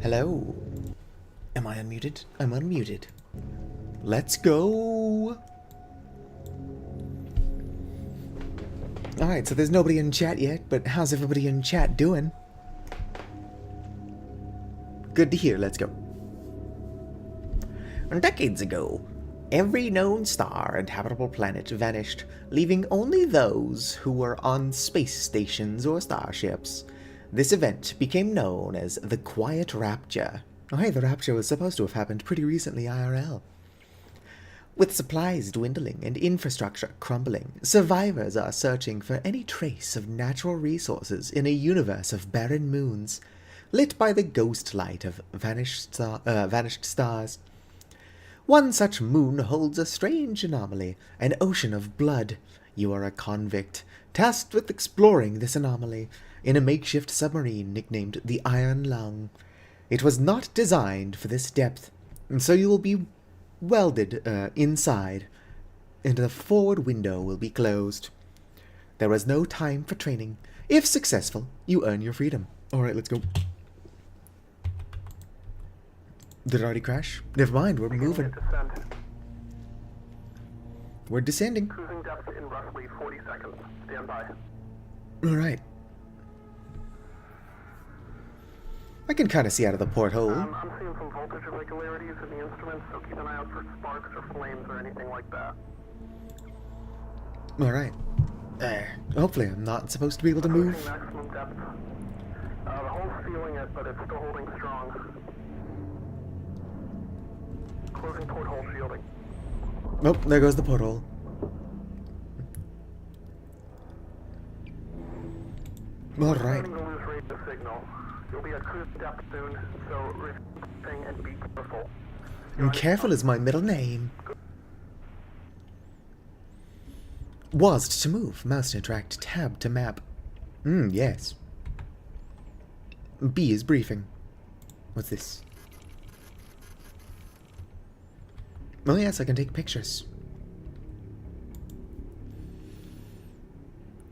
Hello. Am I unmuted? I'm unmuted. Let's go. Alright, so there's nobody in chat yet, but how's everybody in chat doing? Good to hear, let's go. Decades ago, every known star and habitable planet vanished, leaving only those who were on space stations or starships. This event became known as the Quiet Rapture. Oh hey, the Rapture was supposed to have happened pretty recently IRL. With supplies dwindling and infrastructure crumbling, survivors are searching for any trace of natural resources in a universe of barren moons, lit by the ghost light of vanished stars. One such moon holds a strange anomaly, an ocean of blood. You are a convict, tasked with exploring this anomaly in a makeshift submarine nicknamed the Iron Lung. It was not designed for this depth, and so you will be welded inside, and the forward window will be closed. There is no time for training. If successful, you earn your freedom. Alright, let's go. Did it already crash? Never mind, we're moving. We're descending. Cruising depth in roughly 40 seconds. Stand by. Alright. I can kind of see out of the porthole. I'm seeing some voltage irregularities in the instruments, so keep an eye out for sparks or flames or anything like that. Alright. Hopefully I'm not supposed to be able to move. Maximum depth. The hull's feeling it, but it's still holding strong. Closing porthole shielding. Oh, there goes the porthole. Alright. Starting to lose radio signal. You'll be at cruise depth soon, so reflecting and be careful. And careful is my middle name. WASD to move. Mouse to interact. Tab to map. Yes. B is briefing. What's this? Oh yes, I can take pictures.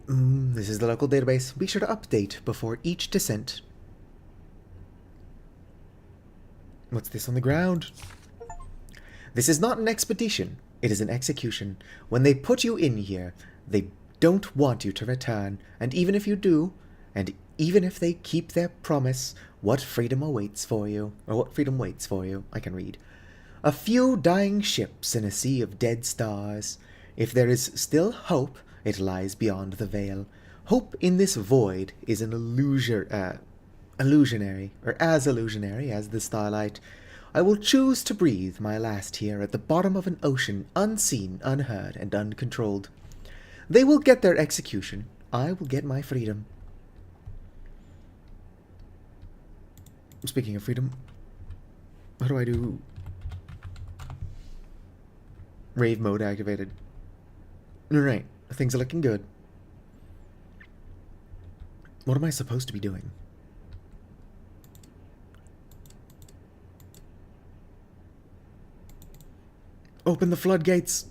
This is the local database. Be sure to update before each descent. What's this on the ground? This is not an expedition. It is an execution. When they put you in here, they don't want you to return. And even if you do, and even if they keep their promise, what freedom awaits for you? Or what freedom waits for you? I can read. A few dying ships in a sea of dead stars. If there is still hope, it lies beyond the veil. Hope in this void is an illusionary, or as illusionary as the starlight. I will choose to breathe my last here at the bottom of an ocean, unseen, unheard, and uncontrolled. They will get their execution. I will get my freedom. Speaking of freedom, how do I do... Rave mode activated. Alright, things are looking good. What am I supposed to be doing? Open the floodgates!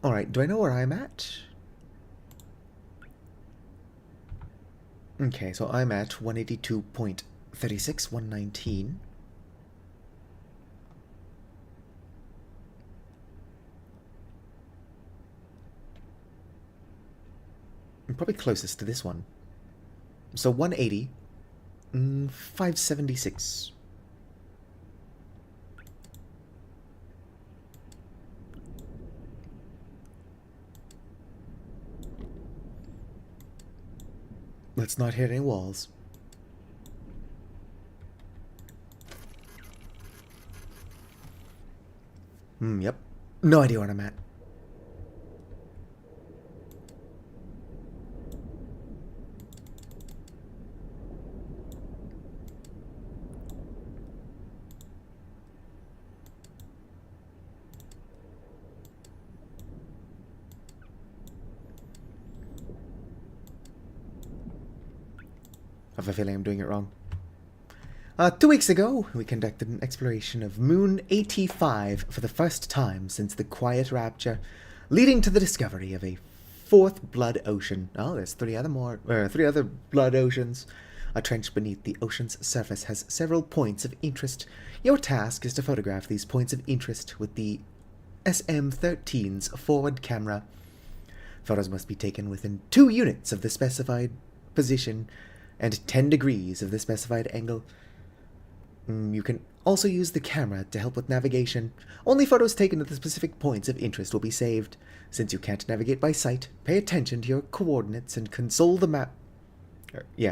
Alright, do I know where I'm at? Okay, so I'm at 182.36, 119. I'm probably closest to this one. So 180, 576. Let's not hit any walls. Yep. No idea where I'm at. I have a feeling I'm doing it wrong. 2 weeks ago, we conducted an exploration of Moon 85 for the first time since the Quiet Rapture, leading to the discovery of a fourth blood ocean. Oh, there's three other blood oceans. A trench beneath the ocean's surface has several points of interest. Your task is to photograph these points of interest with the SM-13's forward camera. Photos must be taken within 2 units of the specified position and 10 degrees of the specified angle. You can also use the camera to help with navigation. Only photos taken at the specific points of interest will be saved. Since you can't navigate by sight, pay attention to your coordinates and consult the map.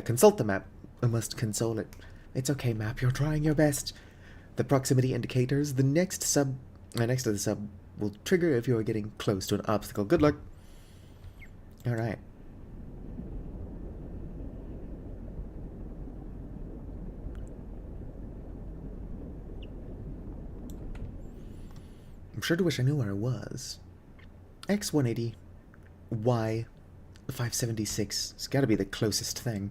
Consult the map. I must console it. It's okay, map. You're trying your best. The proximity indicators, next to the sub, will trigger if you are getting close to an obstacle. Good luck. Alright. I'm sure to wish I knew where I was. X180, Y 576. It's gotta be the closest thing.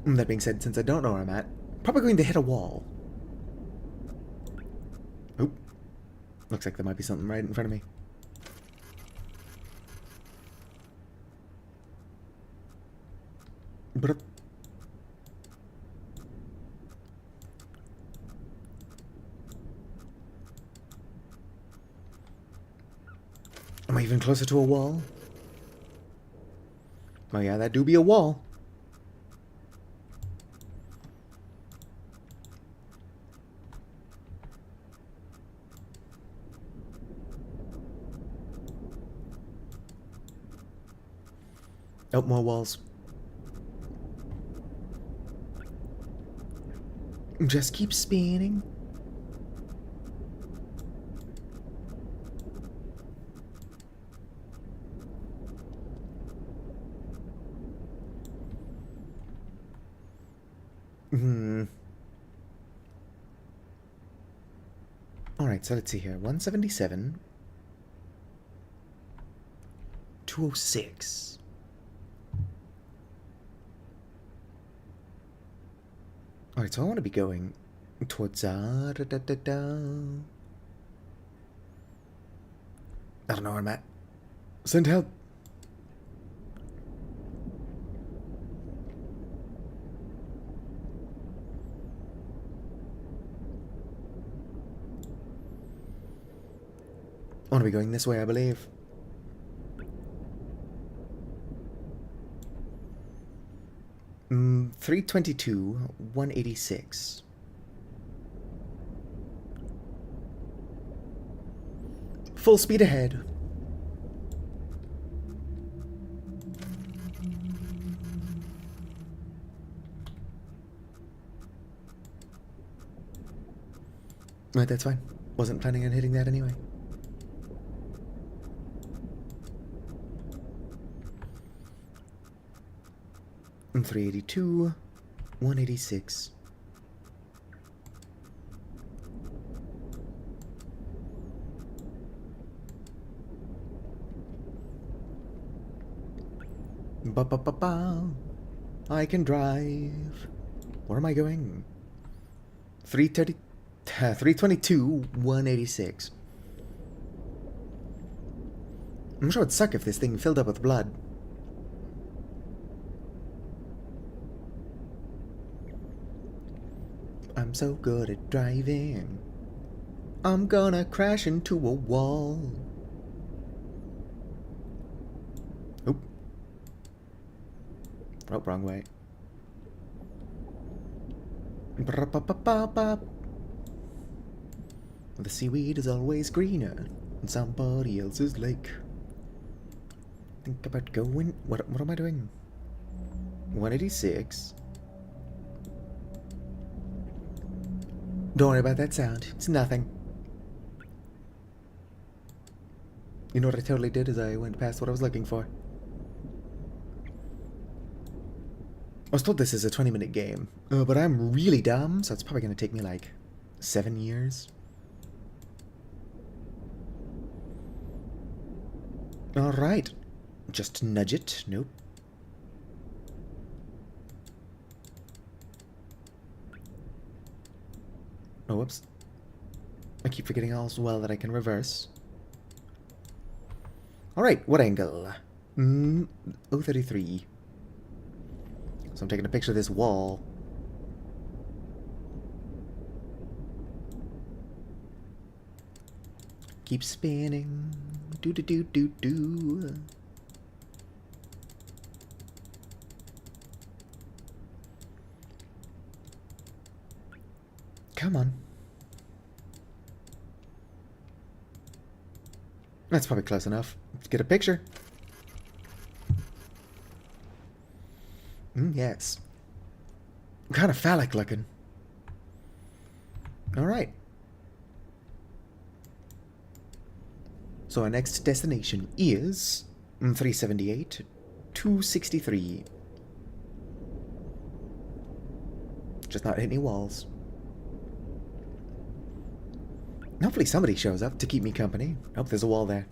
That being said, since I don't know where I'm at, probably going to hit a wall. Oop. Looks like there might be something right in front of me. But am I even closer to a wall? Oh yeah, that do be a wall. Oh, more walls. Just keep spinning. Alright, so let's see here. 177. 206. Alright, so I want to be going towards I don't know where I'm at. Send help. I want to be going this way, I believe. Mm, 322, 186. Full speed ahead. Right, that's fine. Wasn't planning on hitting that anyway. And 382, 186. Ba-ba-ba-ba. I can drive. Where am I going? 322, 186. I'm sure it'd suck if this thing filled up with blood. I'm so good at driving. I'm gonna crash into a wall. Oop. Oh, wrong way. Ba-ba-ba-ba-ba. The seaweed is always greener in somebody else's lake. Think about going... What am I doing? 186. Don't worry about that sound. It's nothing. You know what I totally did is I went past what I was looking for. I was told this is a 20-minute game, but I'm really dumb, so it's probably going to take me like 7 years. Alright. Just nudge it. Nope. Oh, whoops. I keep forgetting all's well that I can reverse. Alright, what angle? 033. So I'm taking a picture of this wall. Keep spinning. Do do do do do. Come on. That's probably close enough. Let's get a picture. Yes. Kind of phallic looking. Alright. So our next destination is 378, 263. Just not hit any walls. Hopefully somebody shows up to keep me company. Oh, there's a wall there.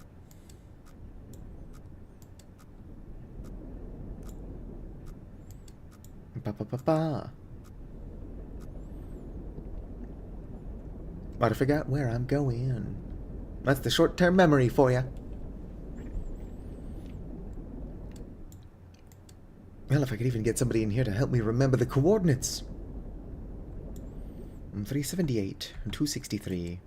Ba-ba-ba-ba. But I forgot where I'm going. That's the short-term memory for you. Well, if I could even get somebody in here to help me remember the coordinates. 378 and 263.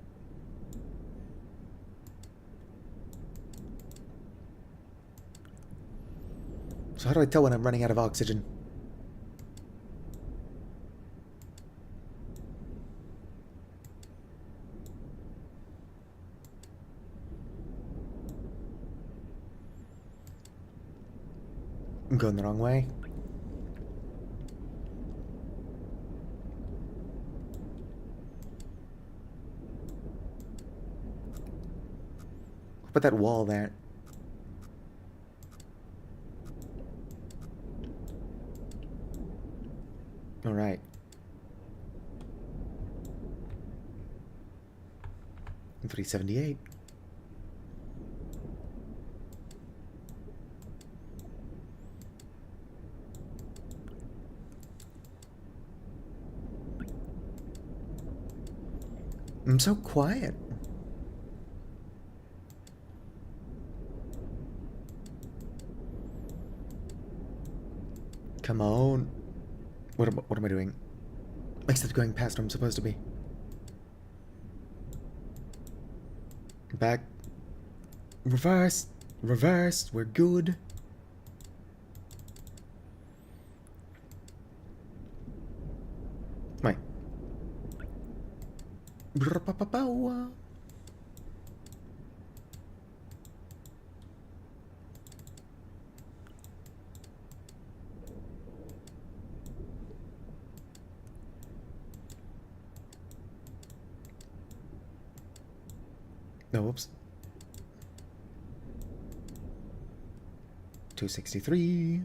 So how do I tell when I'm running out of oxygen? I'm going the wrong way. I'll put that wall there. All right. And 378. I'm so quiet. Come on. What am I doing? Except going past where I'm supposed to be. Back. Reverse. Reverse. We're good. Wait. No, whoops. 263.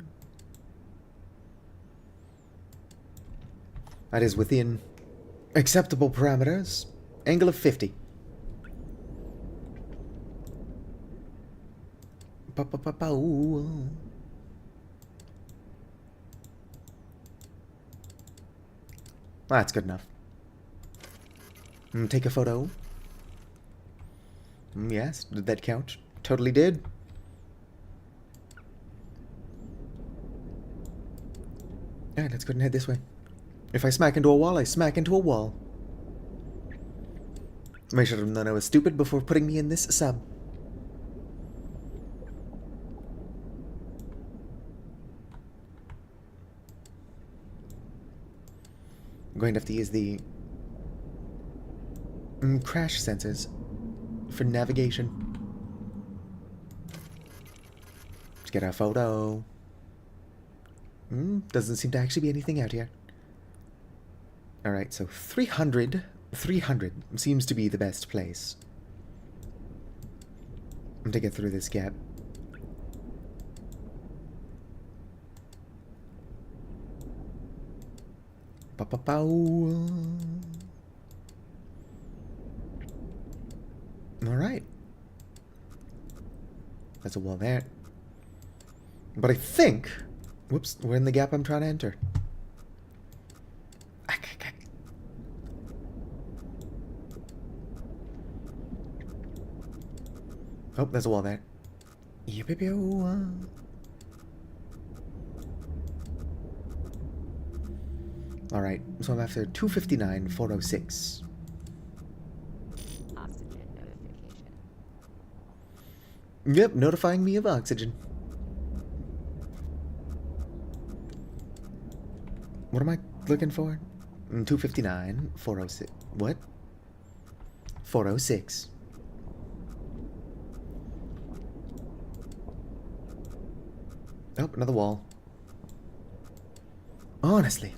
That is within acceptable parameters. Angle of 50. That's good enough. Take a photo. Yes, did that count? Totally did. Alright, let's go and head this way. If I smack into a wall, I smack into a wall. Make sure them know I was stupid before putting me in this sub. I'm going to have to use the crash sensors for navigation. Let's get our photo. Doesn't seem to actually be anything out here. Alright, so 300 seems to be the best place to get through this gap. Alright. There's a wall there. But I think... Whoops, we're in the gap I'm trying to enter. Oh, there's a wall there. Alright, so I'm after 259, 406. Oxygen notification. Yep, notifying me of oxygen. What am I looking for? 259, 406. What? 406. Oh, another wall. Honestly,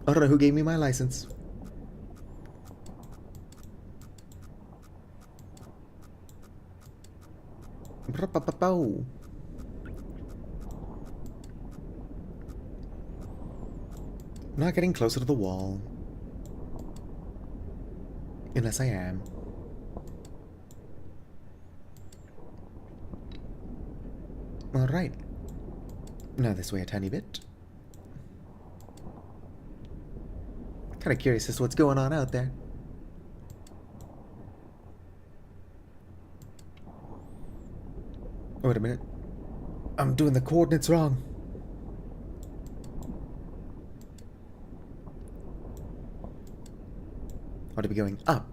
I don't know who gave me my license. Ba-ba-ba-bow. Not getting closer to the wall. Unless I am. Alright. Now this way a tiny bit. Kinda curious as to what's going on out there. Wait a minute. I'm doing the coordinates wrong. Ought to be going up.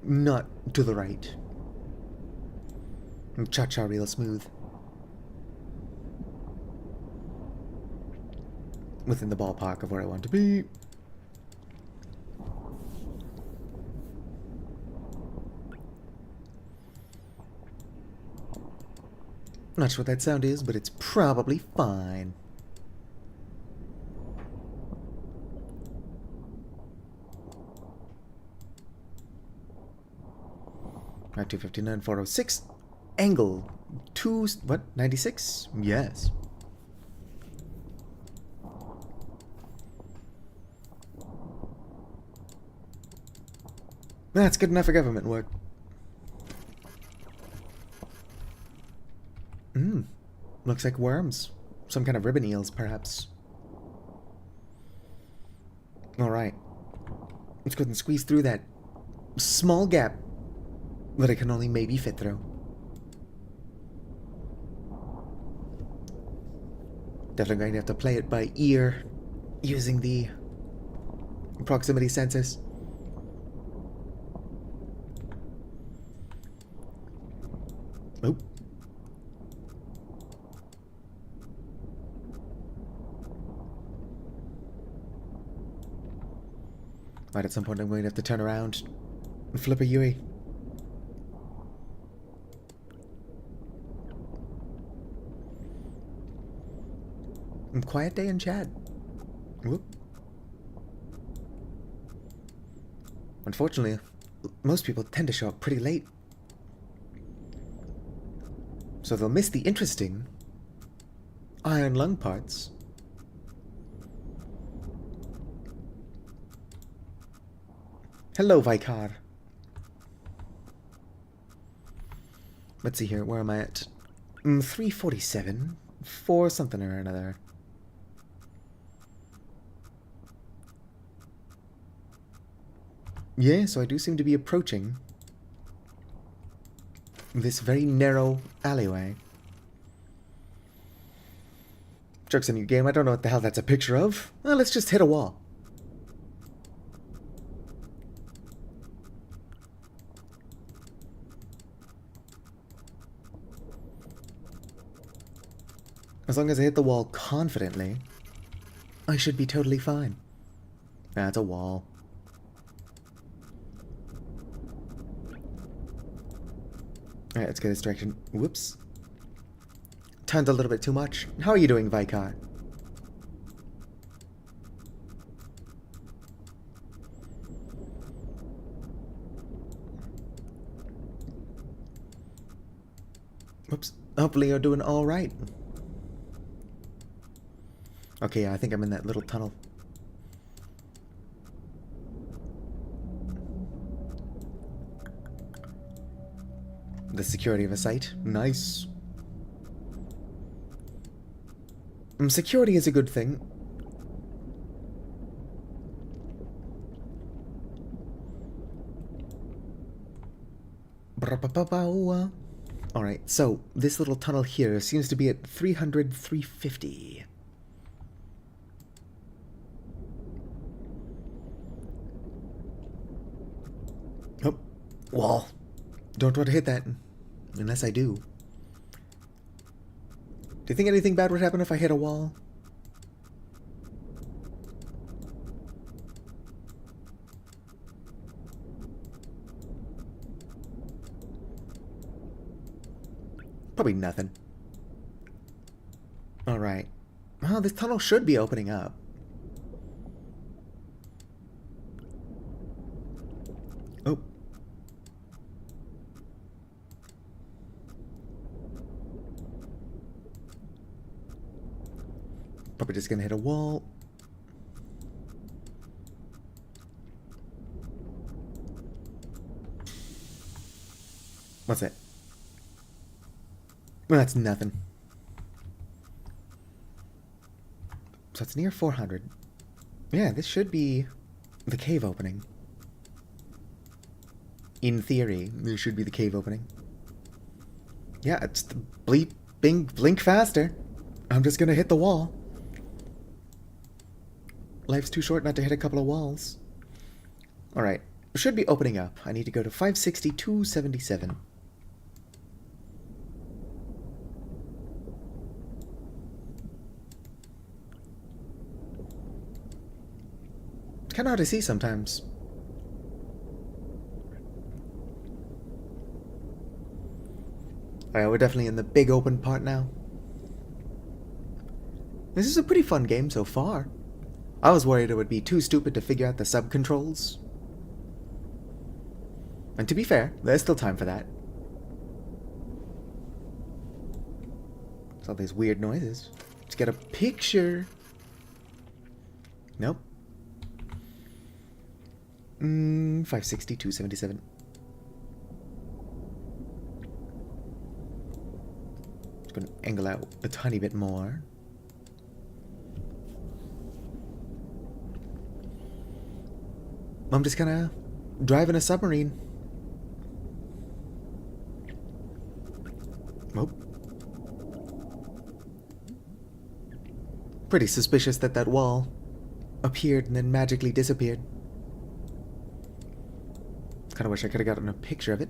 Not to the right. Cha-cha real smooth. Within the ballpark of where I want to be. Not sure what that sound is, but it's probably fine. Right, 259, 406. Angle 96? Yes. That's good enough for government work. Looks like worms. Some kind of ribbon eels, perhaps. Alright. Let's go ahead and squeeze through that small gap that I can only maybe fit through. Definitely going to have to play it by ear using the proximity sensors. Oh. Right, at some point I'm going to have to turn around and flip a Yui. Quiet day in Chad. Whoop. Unfortunately, most people tend to show up pretty late. So they'll miss the interesting iron lung parts. Hello, Vicar. Let's see here, where am I at? 347 for something or another. Yeah, so I do seem to be approaching this very narrow alleyway. Joke's a new game, I don't know what the hell that's a picture of. Well, let's just hit a wall. As long as I hit the wall confidently, I should be totally fine. That's a wall. Alright, let's go this direction. Whoops. Turned a little bit too much. How are you doing, Vicar? Whoops. Hopefully you're doing alright. Okay, yeah, I think I'm in that little tunnel. The security of a site. Nice. Security is a good thing. Alright, so this little tunnel here seems to be at 300, 350. Oh, wall. Don't want to hit that. Unless I do. Do you think anything bad would happen if I hit a wall? Probably nothing. Alright. Well, this tunnel should be opening up. Oh. Probably just gonna hit a wall. What's that? Well, that's nothing. So it's near 400. Yeah, this should be the cave opening. In theory, this should be the cave opening. Yeah, it's the bleep, bing, blink faster. I'm just gonna hit the wall. Life's too short not to hit a couple of walls. Alright, should be opening up. I need to go to 560, 277. Kind of hard to see sometimes. Alright, we're definitely in the big open part now. This is a pretty fun game so far. I was worried it would be too stupid to figure out the sub-controls. And to be fair, there's still time for that. There's all these weird noises. Let's get a picture. Nope. 560, 277. Just gonna angle out a tiny bit more. I'm just kinda driving a submarine. Oh. Pretty suspicious that that wall appeared and then magically disappeared. Kinda wish I could have gotten a picture of it.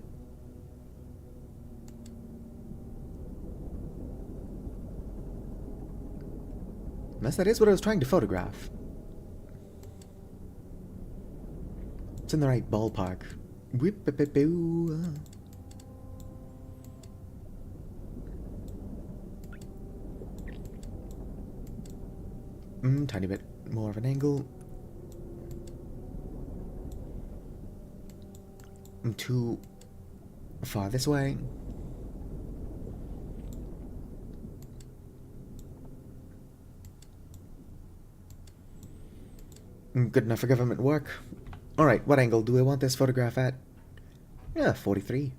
Unless that is what I was trying to photograph. It's in the right ballpark. Whip-a-boo. Tiny bit more of an angle. I'm too far this way. Good enough for government work. Alright, what angle do I want this photograph at? Yeah, 43.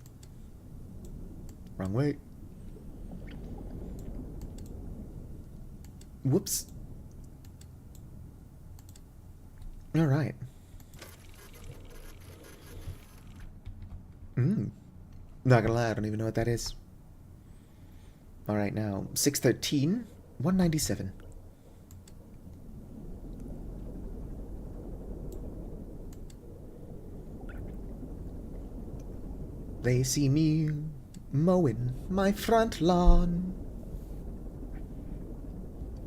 Wrong way. Whoops. Alright. Not gonna lie, I don't even know what that is. Alright, now, 613, 197. They see me mowing my front lawn.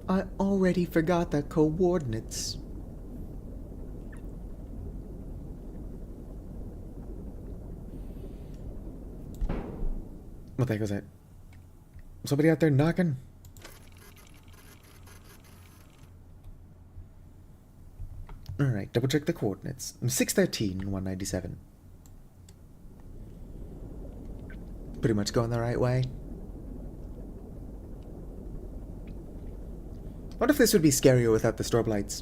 I already forgot the coordinates. What the heck was that? Somebody out there knocking? Alright, double check the coordinates. 613, 197. Pretty much going the right way. What if this would be scarier without the strobe lights?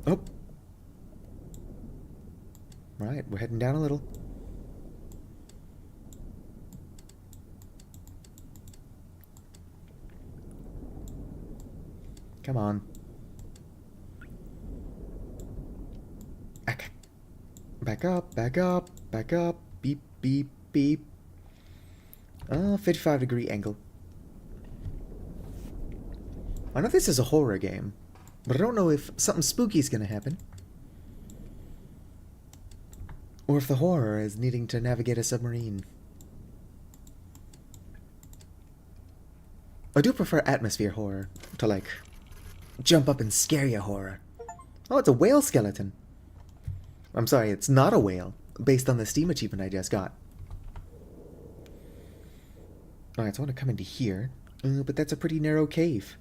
Oh. Right, we're heading down a little. Come on. Back up, back up, back up. Beep, beep, beep. 55-degree angle. I know this is a horror game, but I don't know if something spooky is going to happen. Or if the horror is needing to navigate a submarine. I do prefer atmosphere horror to, like, jump up and scare you horror. Oh, it's a whale skeleton. I'm sorry, it's not a whale, based on the Steam achievement I just got. Alright, so I want to come into here, but that's a pretty narrow cave.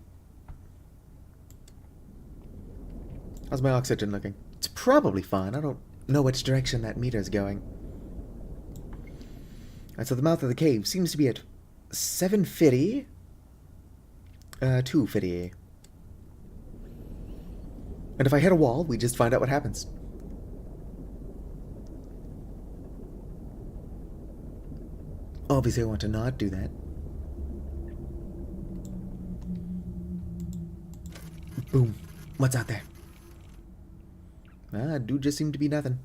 How's my oxygen looking? It's probably fine. I don't know which direction that meter's going. Alright, so the mouth of the cave seems to be at 750. 250. And if I hit a wall, we just find out what happens. Obviously, I want to not do that. Boom. What's out there? Dude just seemed to be nothing.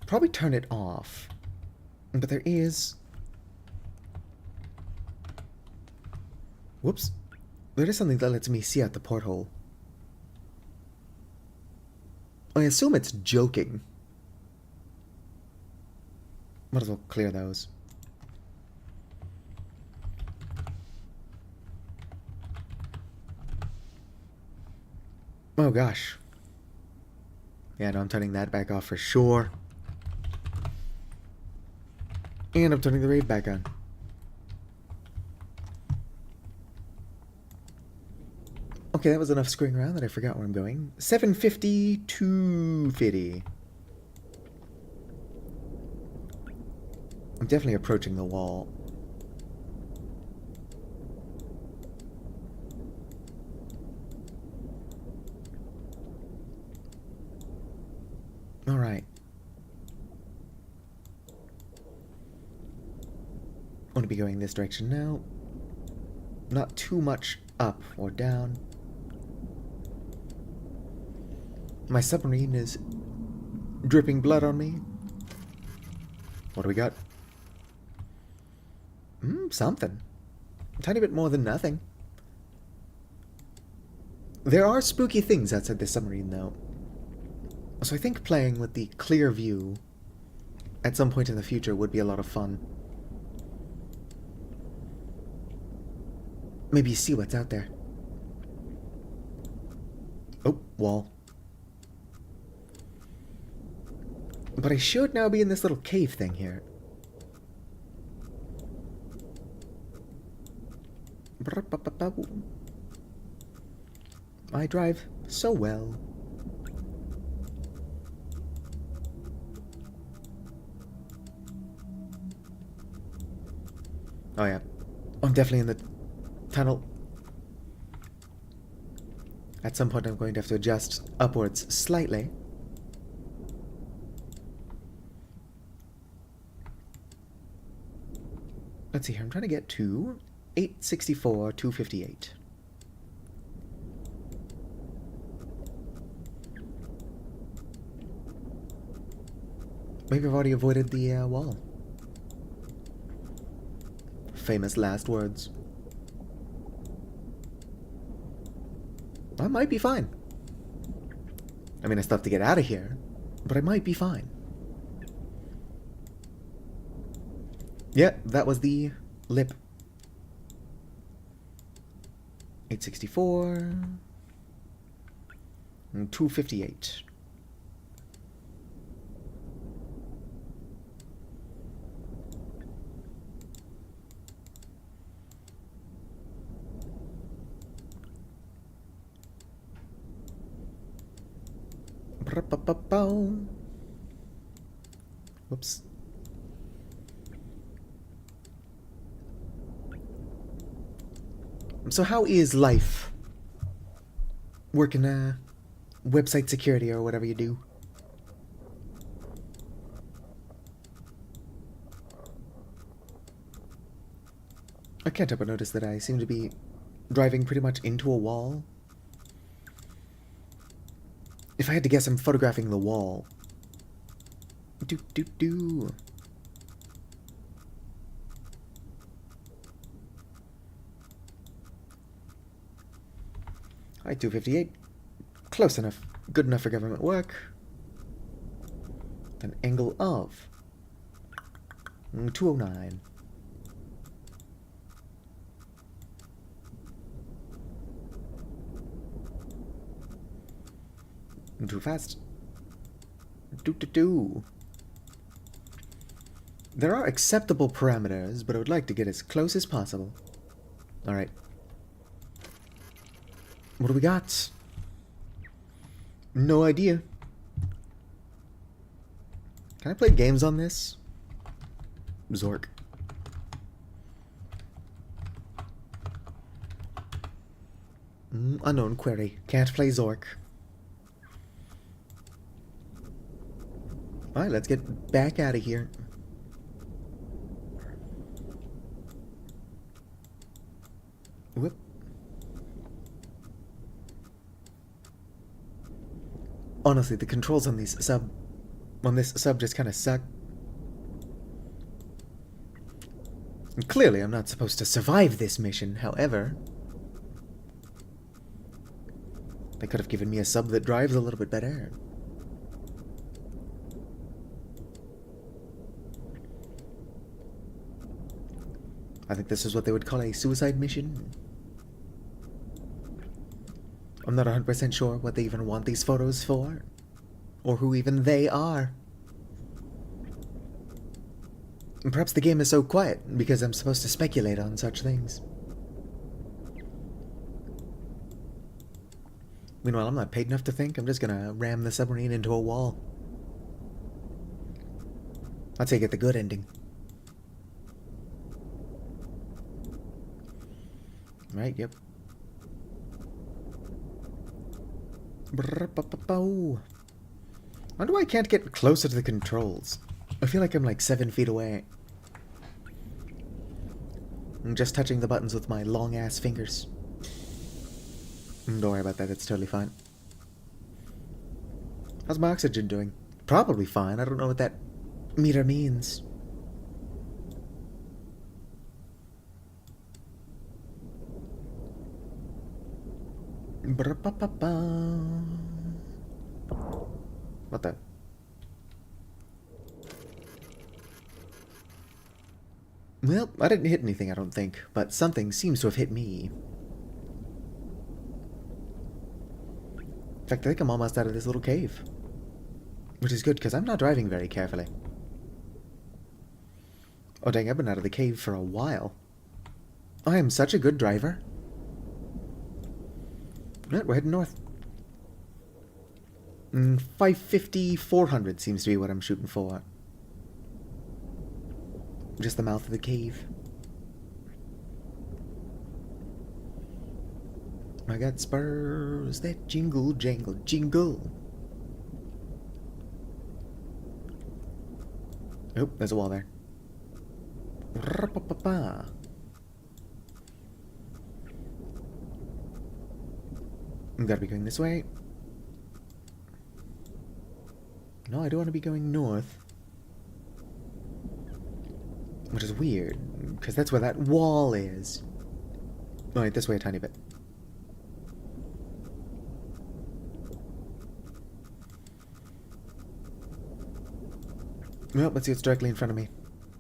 Probably turn it off. But there is... Whoops. There is something that lets me see out the porthole. I assume it's joking. Might as well clear those. Oh gosh. Yeah, no, I'm turning that back off for sure. And I'm turning the rave back on. Okay, that was enough screwing around that I forgot where I'm going. 750, 250. I'm definitely approaching the wall. Alright. I want to be going this direction now. Not too much up or down. My submarine is dripping blood on me. What do we got? Something. A tiny bit more than nothing. There are spooky things outside the submarine, though. So I think playing with the clear view at some point in the future would be a lot of fun. Maybe see what's out there. Oh, wall. But I should now be in this little cave thing here. I drive so well. Oh yeah, I'm definitely in the tunnel. At some point I'm going to have to adjust upwards slightly. Let's see here, I'm trying to get to 864, 258. Maybe I've already avoided the wall. Famous last words. I might be fine. I mean, I still have to get out of here, but I might be fine. Yeah, that was the lip. 864 and 258. Whoops. So how is life? Working website security or whatever you do? I can't help but notice that I seem to be driving pretty much into a wall. If I had to guess, I'm photographing the wall. Do do do. Alright, 258. Close enough. Good enough for government work. An angle of 209. Too fast. Do do do. There are acceptable parameters, but I would like to get as close as possible. Alright. What do we got? No idea. Can I play games on this? Zork. Unknown query. Can't play Zork. Alright, let's get back out of here. Whoop. Honestly, the controls on this sub just kind of suck. And clearly, I'm not supposed to survive this mission, however. They could have given me a sub that drives a little bit better. I think this is what they would call a suicide mission. I'm not 100% sure what they even want these photos for, or who even they are. And perhaps the game is so quiet because I'm supposed to speculate on such things. Meanwhile, I'm not paid enough to think. I'm just gonna ram the submarine into a wall. I'll take it the good ending. Right, yep. Wonder why I can't get closer to the controls. I feel like I'm like 7 feet away. I'm just touching the buttons with my long-ass fingers. Don't worry about that, it's totally fine. How's my oxygen doing? Probably fine, I don't know what that meter means. What the? Well, I didn't hit anything, I don't think, but something seems to have hit me. In fact, I think I'm almost out of this little cave. Which is good, because I'm not driving very carefully. Oh dang, I've been out of the cave for a while. I am such a good driver. Right, we're heading north. 550, 400 seems to be what I'm shooting for. Just the mouth of the cave. I got spurs that jingle, jangle, jingle. Oh, there's a wall there. I'm gotta be going this way. No, I don't want to be going north. Which is weird, because that's where that wall is. Alright, this way a tiny bit. Well, let's see what's directly in front of me.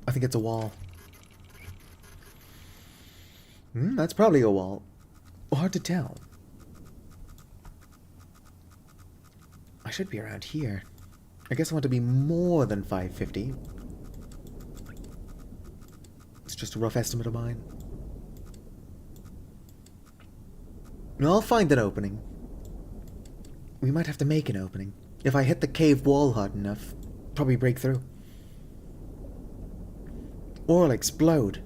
I think it's a wall. That's probably a wall. Hard to tell. I should be around here. I guess I want to be more than 550. It's just a rough estimate of mine. I'll find an opening. We might have to make an opening. If I hit the cave wall hard enough, probably break through. Or I'll explode.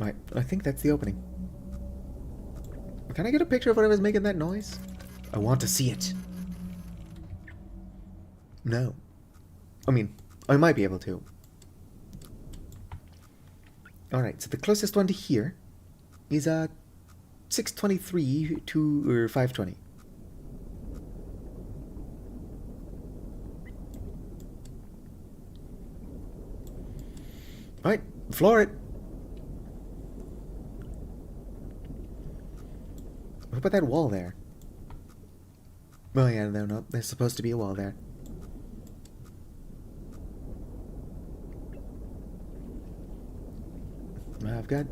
Right, I think that's the opening. Can I get a picture of whatever's making that noise? I want to see it. No. I mean, I might be able to. Alright, so the closest one to here is 623 to or 520. Alright, floor it. What about that wall there? Oh yeah, no, there's supposed to be a wall there. I've got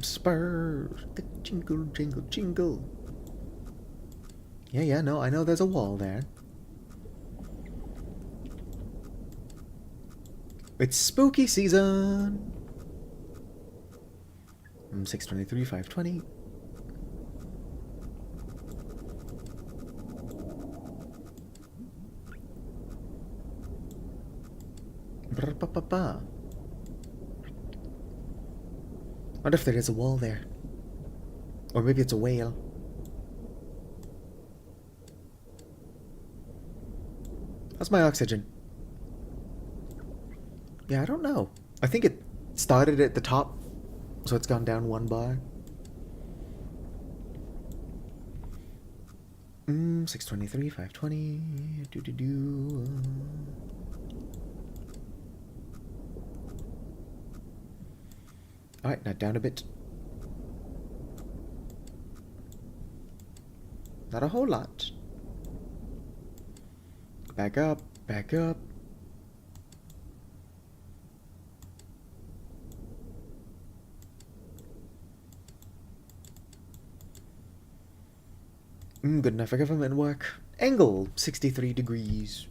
spurs. The jingle, jingle, jingle. Yeah, no, I know there's a wall there. It's spooky season. 623, 520. Brr-pa-pa-pa. Wonder if there is a wall there. Or maybe it's a whale. How's my oxygen? Yeah, I don't know. I think it started at the top, so it's gone down 1 bar. 623, 520. Alright, now down a bit. Not a whole lot. Back up, back up. Good enough for government work. Angle, 63 degrees.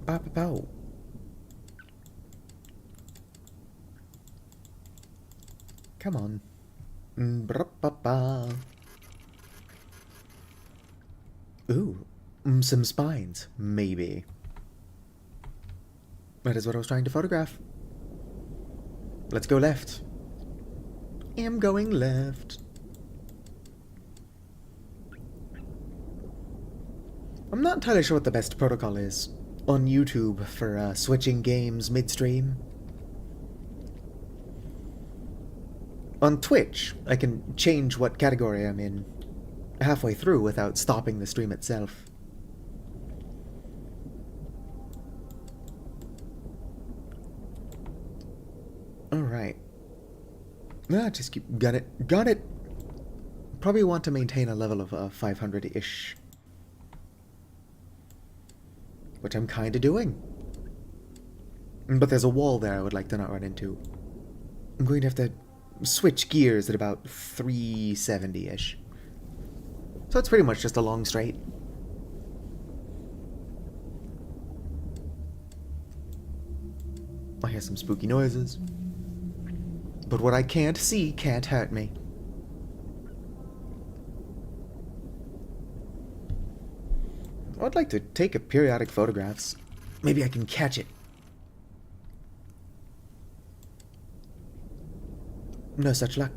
Pow. Come on. Brr-pa-pa. Ooh, some spines, maybe. That is what I was trying to photograph. Let's go left. I'm going left. I'm not entirely sure what the best protocol is on YouTube for switching games midstream. On Twitch, I can change what category I'm in halfway through without stopping the stream itself. Alright. Just keep... Got it! Probably want to maintain a level of 500-ish. Which I'm kinda doing. But there's a wall there I would like to not run into. I'm going to have to switch gears at about 370-ish. So it's pretty much just a long straight. I hear some spooky noises. But what I can't see can't hurt me. I'd like to take periodic photographs. Maybe I can catch it. No such luck.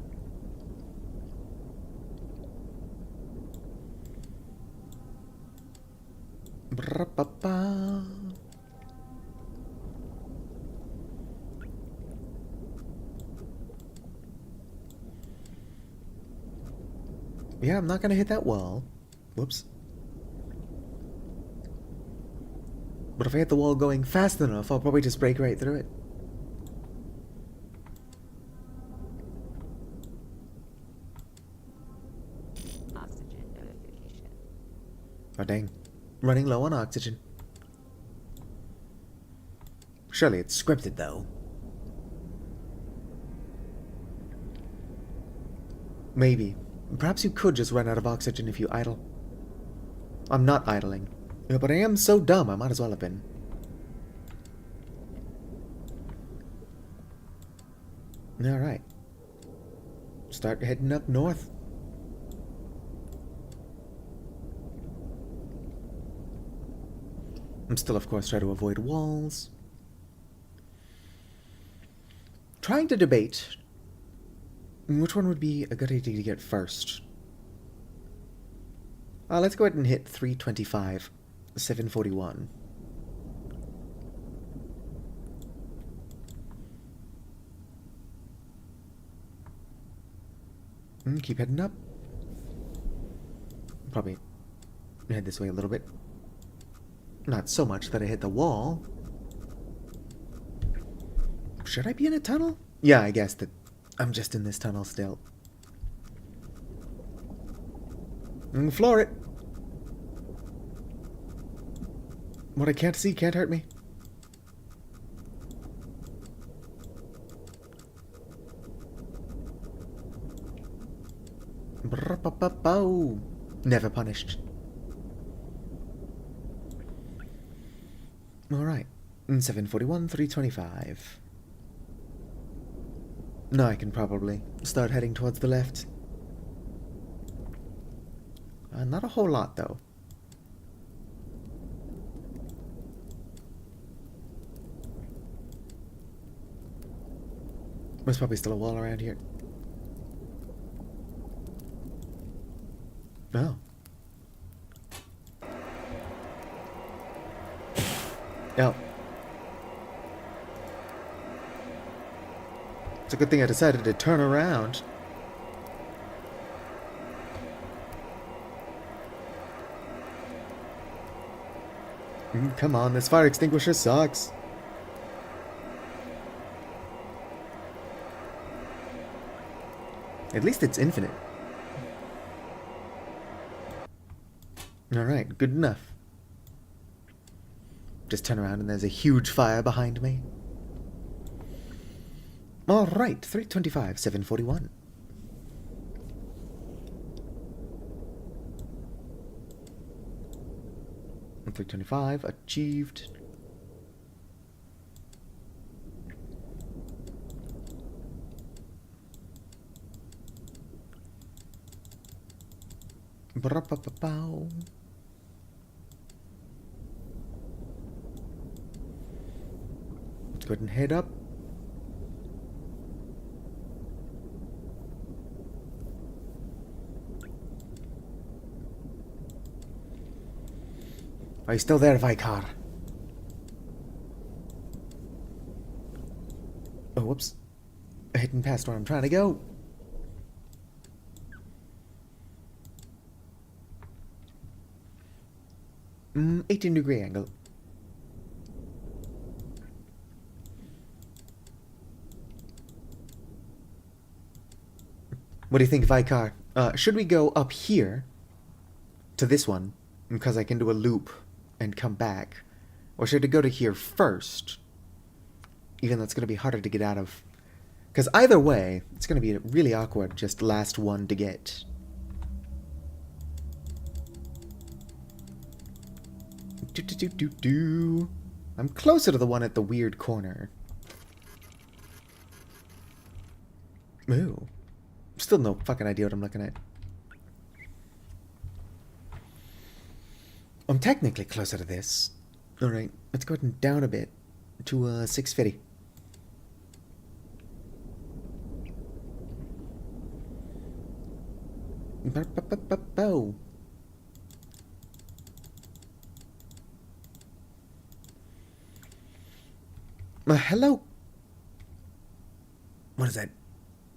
Brr-pa-pa. Yeah, I'm not gonna hit that wall. Whoops. But if I hit the wall going fast enough, I'll probably just break right through it. Oxygen notification. Oh dang. Running low on oxygen. Surely it's scripted though. Maybe. Perhaps you could just run out of oxygen if you idle. I'm not idling. Yeah, but I am so dumb, I might as well have been. Alright. Start heading up north. I'm still, of course, trying to avoid walls. Trying to debate which one would be a good idea to get first. Let's go ahead and hit 325. 741. Keep heading up. Probably head this way a little bit. Not so much that I hit the wall. Should I be in a tunnel? Yeah, I guess that I'm just in this tunnel still. Floor it. What I can't see can't hurt me. Never punished. Alright. 741, 325. Now I can probably start heading towards the left. Not a whole lot, though. There's probably still a wall around here. Oh. Oh. It's a good thing I decided to turn around. Come on, this fire extinguisher sucks. At least it's infinite. Alright, good enough. Just turn around and there's a huge fire behind me. Alright, 325, 741. And 325, achieved. Ba-ba-ba-bow. Let's go ahead and head up. Are you still there, Vicar? Oh, whoops. Heading past where I'm trying to go. 18-degree angle. What do you think, Vicar? Should we go up here to this one, because I can do a loop and come back? Or should I go to here first? Even though it's going to be harder to get out of. Because either way, it's going to be really awkward, just last one to get. I'm closer to the one at the weird corner. Ooh. Still no fucking idea what I'm looking at. I'm technically closer to this. Alright, let's go ahead and down a bit to 650. Bow. Hello. What is that?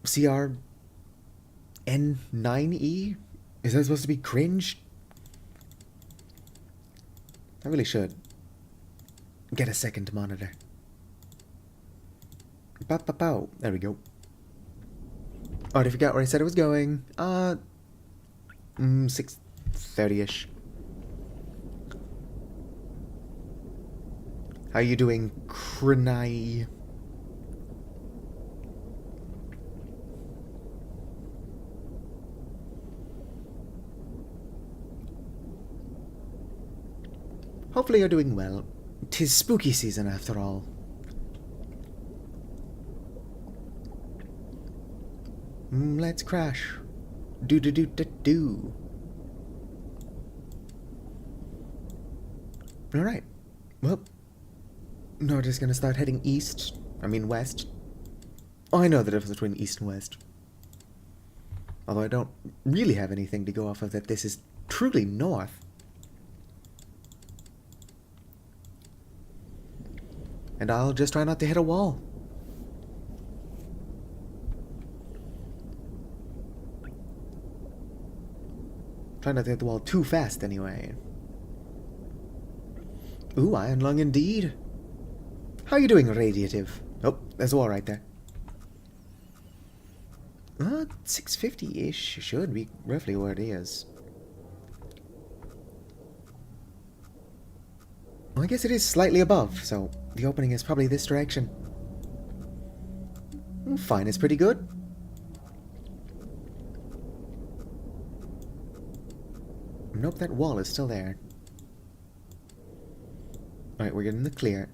CRN9E? Is that supposed to be cringe? I really should get a second monitor. Pow. There we go. Already forgot where I said it was going. 6:30ish. How you doing, Krenai? Hopefully you're doing well. 'Tis spooky season after all. Let's crash. Do. Alright. Well, no, we're just gonna start heading east. I mean west. Oh, I know the difference between east and west. Although I don't really have anything to go off of that this is truly north. And I'll just try not to hit a wall. Try not to hit the wall too fast, anyway. Ooh, iron lung indeed. How are you doing, Radiative? Oh, there's a wall right there. 650-ish should be roughly where it is. Well, I guess it is slightly above, so the opening is probably this direction. Fine is pretty good. Nope, that wall is still there. Alright, we're getting the clear.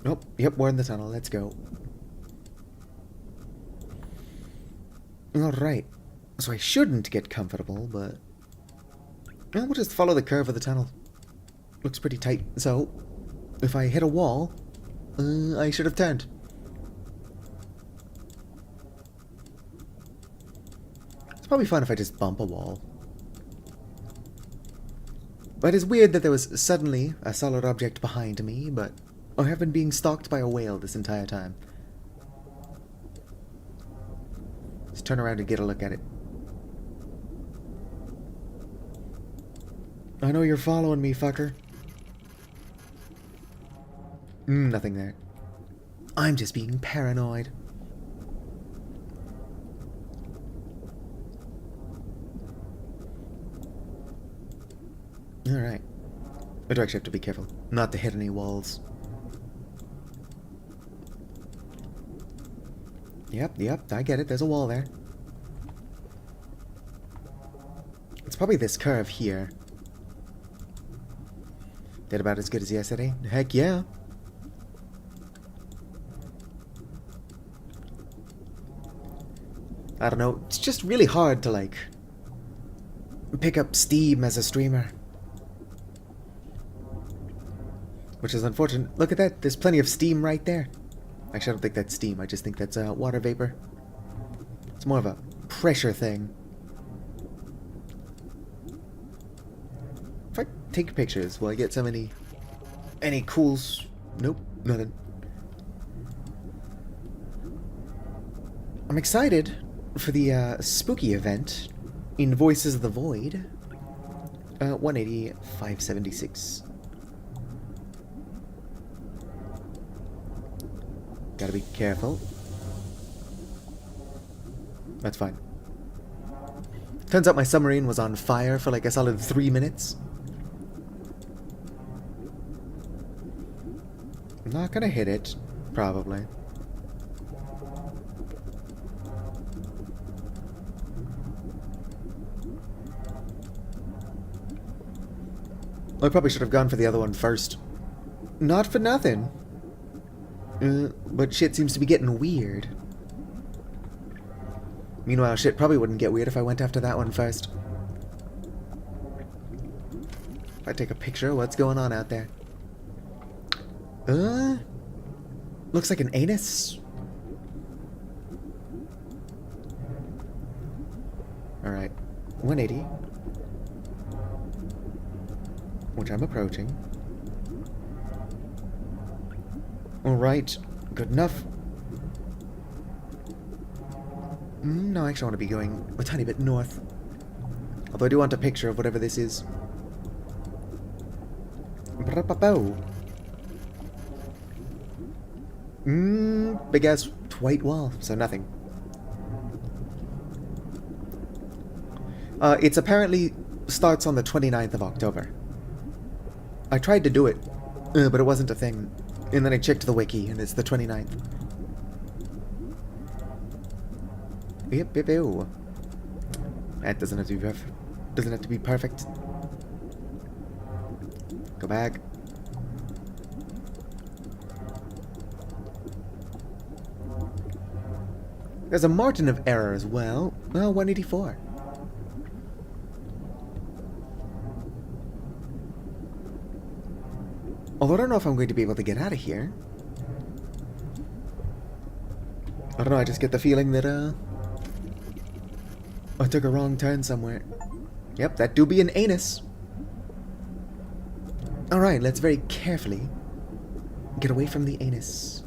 Nope, yep, we're in the tunnel. Let's go. Alright. So I shouldn't get comfortable, but... well, we'll just follow the curve of the tunnel. Looks pretty tight, so... if I hit a wall, I should have turned. It's probably fun if I just bump a wall. But it's weird that there was suddenly a solid object behind me, but I have been being stalked by a whale this entire time. Let's turn around and get a look at it. I know you're following me, fucker. Nothing there. I'm just being paranoid. Alright. I do actually have to be careful not to hit any walls. Yep, I get it. There's a wall there. It's probably this curve here. Did about as good as yesterday? Heck yeah. I don't know. It's just really hard to, like, pick up steam as a streamer. Which is unfortunate. Look at that. There's plenty of steam right there. Actually, I don't think that's steam. I just think that's water vapor. It's more of a pressure thing. If I take pictures, will I get so many... any cools? Nope, nothing. I'm excited for the spooky event in Voices of the Void. 180, 576. Gotta be careful. That's fine. Turns out my submarine was on fire for like a solid 3 minutes. I'm not gonna hit it, probably. I probably should have gone for the other one first. Not for nothing. But shit seems to be getting weird. Meanwhile, shit probably wouldn't get weird if I went after that one first. If I take a picture, what's going on out there? Looks like an anus. Alright. 180. Which I'm approaching. Alright, good enough. No, I actually want to be going a tiny bit north. Although I do want a picture of whatever this is. Big ass white wall, so nothing. It's apparently starts on the 29th of October. I tried to do it, but it wasn't a thing. And then I checked the wiki, and it's the 29th. Yep. That doesn't have to be perfect. Doesn't have to be perfect. Go back. There's a margin of error as well. Well, 184. Although I don't know if I'm going to be able to get out of here. I don't know, I just get the feeling that, I took a wrong turn somewhere. Yep, that do be an anus. Alright, let's very carefully get away from the anus.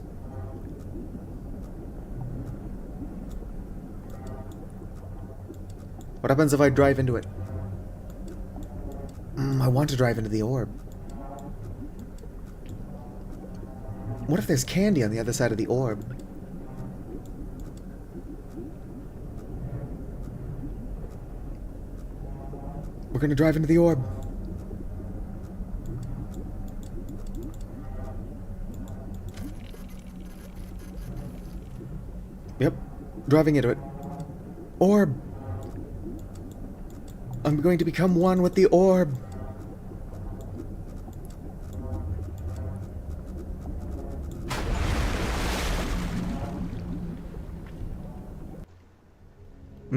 What happens if I drive into it? I want to drive into the orb. What if there's candy on the other side of the orb? We're gonna drive into the orb. Yep, driving into it. Orb! I'm going to become one with the orb.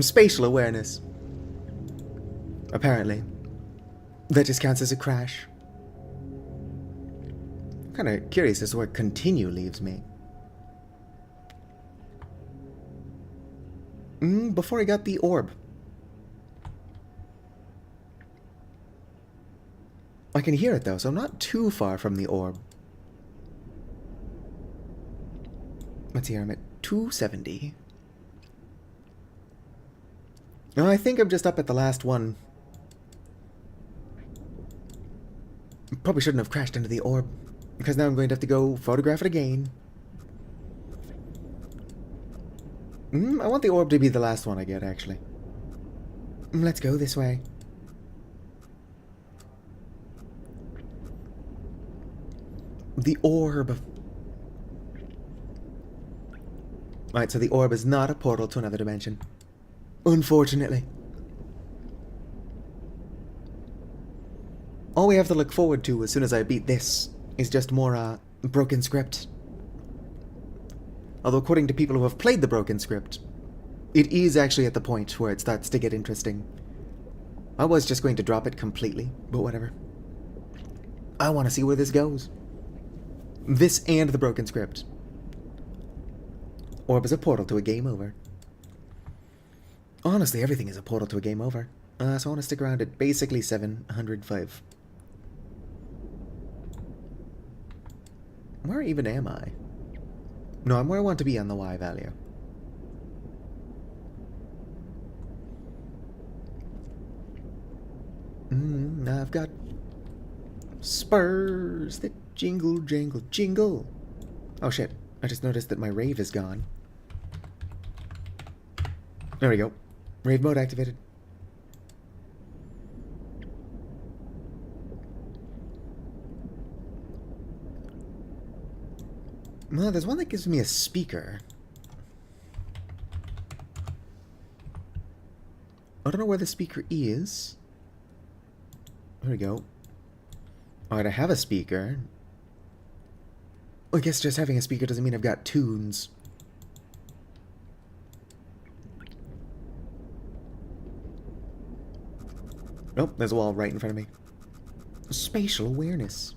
Spatial awareness. Apparently. That just counts as a crash. Kind of curious as to where continue leaves me. Before I got the orb. I can hear it though, so I'm not too far from the orb. Let's see here, I'm at 270. No, I think I'm just up at the last one. Probably shouldn't have crashed into the orb, because now I'm going to have to go photograph it again. I want the orb to be the last one I get, actually. Let's go this way. The orb. Right, so the orb is not a portal to another dimension. Unfortunately. All we have to look forward to as soon as I beat this is just more, broken script. Although according to people who have played the broken script, it is actually at the point where it starts to get interesting. I was just going to drop it completely, but whatever. I want to see where this goes. This and the broken script. Orb is a portal to a game over. Honestly, everything is a portal to a game over. So I want to stick around at basically 705. Where even am I? No, I'm where I want to be on the Y value. I've got spurs that jingle, jangle, jingle. Oh shit, I just noticed that my rave is gone. There we go. Rave mode activated. Well, there's one that gives me a speaker. I don't know where the speaker is. There we go. Alright, I have a speaker. I guess just having a speaker doesn't mean I've got tunes. Nope, there's a wall right in front of me. Spatial awareness.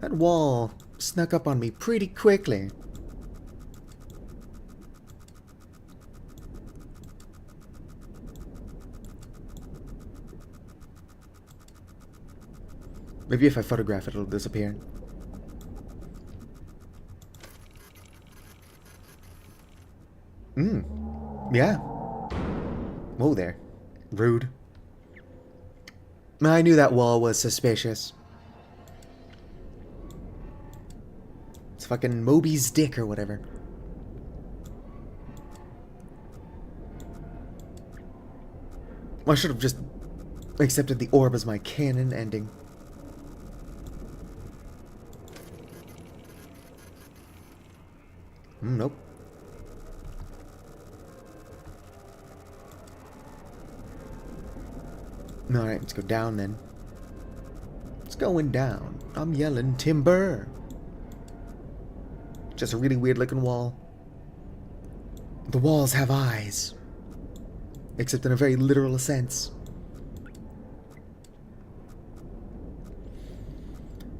That wall snuck up on me pretty quickly. Maybe if I photograph it, it'll disappear. Yeah. Whoa there. Rude. I knew that wall was suspicious. It's fucking Moby's dick or whatever. I should have just accepted the orb as my canon ending. Nope. Alright, let's go down then. It's going down. I'm yelling timber. Just a really weird looking wall. The walls have eyes. Except in a very literal sense.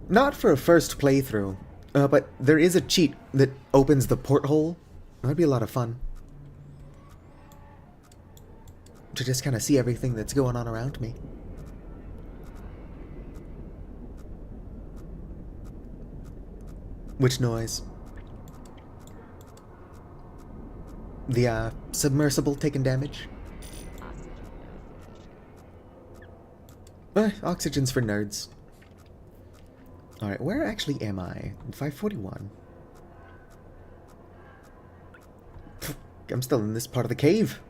Not for a first playthrough, but there is a cheat that opens the porthole. That'd be a lot of fun. To just kind of see everything that's going on around me. Which noise? The, submersible taking damage? Oxygen notification. Oxygen's for nerds. Alright, where actually am I? 541. I'm still in this part of the cave.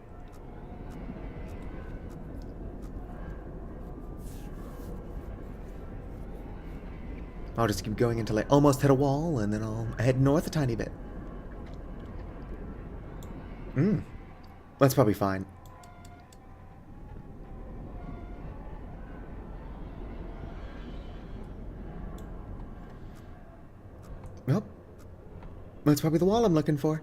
I'll just keep going until I almost hit a wall, and then I'll head north a tiny bit. That's probably fine. Nope. That's probably the wall I'm looking for.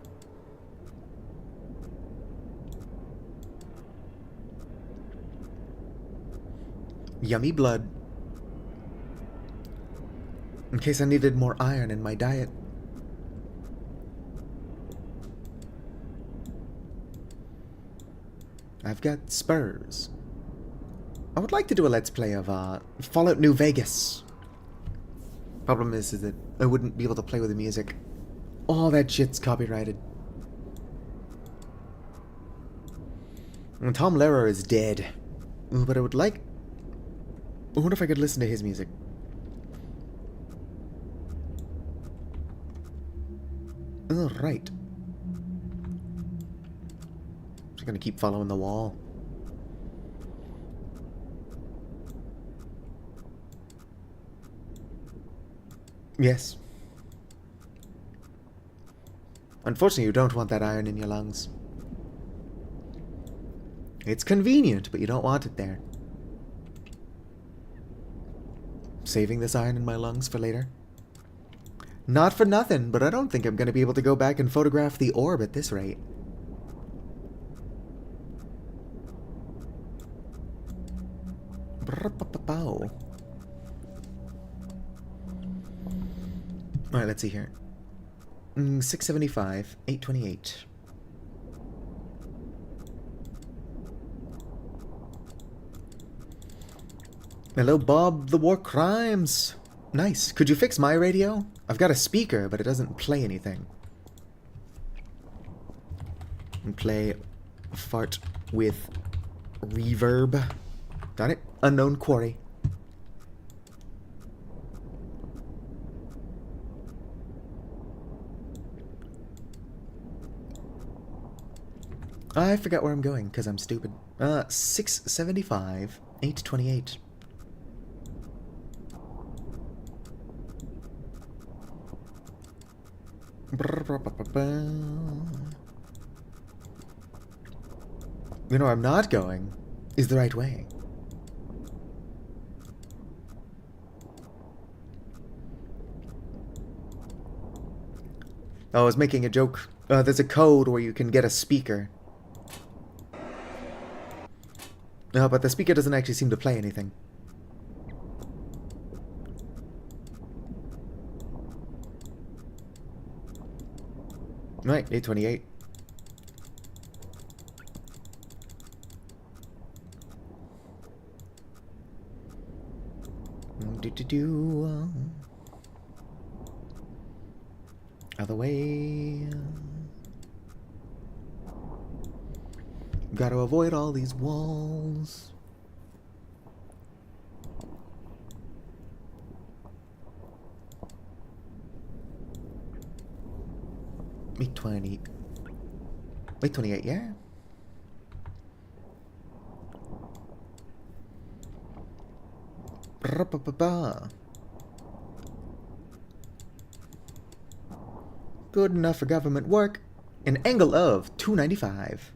Yummy blood. In case I needed more iron in my diet. I've got spurs. I would like to do a let's play of Fallout New Vegas. Problem is that I wouldn't be able to play with the music. All that shit's copyrighted. And Tom Lehrer is dead. But I would like... I wonder if I could listen to his music. Alright. Just gonna keep following the wall. Yes. Unfortunately, you don't want that iron in your lungs. It's convenient, but you don't want it there. Saving this iron in my lungs for later. Not for nothing, but I don't think I'm going to be able to go back and photograph the orb at this rate. Alright, let's see here. 675, 828. Hello, Bob the War Crimes. Nice. Could you fix my radio? I've got a speaker, but it doesn't play anything. And play fart with reverb. Got it? Unknown quarry. I forgot where I'm going, because I'm stupid. 675, 828. You know where I'm not going is the right way. I was making a joke. There's a code where you can get a speaker. No, but the speaker doesn't actually seem to play anything. Right, 828. Other way. Gotta avoid all these walls. Wait, 28, yeah? Good enough for government work. An angle of 295.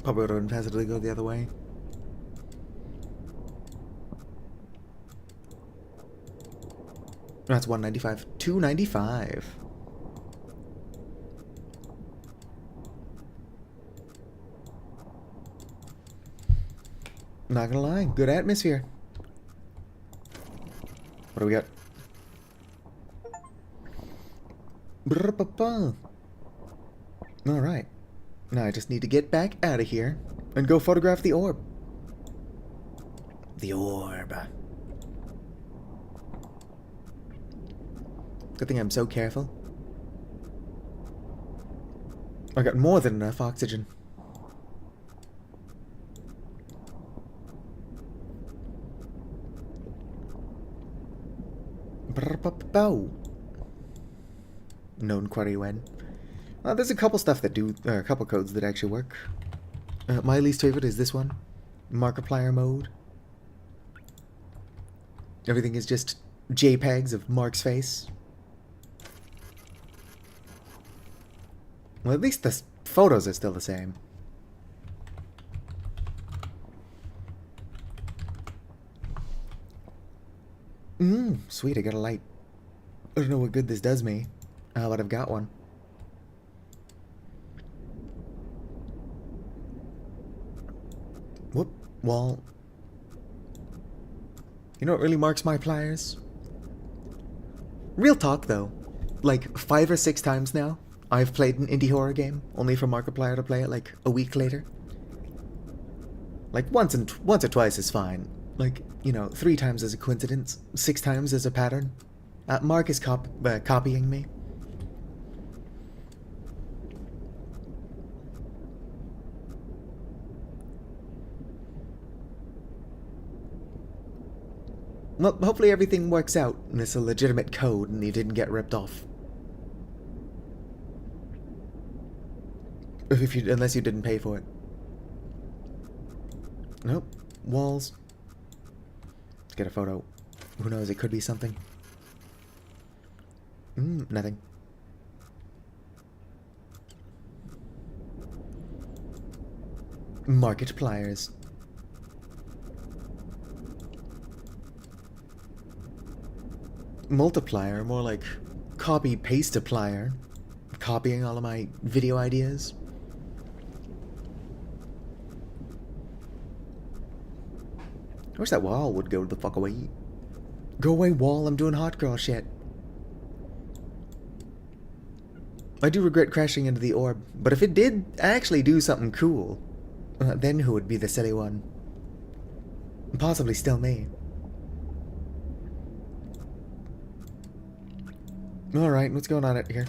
Probably would have been faster to go the other way. That's 195. 295. Not gonna lie, good atmosphere. What do we got? Alright. Now I just need to get back out of here and go photograph the orb. The orb. Good thing I'm so careful. I got more than enough oxygen. Brr-pa-pa-pow. Known query when. There's a couple stuff that do, a couple codes that actually work. My least favorite is this one, Markiplier mode. Everything is just JPEGs of Mark's face. Well, at least the photos are still the same. Sweet, I got a light. I don't know what good this does me, but I've got one. Whoop, wall. You know what really marks my pliers? Real talk, though. Like 5 or 6 times now, I've played an indie horror game, only for Markiplier to play it like a week later. Like once or twice is fine. Like, you know, 3 times is a coincidence, 6 times is a pattern. Mark is copying me. Well, hopefully everything works out and it's a legitimate code and you didn't get ripped off. Unless you didn't pay for it. Nope. Walls. Let's get a photo. Who knows, it could be something. Nothing. Market pliers. Multiplier, more like copy-paste-aplier. Copying all of my video ideas. I wish that wall would go the fuck away. Go away, wall, I'm doing hot girl shit. I do regret crashing into the orb, but if it did actually do something cool, then who would be the silly one? Possibly still me. Alright, what's going on out here?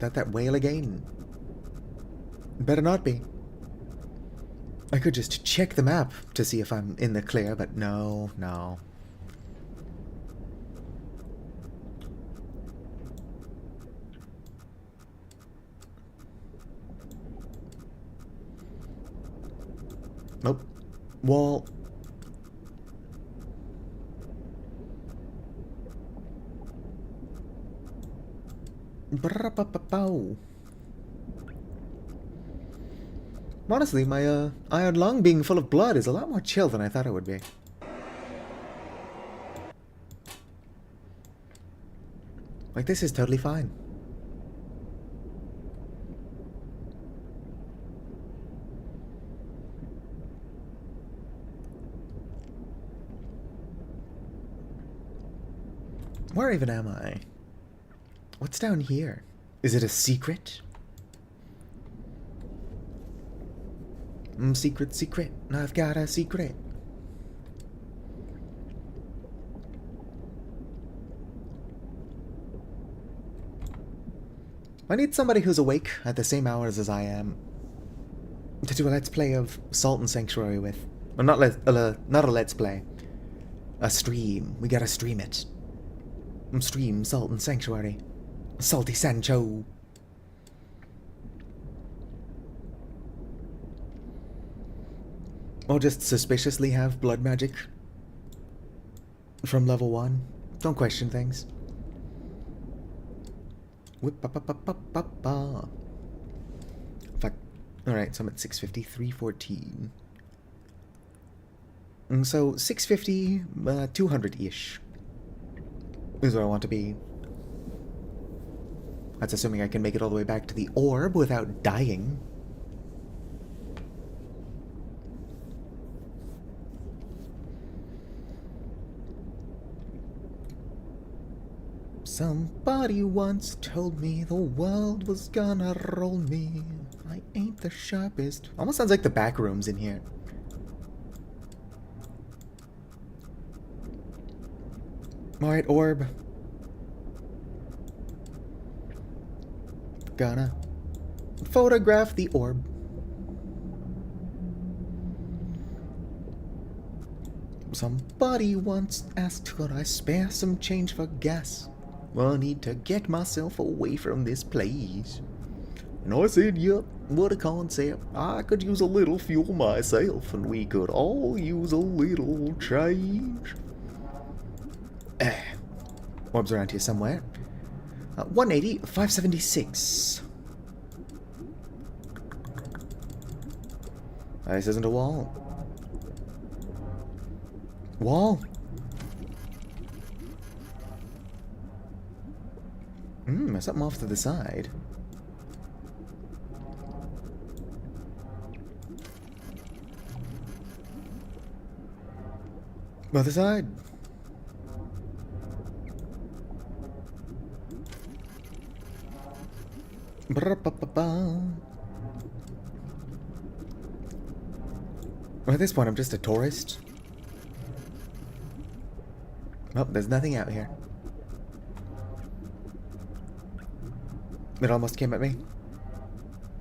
Is that whale again? Better not be. I could just check the map to see if I'm in the clear, but no. Nope. Wall. Honestly, my iron lung being full of blood is a lot more chill than I thought it would be. Like, this is totally fine. Where even am I? What's down here? Is it a secret? Secret. I've got a secret. I need somebody who's awake at the same hours as I am to do a let's play of Salt and Sanctuary with. Well, not a let's play. A stream. We gotta stream it. Stream Salt and Sanctuary. Salty Sancho. Or just suspiciously have blood magic from level 1. Don't question things. Whip pa pa pa pa pa pa. Fuck. Alright, so I'm at 650, 314. So 650, 200-ish is where I want to be. That's assuming I can make it all the way back to the orb without dying. Somebody once told me the world was gonna roll me. I ain't the sharpest. Almost sounds like the back rooms in here. Alright, orb. gonna photograph the orb. Somebody once asked, could I spare some change for gas? Well, I need to get myself away from this place. And I said, yep, what a concept. I could use a little fuel myself, and we could all use a little change. Orbs around here somewhere. 180, 576. This isn't a wall. Wall? There's something off to the side. Other side. Well, at this point, I'm just a tourist. Oh, there's nothing out here. It almost came at me.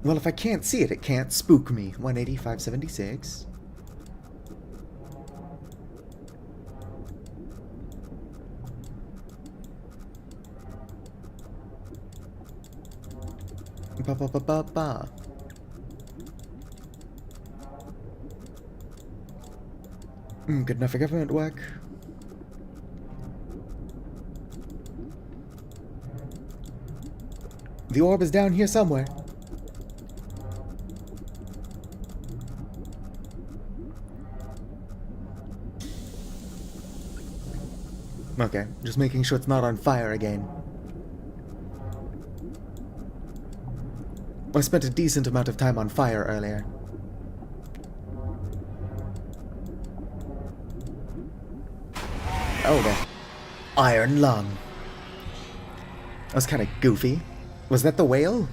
Well, if I can't see it, it can't spook me. 180, 576. Ba ba ba ba ba. Good enough for government work. The orb is down here somewhere. Okay, just making sure it's not on fire again. I spent a decent amount of time on fire earlier. Oh, the iron lung. That was kind of goofy. Was that the whale?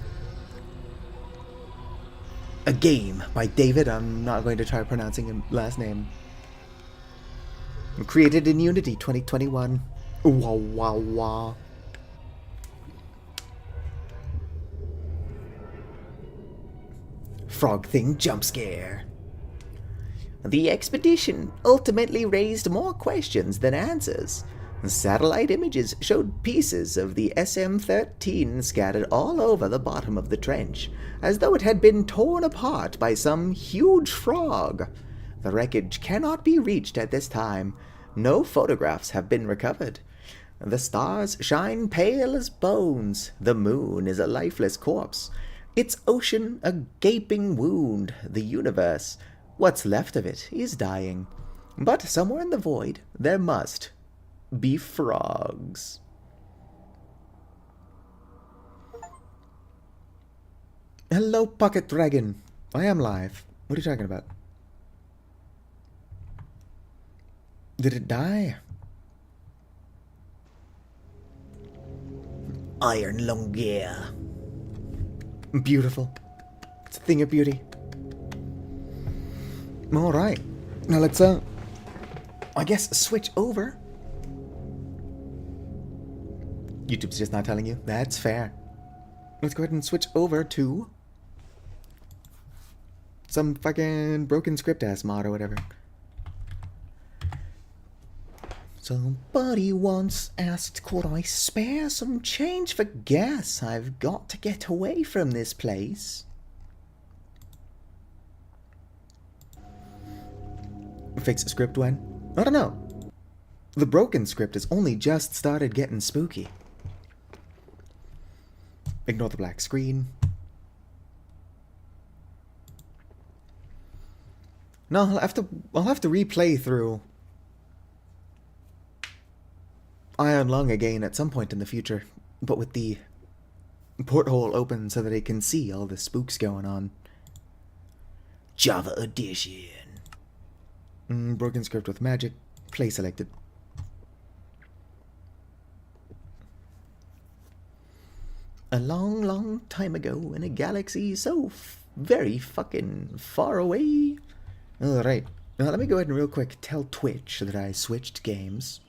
A Game by David. I'm not going to try pronouncing his last name. Created in Unity 2021. Wah wah wah. Frog thing jump scare. The expedition ultimately raised more questions than answers. Satellite images showed pieces of the SM-13 scattered all over the bottom of the trench, as though it had been torn apart by some huge frog. The wreckage cannot be reached at this time. No photographs have been recovered. The stars shine pale as bones. The moon is a lifeless corpse. Its ocean a gaping wound. The universe, what's left of it, is dying. But somewhere in the void, there must be frogs. Hello, Pocket Dragon. I am live. What are you talking about? Did it die? Iron lung gear. Beautiful. It's a thing of beauty. Alright. Now let's, I guess switch over. YouTube's just not telling you. That's fair. Let's go ahead and switch over to some fucking broken script ass mod or whatever. Somebody once asked, could I spare some change for gas? I've got to get away from this place. Fix script when? I don't know. The broken script has only just started getting spooky. Ignore the black screen. No, I'll have to replay through Iron Lung again at some point in the future, but with the porthole open so that I can see all the spooks going on. Java Edition. Broken script with magic. Play selected. A long, long time ago in a galaxy so very fucking far away. Alright, now let me go ahead and real quick tell Twitch that I switched games.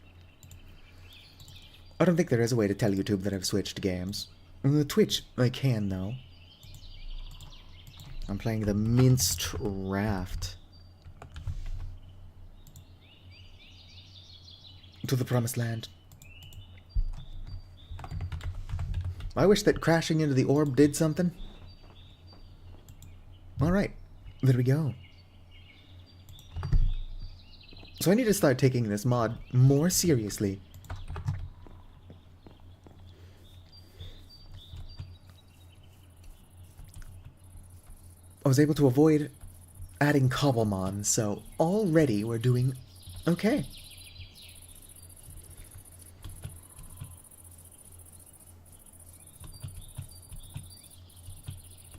I don't think there is a way to tell YouTube that I've switched games. Twitch, I can, though. I'm playing the Minced Raft. To the promised land. I wish that crashing into the orb did something. Alright, there we go. So I need to start taking this mod more seriously. I was able to avoid adding Cobblemon, so already we're doing okay.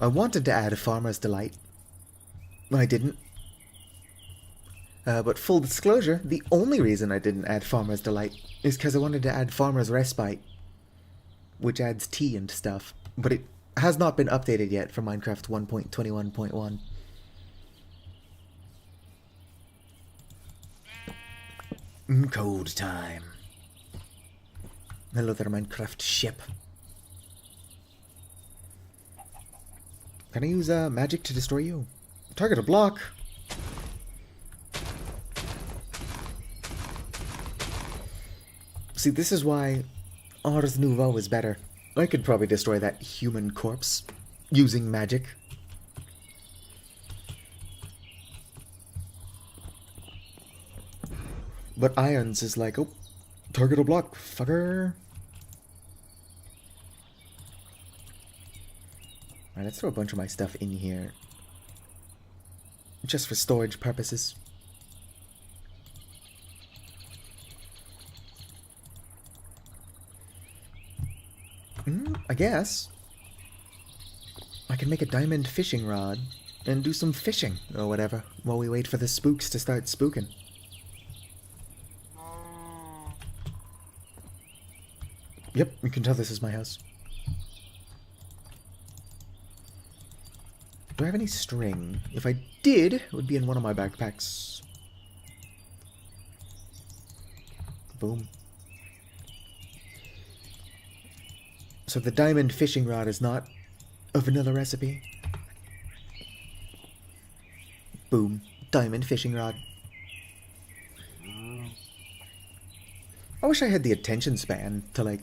I wanted to add Farmer's Delight, but I didn't. But full disclosure, the only reason I didn't add Farmer's Delight is because I wanted to add Farmer's Respite, which adds tea and stuff, but it has not been updated yet for Minecraft 1.21.1. Code time. Hello there, Minecraft ship. Can I use magic to destroy you? Target a block. See, this is why Ars Nouveau is better. I could probably destroy that human corpse using magic. But Ions is like, oh, target a block, fucker. Alright, let's throw a bunch of my stuff in here. Just for storage purposes. I guess I can make a diamond fishing rod and do some fishing or whatever while we wait for the spooks to start spooking. Yep, you can tell this is my house. Do I have any string? If I did, it would be in one of my backpacks. Boom. So the diamond fishing rod is not a vanilla recipe. Boom. Diamond fishing rod. I wish I had the attention span to, like,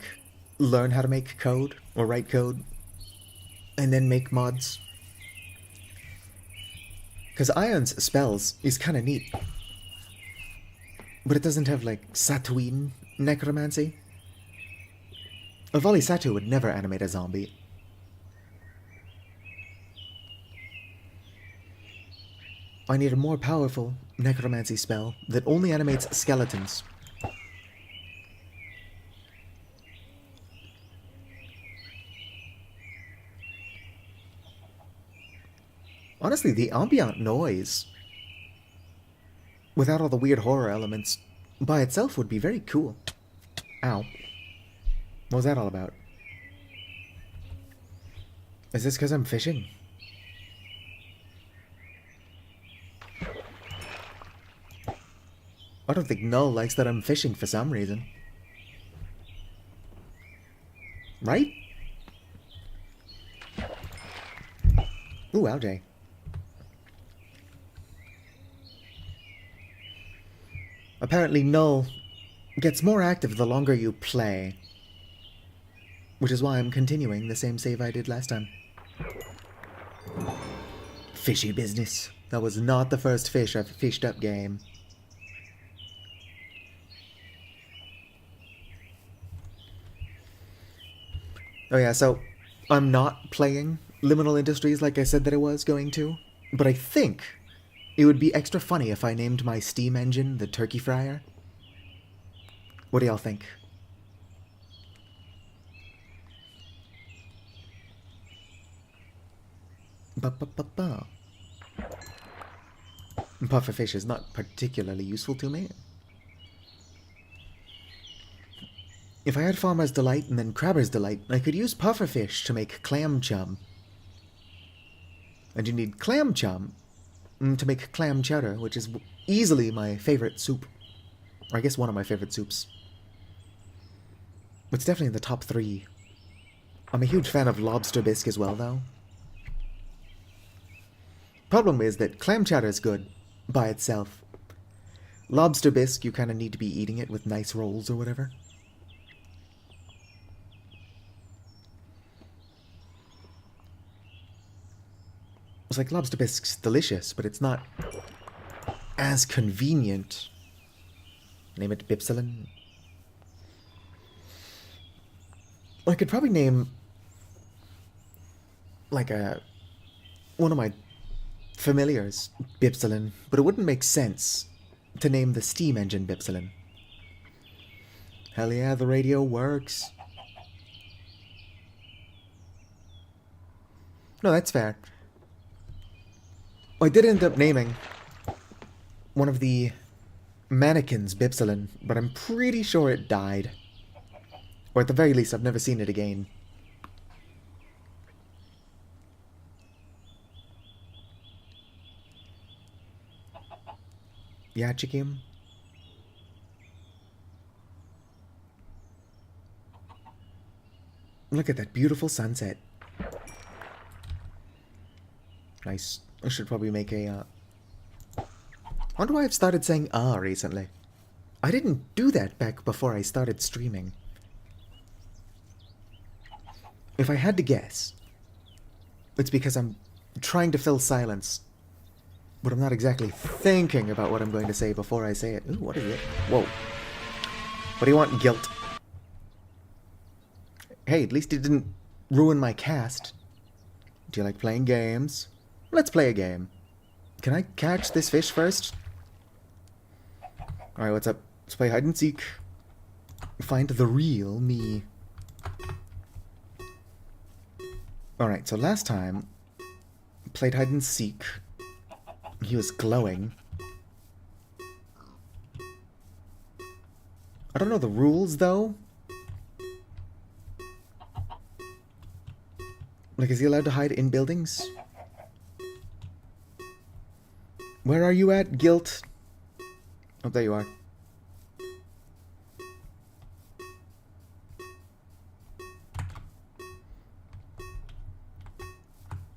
learn how to make code, or write code, and then make mods. Because Ion's spells is kind of neat. But it doesn't have, like, Satuin necromancy. A Volley Satu would never animate a zombie. I need a more powerful necromancy spell that only animates skeletons. Honestly, the ambient noise, without all the weird horror elements, by itself would be very cool. Ow. What was that all about? Is this because I'm fishing? I don't think Null likes that I'm fishing for some reason. Right? Ooh, LJ. Apparently Null gets more active the longer you play. Which is why I'm continuing the same save I did last time. Fishy business. That was not the first fish I've fished up game. Oh yeah, so I'm not playing Liminal Industries like I said that I was going to, but I think it would be extra funny if I named my Steam engine the Turkey Fryer. What do y'all think? Ba-ba-ba-ba. Pufferfish is not particularly useful to me. If I had Farmer's Delight and then Crabber's Delight, I could use Pufferfish to make clam chum. And you need clam chum to make clam chowder, which is easily my favorite soup. Or I guess one of my favorite soups. It's definitely in the top 3. I'm a huge fan of lobster bisque as well, though. Problem is that clam chowder is good by itself. Lobster bisque, you kind of need to be eating it with nice rolls or whatever. It's like lobster bisque's delicious, but it's not as convenient. Name it Bipsilin. I could probably name like one of my familiars Bipsilin, but it wouldn't make sense to name the steam engine Bipsilin. Hell yeah, the radio works. No, that's fair. I did end up naming one of the mannequins Bipsilin, but I'm pretty sure it died. Or at the very least, I've never seen it again. Yeah, Chikim? Look at that beautiful sunset. Nice. I should probably make a, I wonder why I've started saying recently. I didn't do that back before I started streaming. If I had to guess, it's because I'm trying to fill silence, but I'm not exactly thinking about what I'm going to say before I say it. Ooh, what is it? Whoa. What do you want, guilt? Hey, at least it didn't ruin my cast. Do you like playing games? Let's play a game. Can I catch this fish first? Alright, what's up? Let's play hide and seek. Find the real me. Alright, so last time, played hide and seek. He was glowing. I don't know the rules, though. Like, is he allowed to hide in buildings? Where are you at, Guilt? Oh, there you are.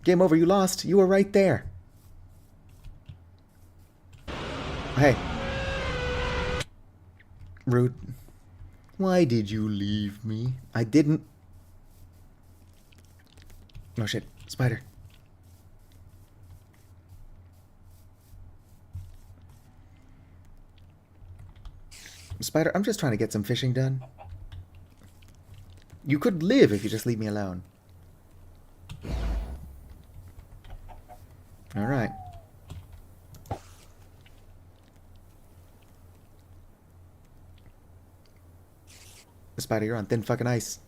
Game over, you lost. You were right there. Hey. Rude. Why did you leave me? I didn't. Oh shit. Spider. Spider, I'm just trying to get some fishing done. You could live if you just leave me alone. Alright. Spider, you're on thin fucking ice.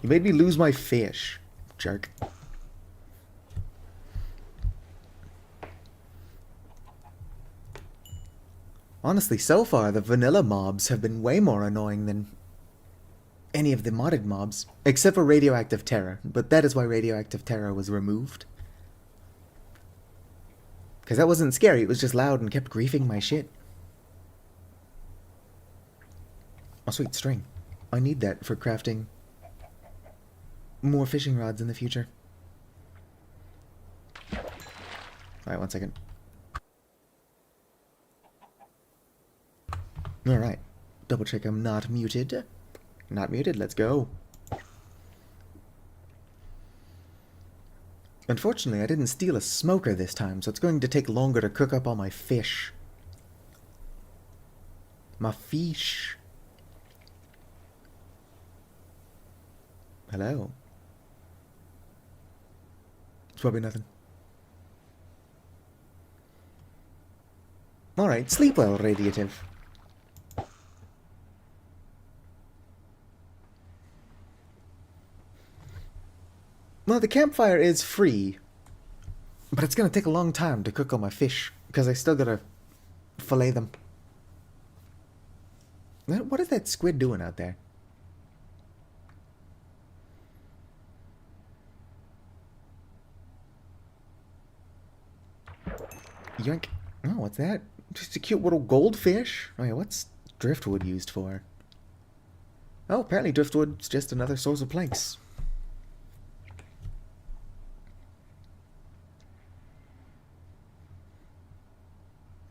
You made me lose my fish, jerk. Honestly, so far, the vanilla mobs have been way more annoying than any of the modded mobs. Except for Radioactive Terror, but that is why Radioactive Terror was removed. Because that wasn't scary, it was just loud and kept griefing my shit. Oh, sweet string. I need that for crafting more fishing rods in the future. Alright, 1 second. Alright. Double check I'm not muted. Not muted, let's go. Unfortunately, I didn't steal a smoker this time, so it's going to take longer to cook up all my fish. My fish. Hello. It's probably nothing. Alright, sleep well, Radiative. Well, the campfire is free, but it's gonna take a long time to cook all my fish, because I still gotta fillet them. What is that squid doing out there? Yoink. Oh, what's that? Just a cute little goldfish. Oh yeah, what's driftwood used for? Oh, apparently driftwood's just another source of planks.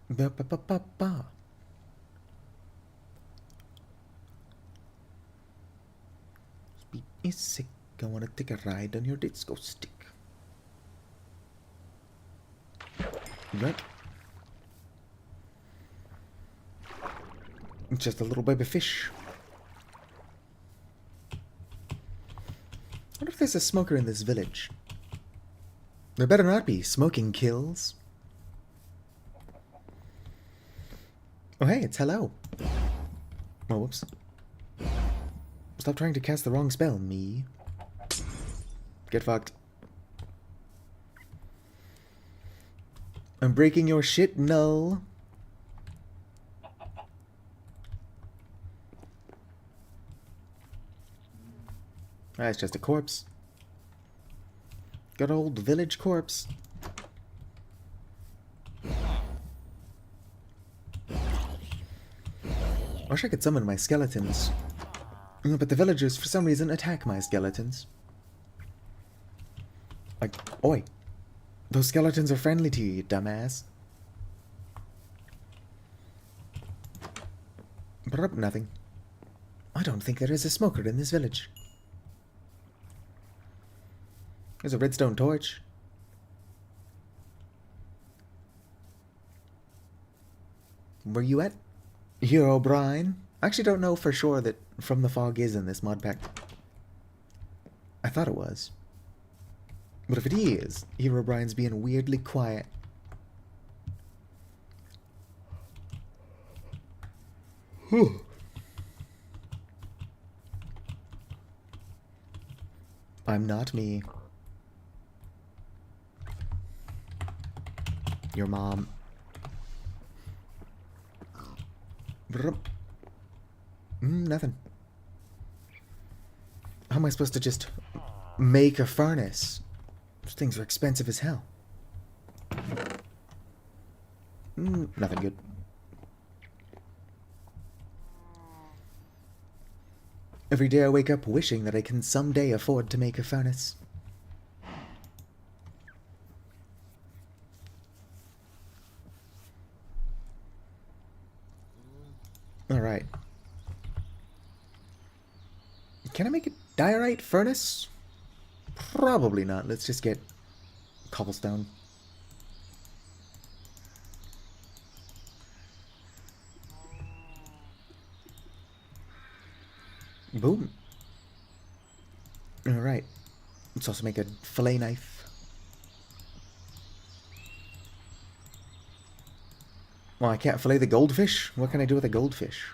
Ba ba ba ba ba. Speed is sick. I wanna take a ride on your disco stick. Right. Just a little baby fish. I wonder if there's a smoker in this village. There better not be. Smoking kills. Oh hey, it's hello. Oh, whoops. Stop trying to cast the wrong spell, me. Get fucked. I'm breaking your shit, null. Ah, it's just a corpse. Good old village corpse. I wish I could summon my skeletons. But the villagers, for some reason, attack my skeletons. Like, oi. Those skeletons are friendly to you, you dumbass. But nothing. I don't think there is a smoker in this village. There's a redstone torch. Where you at? Hero Brian? I actually don't know for sure that From the Fog is in this mod pack. I thought it was. But if it is, Hero Brian's being weirdly quiet. I'm not me. Your mom. Nothing. How am I supposed to just make a furnace? Those things are expensive as hell. Nothing good. Every day I wake up wishing that I can someday afford to make a furnace. Alright. Can I make a diorite furnace? Probably not. Let's just get cobblestone. Boom. Alright. Let's also make a fillet knife. Well, I can't fillet the goldfish. What can I do with a goldfish?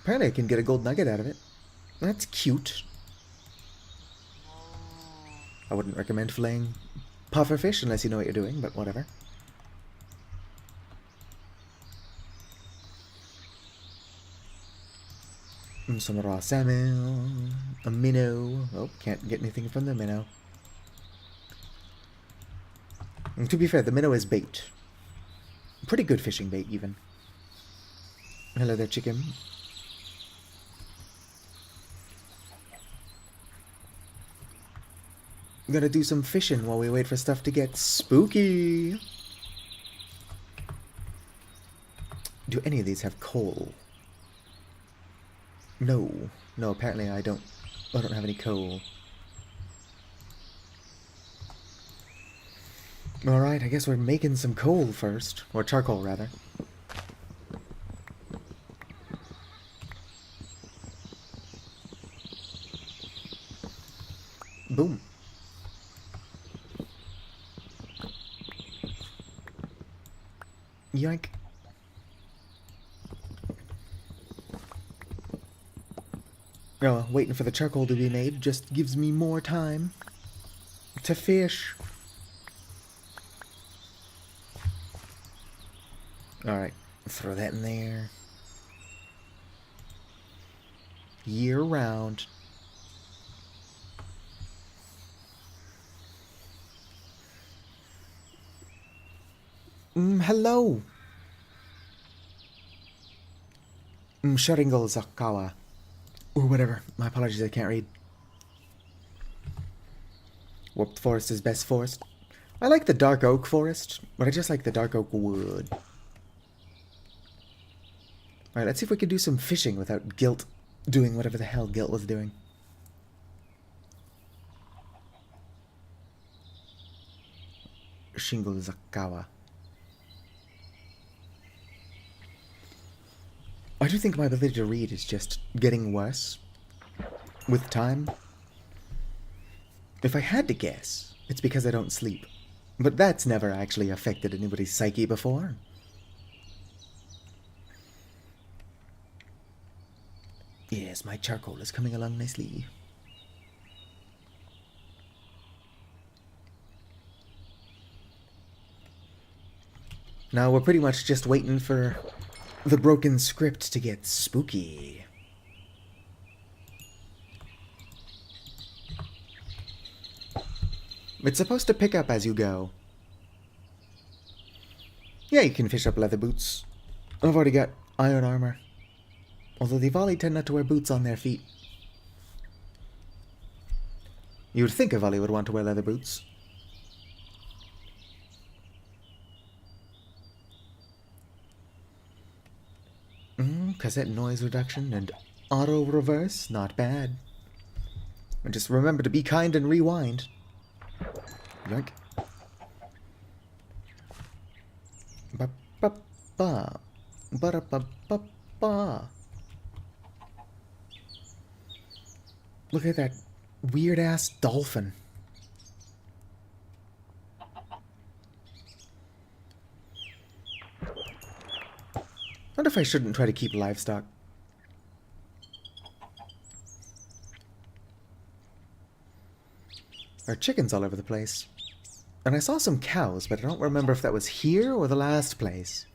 Apparently I can get a gold nugget out of it. That's cute. I wouldn't recommend filleting pufferfish unless you know what you're doing, but whatever. Some raw salmon, a minnow. Oh, can't get anything from the minnow. And to be fair, the minnow is bait. Pretty good fishing bait, even. Hello there, chicken. I'm gonna do some fishing while we wait for stuff to get spooky. Do any of these have coal? No. No, apparently I don't have any coal. Alright, I guess we're making some coal first. Or charcoal, rather. Boom. Yoink. Oh, waiting for the charcoal to be made just gives me more time to fish. Alright, throw that in there. Year round. Hello. Sharingal Zakawa. Or whatever. My apologies, I can't read. Warped Forest is best forest. I like the Dark Oak Forest, but I just like the Dark Oak Wood. Alright, let's see if we can do some fishing without Guilt doing whatever the hell Guilt was doing. Shingle Zakawa. I do think my ability to read is just getting worse with time. If I had to guess, it's because I don't sleep. But that's never actually affected anybody's psyche before. Yes, my charcoal is coming along nicely. Now we're pretty much just waiting for the broken script to get spooky. It's supposed to pick up as you go. Yeah, you can fish up leather boots. I've already got iron armor. Although the Volley tend not to wear boots on their feet. You would think a Volley would want to wear leather boots. Cassette noise reduction and auto reverse, not bad. And just remember to be kind and rewind. Yoink. Ba ba ba. Ba da ba ba ba. Look at that weird ass dolphin. I wonder if I shouldn't try to keep livestock. There are chickens all over the place. And I saw some cows, but I don't remember if that was here or the last place.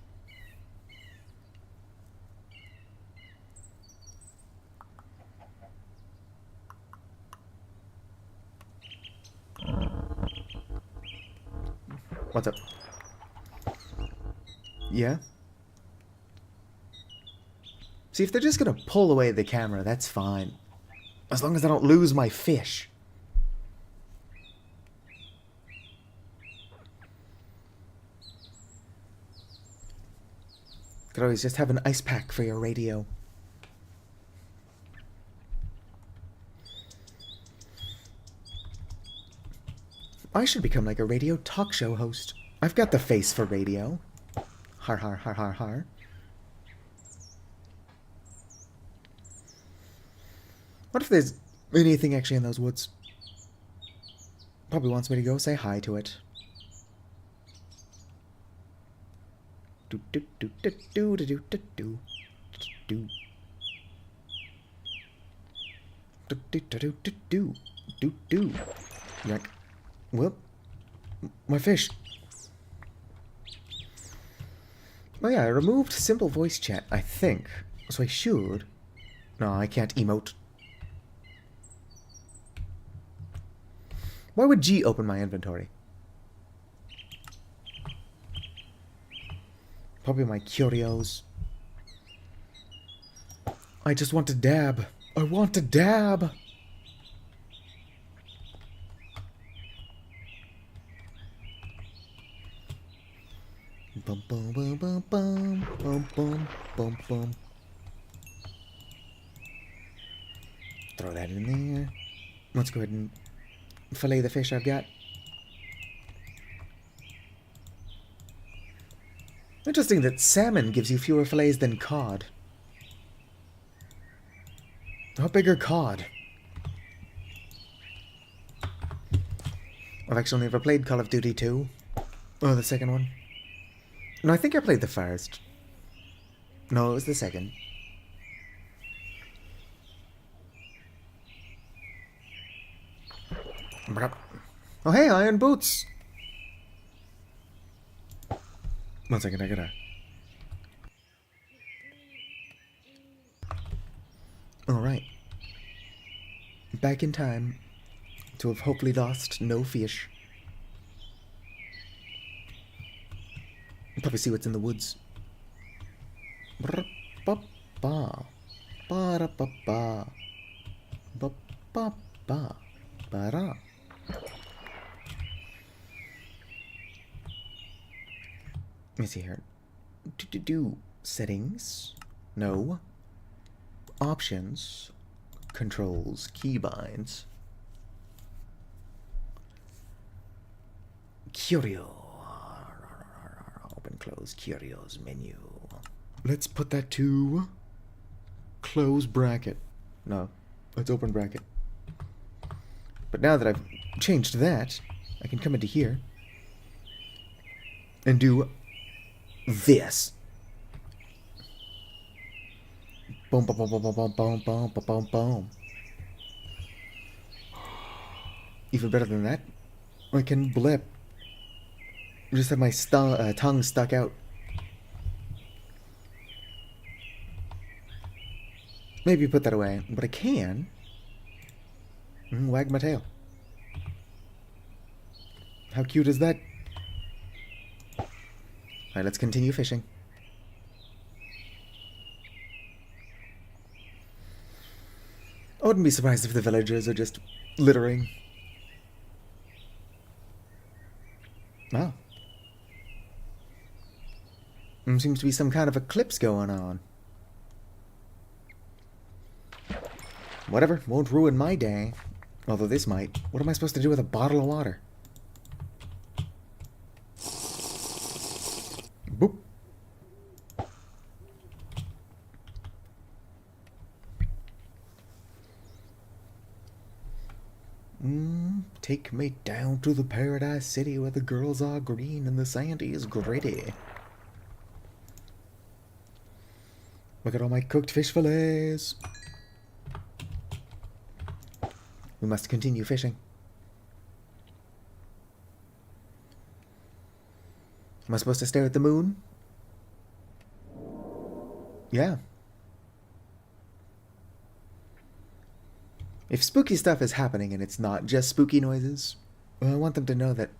What's up? Yeah? See, if they're just gonna pull away the camera, that's fine. As long as I don't lose my fish. Could always just have an ice pack for your radio. I should become like a radio talk show host. I've got the face for radio. Har har har har har. What if there's anything actually in those woods? Probably wants me to go say hi to it. Do do do do do do do do do do do do do do do do. Like, whoop, my fish. Oh yeah, I removed simple voice chat, I think. So I should. No, I can't emote. Why would G open my inventory? Probably my curios. I just want to dab. I want to dab. Bum bum bum bum bum bum bum bum bum. Throw that in there. Let's go ahead and fillet the fish I've got. Interesting that salmon gives you fewer fillets than cod. How big are cod? I've actually never played Call of Duty 2. Oh, the second one. No, I think I played the first. No, it was the second. Oh, hey, iron boots! One second, I gotta... Alright. Back in time to have hopefully lost no fish. Probably see what's in the woods. Ba-ba-ba. Ba-da-ba-ba. Ba-ba-ba. Ba-da. Let me see here. Do settings. No. Options. Controls. Keybinds. Curio. Open, close, Curio's menu. Let's put that to close bracket. No, let's open bracket. But now that I've changed that, I can come into here and do this. Boom, boom, boom, boom, boom, boom, boom, boom, boom, boom. Even better than that, I can blip. Just have my tongue stuck out. Maybe put that away, but I can wag my tail. How cute is that? Alright, let's continue fishing. I wouldn't be surprised if the villagers are just littering. Oh. There seems to be some kind of eclipse going on. Whatever, won't ruin my day. Although this might. What am I supposed to do with a bottle of water? Boop. Take me down to the paradise city where the girls are green and the sand is gritty. Look at all my cooked fish fillets. We must continue fishing. Am I supposed to stare at the moon? Yeah. If spooky stuff is happening and it's not just spooky noises, well, I want them to know that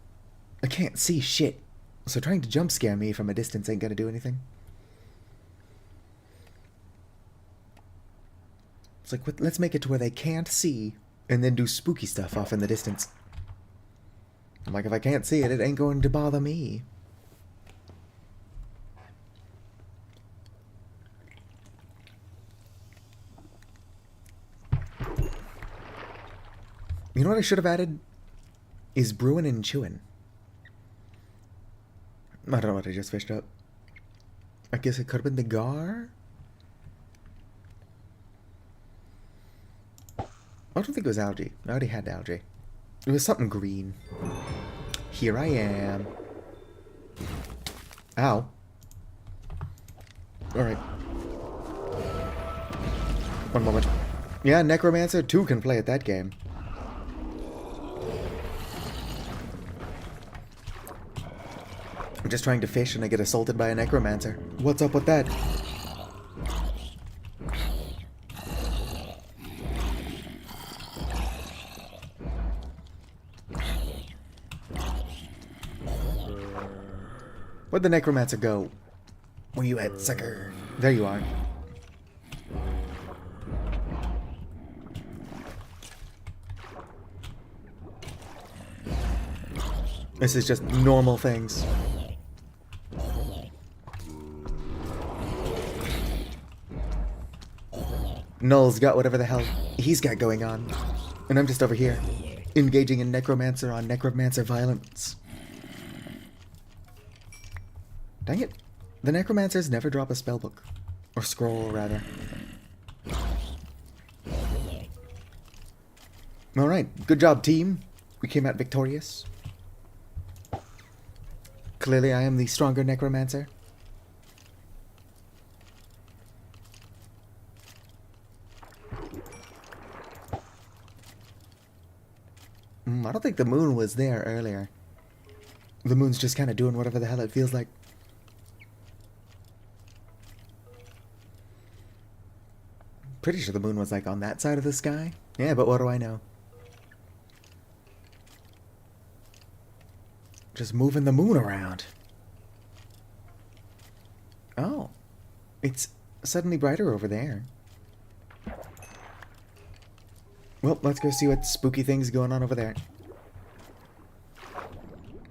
I can't see shit. So trying to jump scare me from a distance ain't gonna do anything. It's like, let's make it to where they can't see and then do spooky stuff off in the distance. I'm like, if I can't see it, it ain't going to bother me. You know what I should have added? Is brewing and chewing. I don't know what I just fished up. I guess it could have been the gar? I don't think it was algae. I already had algae. It was something green. Here I am. Ow. Alright. One moment. Yeah, Necromancer 2 can play at that game. I'm just trying to fish and I get assaulted by a Necromancer. What's up with that? Where'd the Necromancer go? Where you at, sucker? There you are. This is just normal things. Null's got whatever the hell he's got going on. And I'm just over here, engaging in Necromancer on Necromancer violence. Dang it. The Necromancers never drop a spellbook. Or scroll, rather. Alright, good job, team. We came out victorious. Clearly I am the stronger Necromancer. I don't think the moon was there earlier. The moon's just kind of doing whatever the hell it feels like. Pretty sure the moon was like on that side of the sky. Yeah, but what do I know? Just moving the moon around. It's suddenly brighter over there. Well, let's go see what spooky thing's going on over there.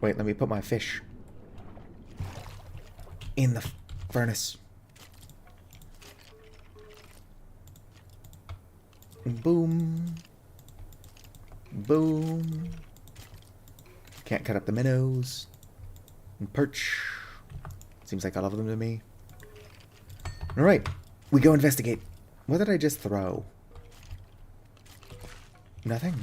Wait, let me put my fish in the furnace. Boom. Boom. Can't cut up the minnows. And perch. Seems like all of them to me. Alright, we go investigate. What did I just throw? Nothing.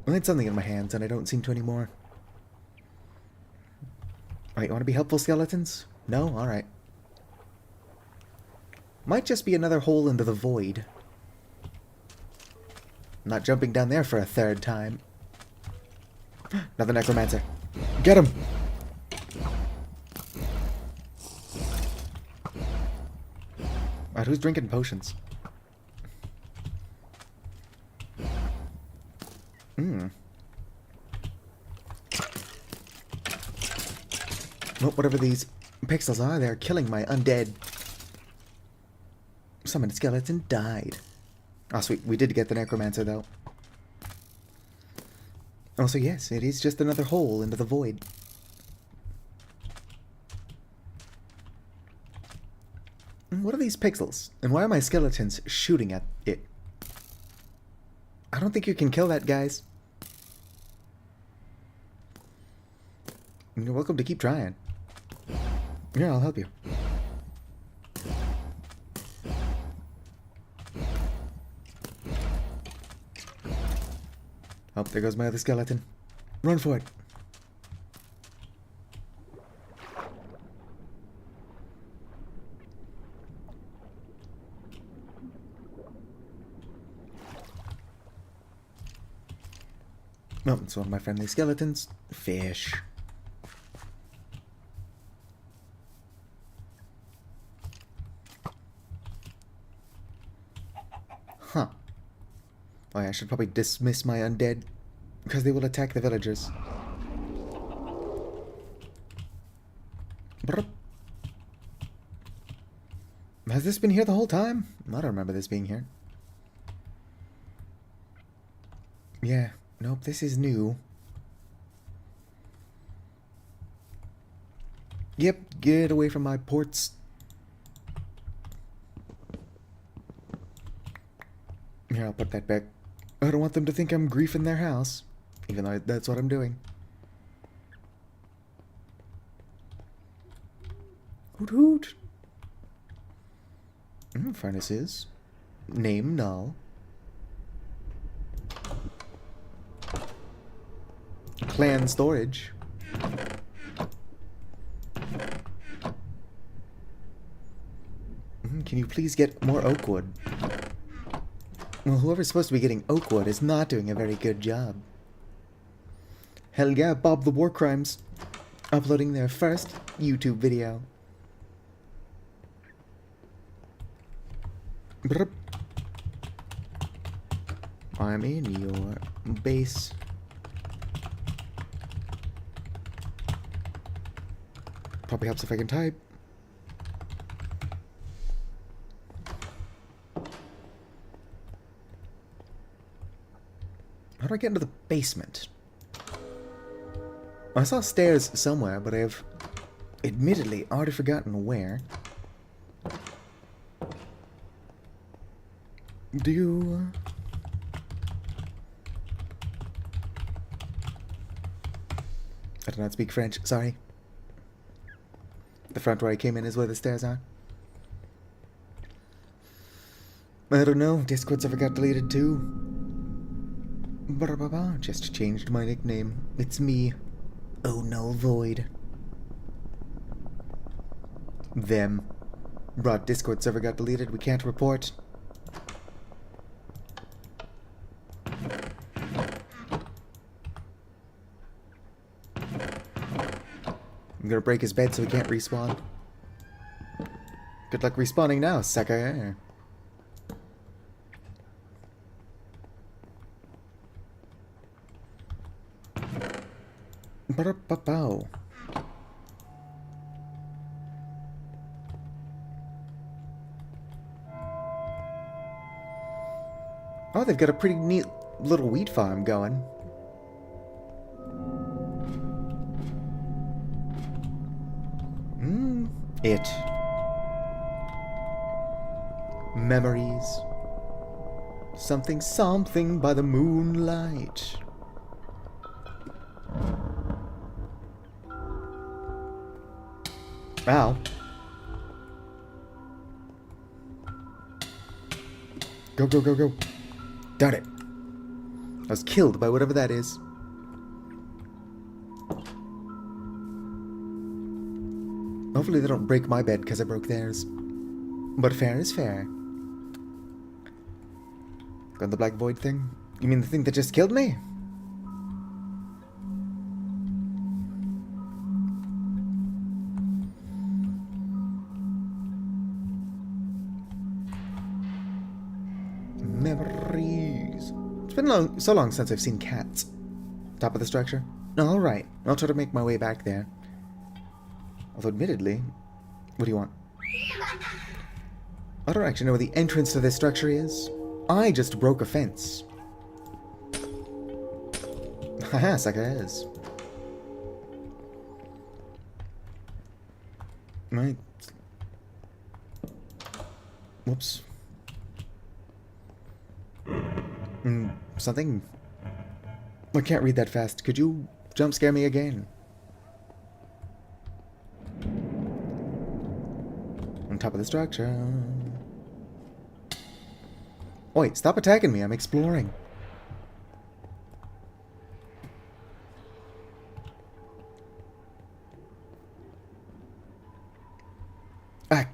I had something in my hands and I don't seem to anymore. Alright, you want to be helpful, skeletons? No? Alright. Might just be another hole into the void. Not jumping down there for a third time. Another necromancer. Get him! Alright, who's drinking potions? Well, whatever these pixels are, they're killing my undead. Summoned skeleton died. Oh, sweet. We did get the necromancer, though. Also, yes, it is just another hole into the void. What are these pixels? And why are my skeletons shooting at it? I don't think you can kill that, guys. You're welcome to keep trying. Yeah, I'll help you. Oh, there goes my other skeleton. Run for it. Oh, it's one of my friendly skeletons. Fish. Huh. Oh, yeah, I should probably dismiss my undead, because they will attack the villagers. Brr. Has this been here the whole time? I don't remember this being here. Yeah, nope, this is new. Yep, get away from my ports. Here, I'll put that back. I don't want them to think I'm griefing their house, even though that's what I'm doing. Hoot hoot. Furnaces. Name null. Clan storage. Can you please get more oak wood? Well, whoever's supposed to be getting oak wood is not doing a very good job. Hell yeah, Bob the War Crimes uploading their first YouTube video. Brr. I'm in your base. Probably helps if I can type. How do I get into the basement? I saw stairs somewhere, but I've admittedly already forgotten where. Do you... I do not speak French, sorry. The front where I came in is where the stairs are. I don't know, Discord server got deleted too. Just changed my nickname. It's me. Oh no, Void. Them. Broad Discord server got deleted, we can't report. I'm gonna break his bed so he can't respawn. Good luck respawning now, sucker. Ba-da-ba-bow. far, they've got a pretty neat little wheat farm going. It. Memories. Something, something by the moonlight. Ow. Go, go, go, go. Darn it. I was killed by whatever that is. Hopefully they don't break my bed because I broke theirs. But fair is fair. Got the black void thing? You mean the thing that just killed me? Memories. It's been so long since I've seen cats. Top of the structure? Alright, I'll try to make my way back there. Although admittedly, what do you want? I don't actually know where the entrance to this structure is. I just broke a fence. Haha, suckers. Right. Whoops. Something? I can't read that fast. Could you jump scare me again? On top of the structure. Wait, stop attacking me. I'm exploring. Ah.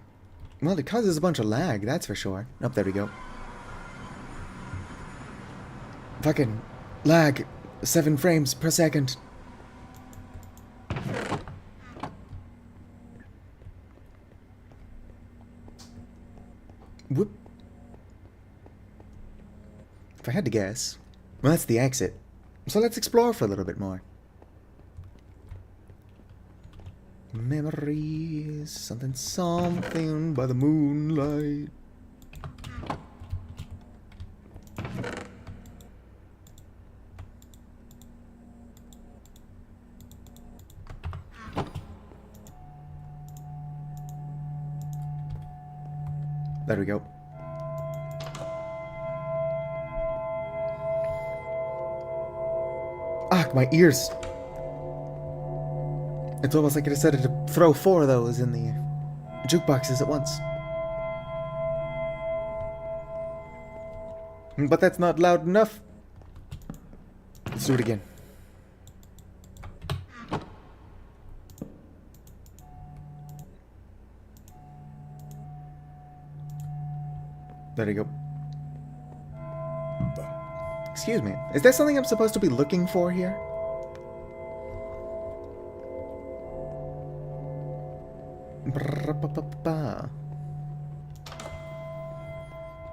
Well, it causes a bunch of lag, that's for sure. Oh, there we go. Fucking lag. 7 frames per second. Whoop. If I had to guess, well, that's the exit. So let's explore for a little bit more. Memories, something, something by the moonlight. There we go. Ah, my ears. It's almost like I decided to throw 4 of those in the jukeboxes at once. But that's not loud enough. Let's do it again. There you go. Excuse me. Is there something I'm supposed to be looking for here?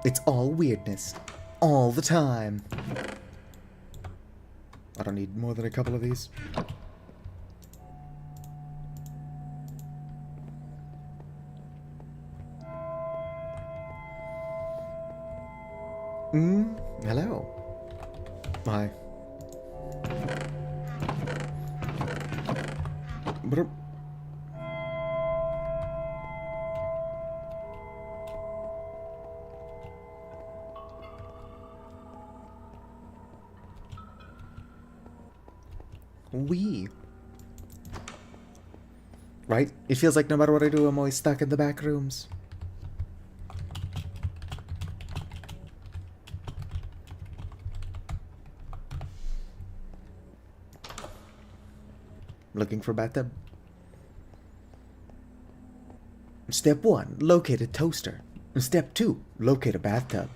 It's all weirdness. All the time. I don't need more than a couple of these. Hello. Hi. Right? It feels like no matter what I do, I'm always stuck in the back rooms. Looking for bathtub. Step 1, locate a toaster. Step 2, locate a bathtub.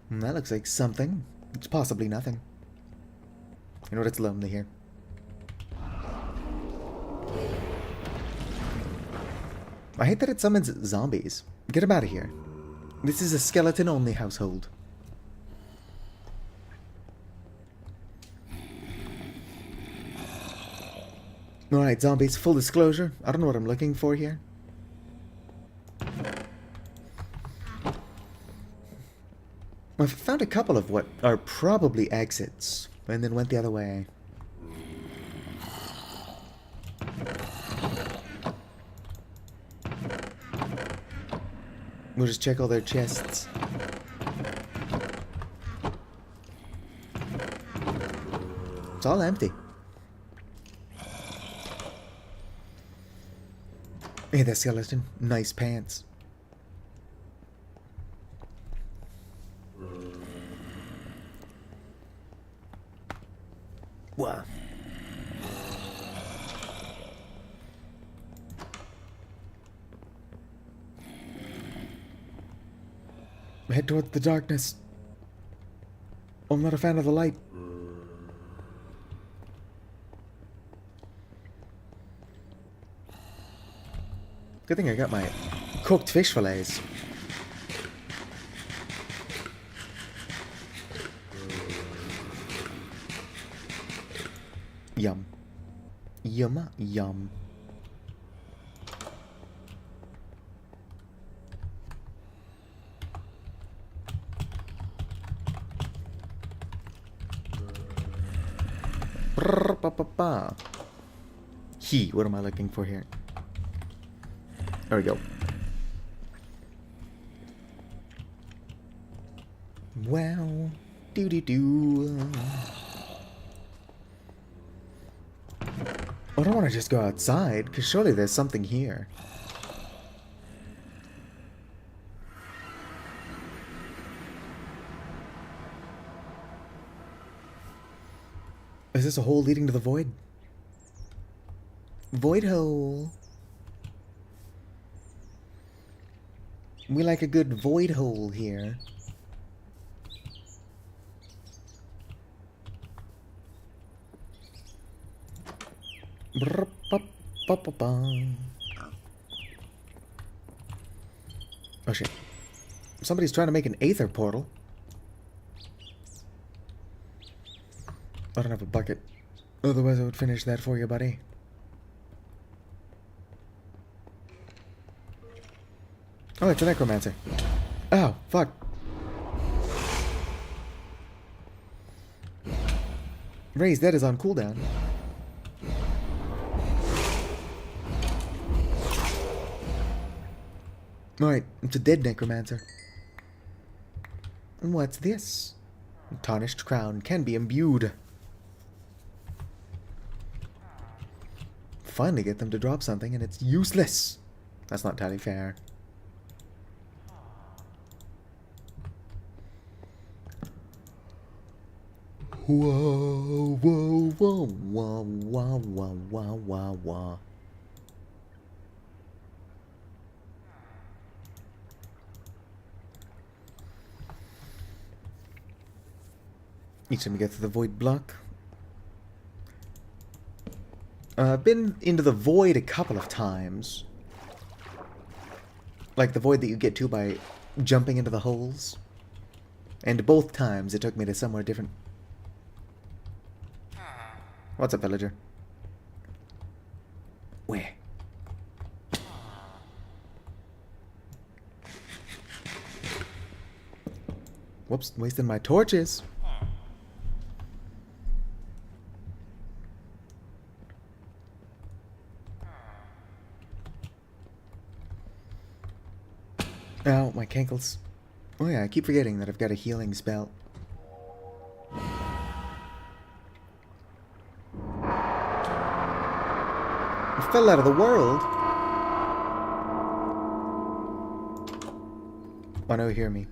That looks like something. It's possibly nothing. You know what? It's lonely here. I hate that it summons zombies. Get him out of here. This is a skeleton-only household. Alright, zombies, full disclosure. I don't know what I'm looking for here. I've found a couple of what are probably exits, and then went the other way. We'll just check all their chests. It's all empty. Hey there, skeleton. Nice pants. Wow. Head towards the darkness. I'm not a fan of the light. Good thing I got my cooked fish fillets. Yum. Yum, yum. Ba-ba-ba. What am I looking for here? There we go. Wow. Doo-doo-doo. I don't want to just go outside, because surely there's something here. Is this a hole leading to the void? Void hole. We like a good void hole here. Oh shit. Somebody's trying to make an aether portal. I don't have a bucket. Otherwise I would finish that for you, buddy. Oh, it's a necromancer. Oh, fuck. Ray's dead is on cooldown. Alright, it's a dead necromancer. And what's this? A tarnished crown can be imbued. Finally get them to drop something and it's useless. That's not entirely fair. Whoa, whoa, whoa, whoa, whoa, whoa, whoa, whoa, whoa. Each time we get to the void block. I've been into the void a couple of times. Like the void that you get to by jumping into the holes. And both times it took me to somewhere different. What's up, villager? Where? Whoops, wasting my torches. Ow, my cankles. Oh yeah, I keep forgetting that I've got a healing spell. I fell out of the world. Oh no, hear me.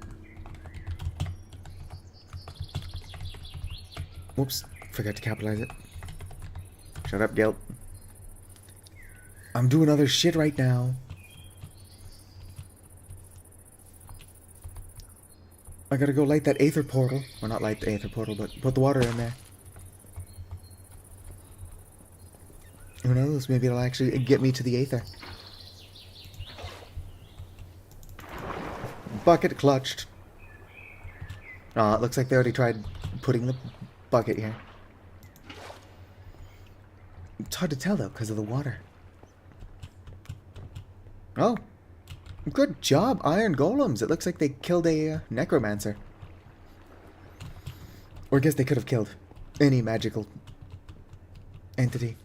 Whoops, forgot to capitalize it. Shut up, Gelt. I'm doing other shit right now. I gotta go light that aether portal. Or not light the aether portal, but put the water in there. Who knows? Maybe it'll actually get me to the aether. Bucket clutched. It looks like they already tried putting the bucket here. It's hard to tell, though, because of the water. Oh. Good job, Iron Golems. It looks like they killed a necromancer. Or I guess they could have killed any magical entity.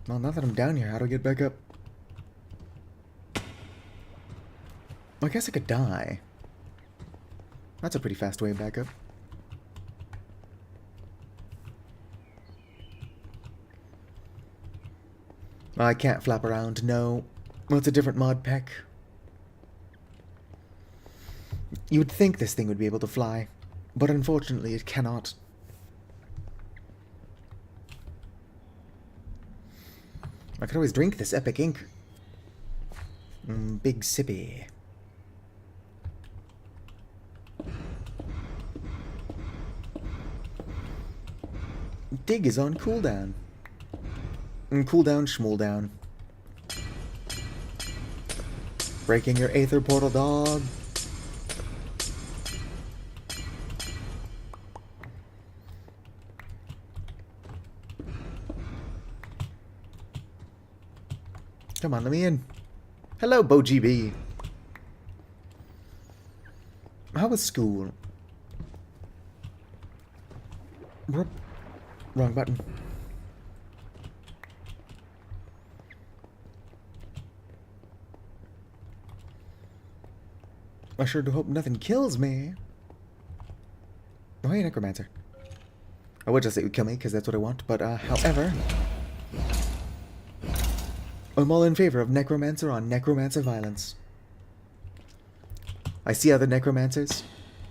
Well, now that I'm down here, how do I get back up? I guess I could die. That's a pretty fast way back up. I can't flap around, no. Well, it's a different mod pack. You would think this thing would be able to fly, but unfortunately it cannot. I could always drink this epic ink. Big sippy. Dig is on cooldown. Cooldown, schmooldown. Breaking your Aether Portal, dog. Come on, let me in. Hello, BoGB. How was school? Wrong button. I sure do hope nothing kills me. Oh, hey, Necromancer. I would just say it would kill me, because that's what I want, but, however... I'm all in favor of Necromancer on Necromancer violence. I see other Necromancers,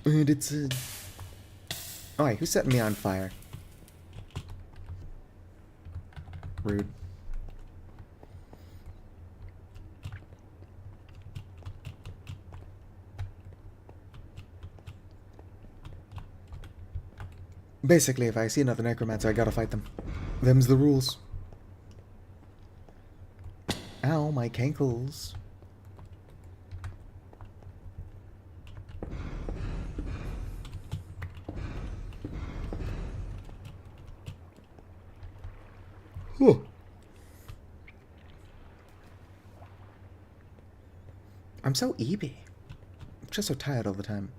and it's, Alright, who's setting me on fire? Rude. Basically, if I see another Necromancer, I gotta fight them. Them's the rules. Ow, my cankles. Whew. I'm so eepy. I'm just so tired all the time.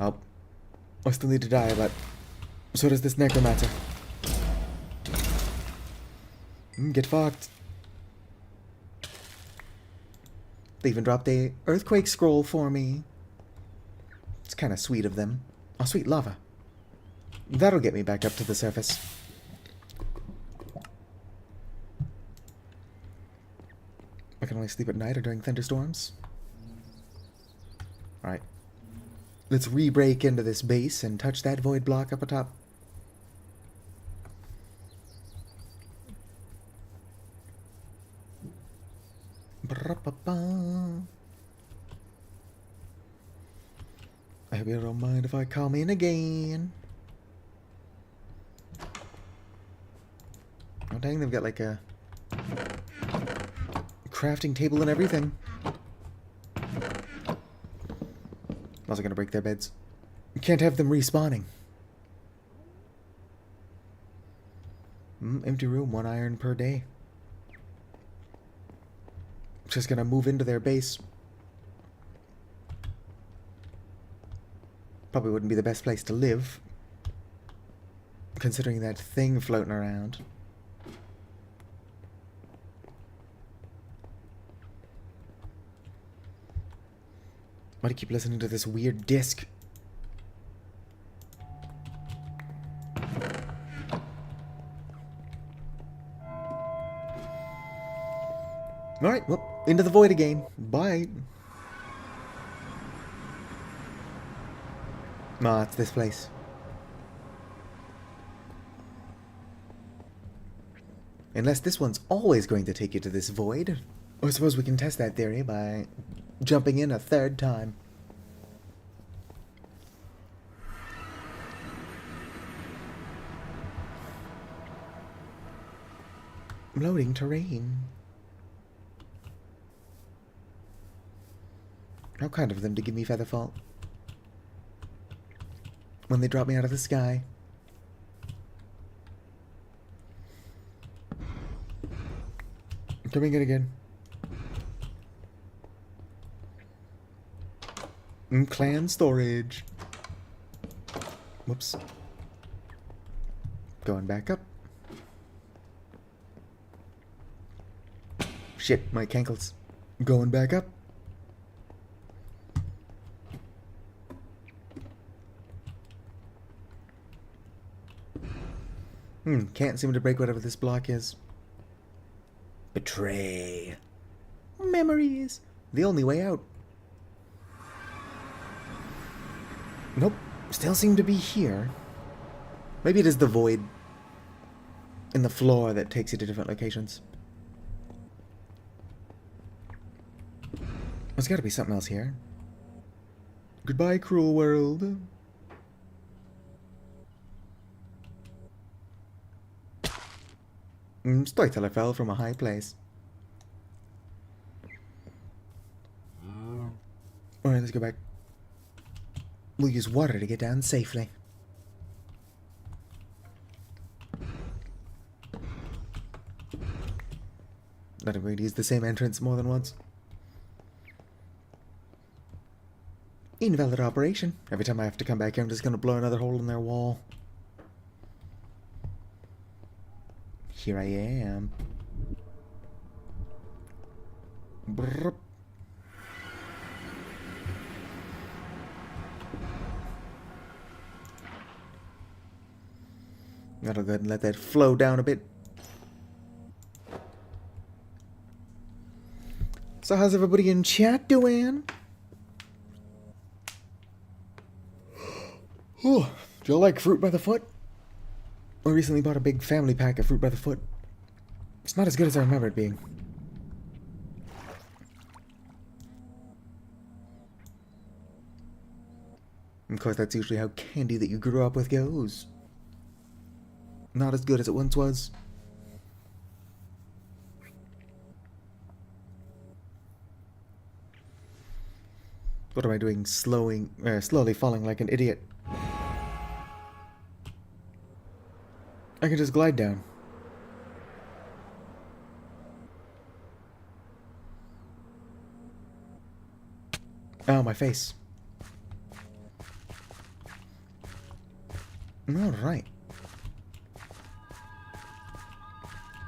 Oh. I still need to die, but so does this Necromancer. Get fucked. They even dropped a earthquake scroll for me. It's kind of sweet of them. Oh, sweet lava. That'll get me back up to the surface. I can only sleep at night or during thunderstorms. Alright. Let's re-break into this base and touch that void block up atop. I hope you don't mind if I come in again. Oh dang, they've got like a crafting table and everything. Also gonna break their beds. You can't have them respawning. Empty room, 1 iron per day. Just gonna move into their base. Probably wouldn't be the best place to live, considering that thing floating around. Why do you keep listening to this weird disc? Alright, well, into the void again. Bye. Ah, it's this place. Unless this one's always going to take you to this void. I suppose we can test that theory by jumping in a 3rd time. Loading terrain. How kind of them to give me Featherfall when they drop me out of the sky. Coming in again. Clan storage. Whoops. Going back up. Shit, my cankles. Going back up. Can't seem to break whatever this block is. Betray. Memories. The only way out. Nope. Still seem to be here. Maybe it is the void in the floor that takes you to different locations. There's gotta be something else here. Goodbye, cruel world. Storyteller fell from a high place. Alright, let's go back. We'll use water to get down safely. Not even going to use the same entrance more than once. Invalid operation. Every time I have to come back here, I'm just going to blow another hole in their wall. Here I am. Brrr. Gotta go ahead and let that flow down a bit. So how's everybody in chat doing? Oh, do you like Fruit by the Foot? I recently bought a big family pack of Fruit by the Foot. It's not as good as I remember it being. Of course, that's usually how candy that you grew up with goes. Not as good as it once was. What am I doing? Slowly falling like an idiot. I can just glide down. Oh, my face. Alright.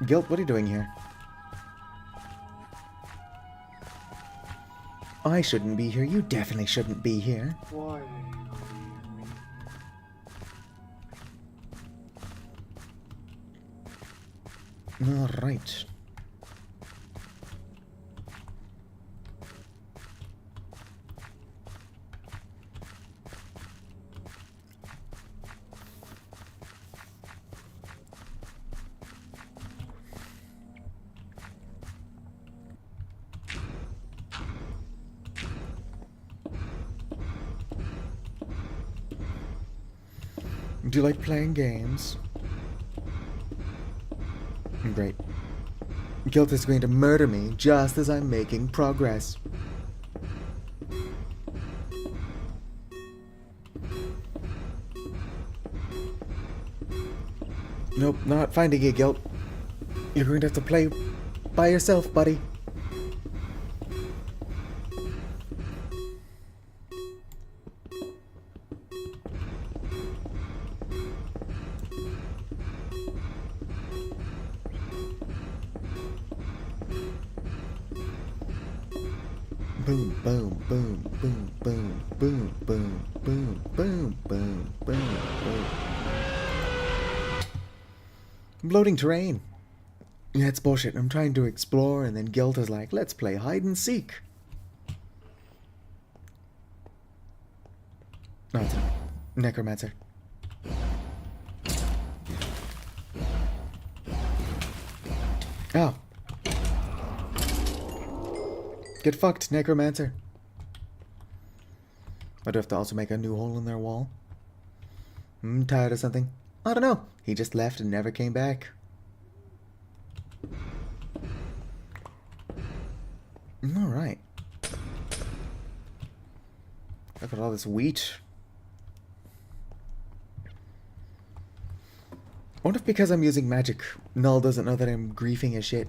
Guilt, what are you doing here? I shouldn't be here. You definitely shouldn't be here. Why? Alright. Do you like playing games? Great. Guilt is going to murder me just as I'm making progress. Nope, not finding you, Guilt. You're going to have to play by yourself, buddy. Boom, boom, boom, boom, boom, boom, boom, boom, boom, boom, boom, boom. I'm loading terrain. Yeah, it's bullshit. I'm trying to explore, and then Guilt is like, let's play hide and seek. No, it's not. Necromancer. Oh. Get fucked, Necromancer. I do have to also make a new hole in their wall. I'm tired of something. I don't know. He just left and never came back. Alright. Look at all this wheat. I wonder if because I'm using magic, Null doesn't know that I'm griefing his shit.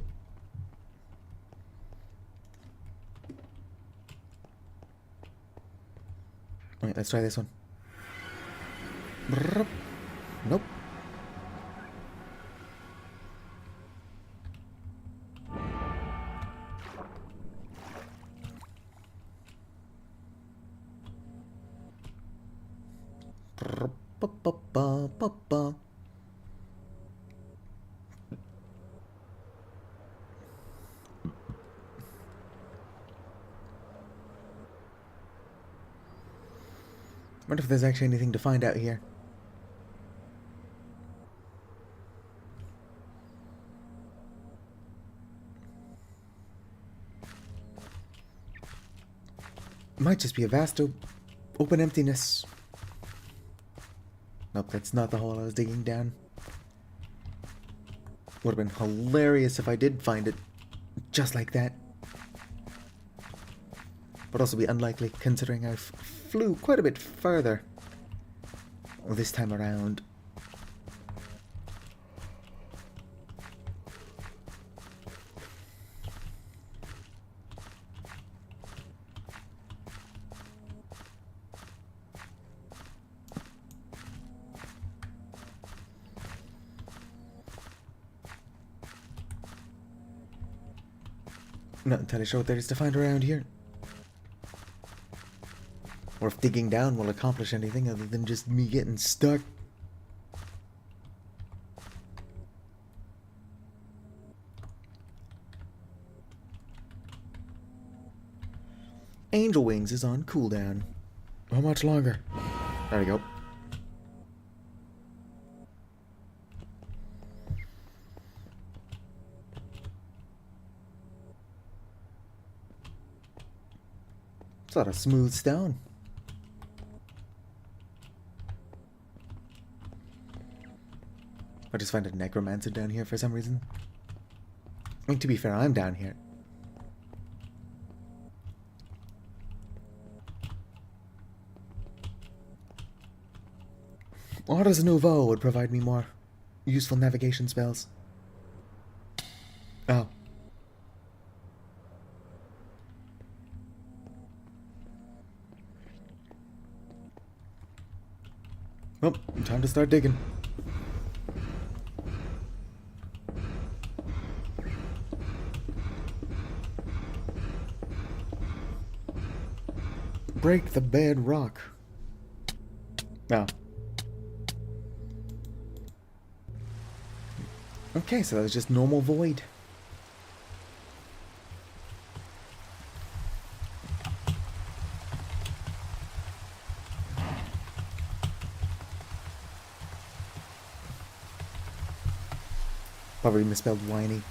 Alright, let's try this one. Brrrp. Nope. Brrrp, ba, ba, ba, ba, ba. Wonder if there's actually anything to find out here. Might just be a vast open emptiness. Nope, that's not the hole I was digging down. Would have been hilarious if I did find it just like that. But also be unlikely considering I flew quite a bit further this time around. Not entirely sure what there is to find around here. Or if digging down will accomplish anything other than just me getting stuck. Angel Wings is on cooldown. How much longer? There we go. It's a lot of smooth stone. I just find a necromancer down here for some reason. I mean, to be fair, I'm down here. Ars Nouveau would provide me more useful navigation spells. Oh. Well, time to start digging. Break the bedrock. Oh. Okay, so that was just normal void. Probably misspelled whiny.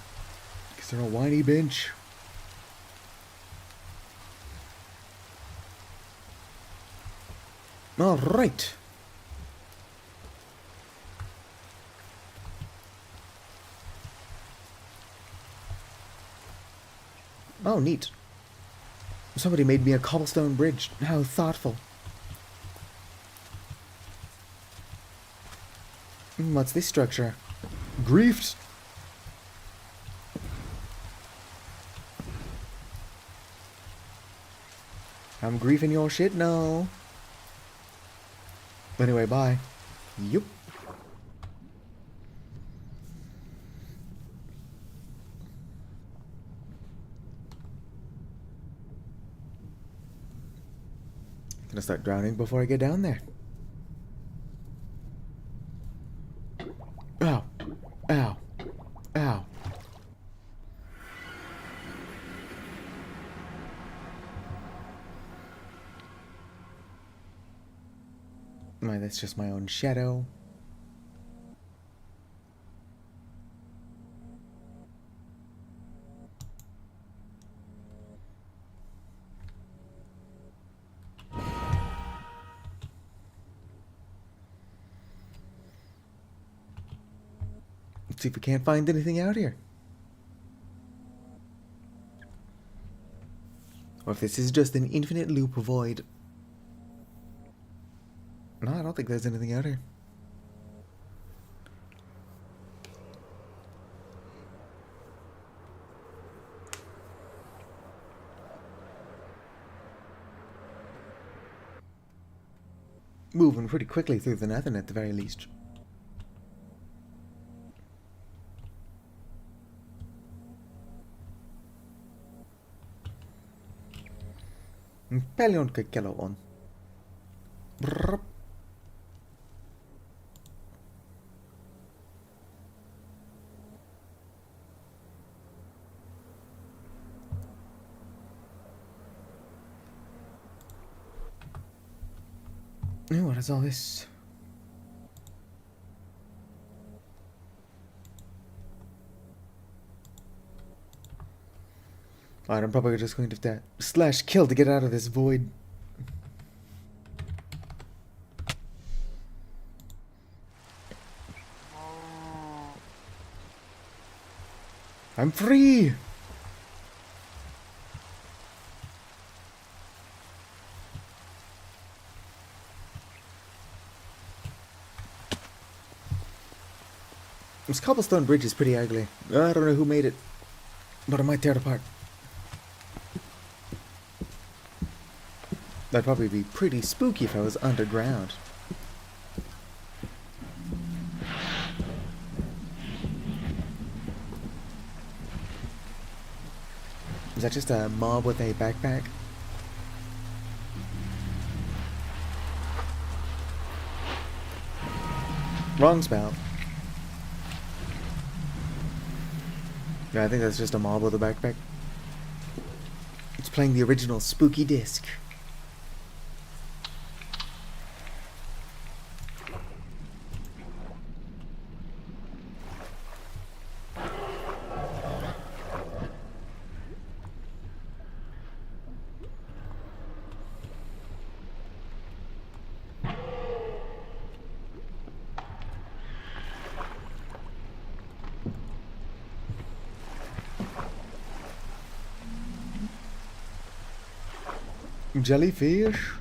Because they're a whiny bench. Alright. Oh, neat. Somebody made me a cobblestone bridge. How thoughtful. What's this structure? Griefed. I'm griefing your shit now. Anyway, bye. Yup. Gonna start drowning before I get down there. Ow. Ow. Ow. My, that's just my own shadow. Let's see if we can't find anything out here. Or if this is just an infinite loop void. No, I don't think there's anything out here. Moving pretty quickly through the Nether at the very least. Paljon kello on. Brrr. What is all this? Alright, I'm probably just going to have to slash kill to get out of this void. I'm free! This cobblestone bridge is pretty ugly. I don't know who made it, but I might tear it apart. That'd probably be pretty spooky if I was underground. Is that just a mob with a backpack? Wrong spell. Yeah, I think that's just a mob with a backpack. It's playing the original spooky disc. Jellyfish?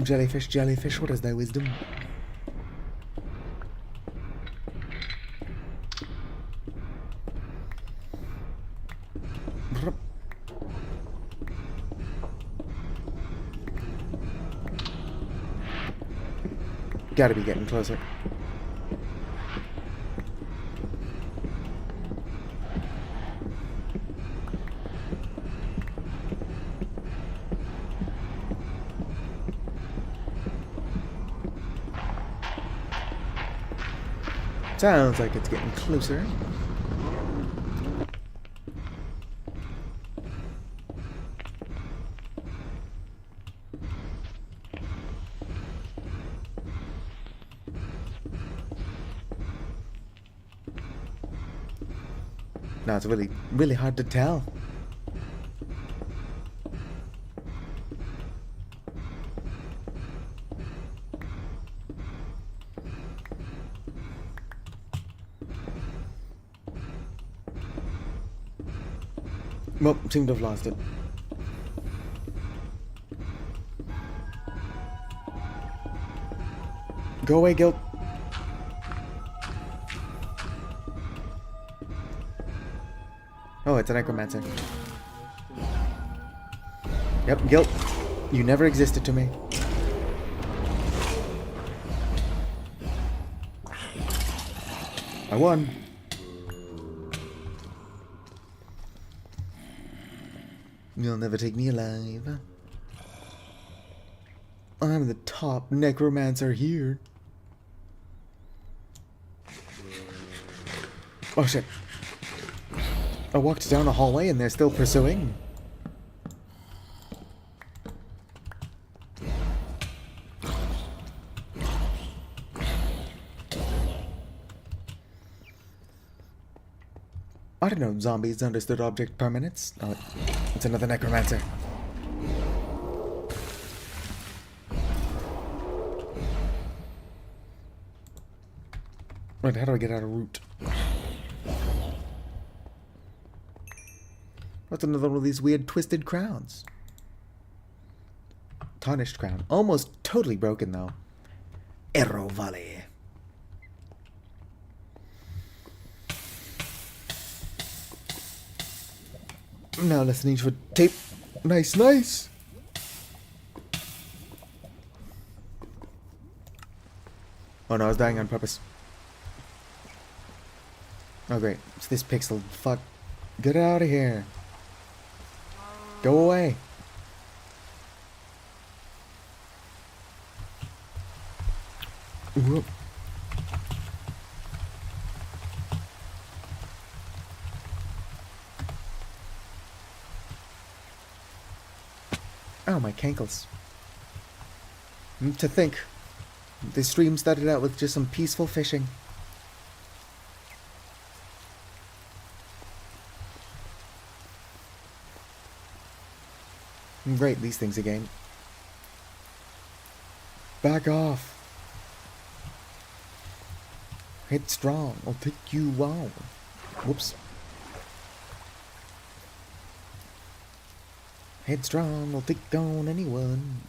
Jellyfish, jellyfish, what is thy wisdom? Gotta be getting closer. Sounds like it's getting closer. No, it's really hard to tell. Well, seem to have lost it. Go away, Guilt. Oh, it's a necromancer. Yep, Guilt. You never existed to me. I won. You'll never take me alive. I'm the top necromancer here. Oh shit. I walked down a hallway and they're still pursuing. I didn't know zombies understood object permanence. Oh, it's another necromancer. Wait, how do I get out of route? What's another one of these weird twisted crowns? Tarnished crown. Almost totally broken, though. Arrow Valley. Now listening to a tape. Nice, nice. Oh no, I was dying on purpose. Oh great, it's this pixel. Fuck. Get out of here. Go away. Whoop. Oh, my cankles. To think, this stream started out with just some peaceful fishing. Great, these things again. Back off. Hit strong, I'll take you out. Whoops. Headstrong will take down anyone.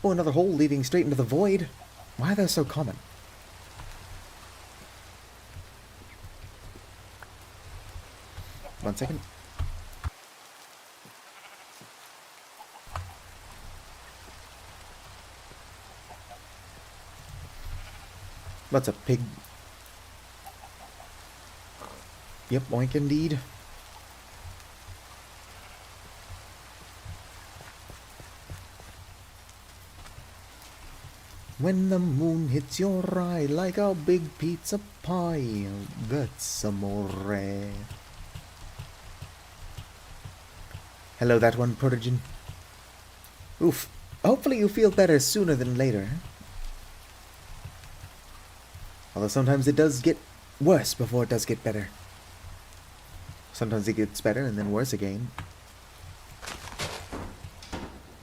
Oh, another hole leading straight into the void. Why are they so common? One second. What's a pig? Yep, oink indeed. When the moon hits your eye like a big pizza pie, that's amore. Hello, that one, Protogen. Oof. Hopefully you feel better sooner than later. Although sometimes it does get worse before it does get better. Sometimes it gets better and then worse again.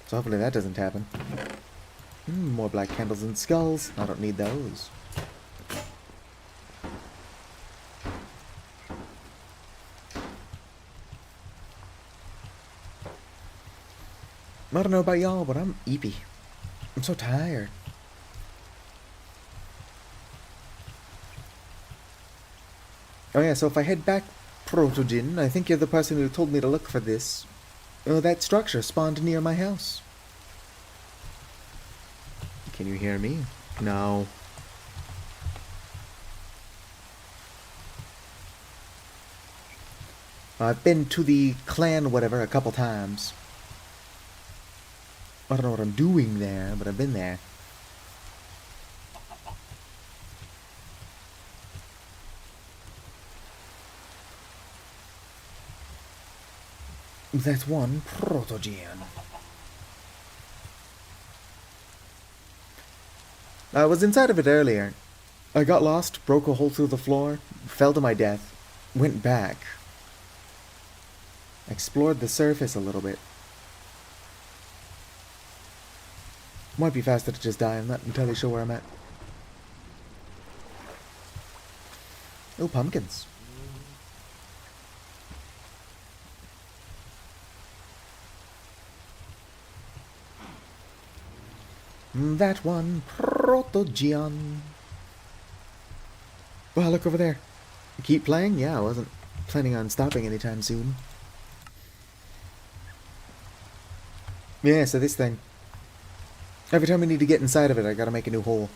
So hopefully that doesn't happen. More black candles and skulls. I don't need those. I don't know about y'all, but I'm eepy. I'm so tired. Oh yeah, so if I head back, Protogen, I think you're the person who told me to look for this. That structure spawned near my house. Can you hear me? No. I've been to the clan whatever a couple times. I don't know what I'm doing there, but I've been there. That's one Protogen. I was inside of it earlier. I got lost, broke a hole through the floor, fell to my death, went back, explored the surface a little bit. Might be faster to just die, I'm not entirely sure where I'm at. Oh, pumpkins. That one, Protogen. Well, look over there. Keep playing? Yeah, I wasn't planning on stopping anytime soon. Yeah, so this thing. Every time we need to get inside of it, I gotta make a new hole.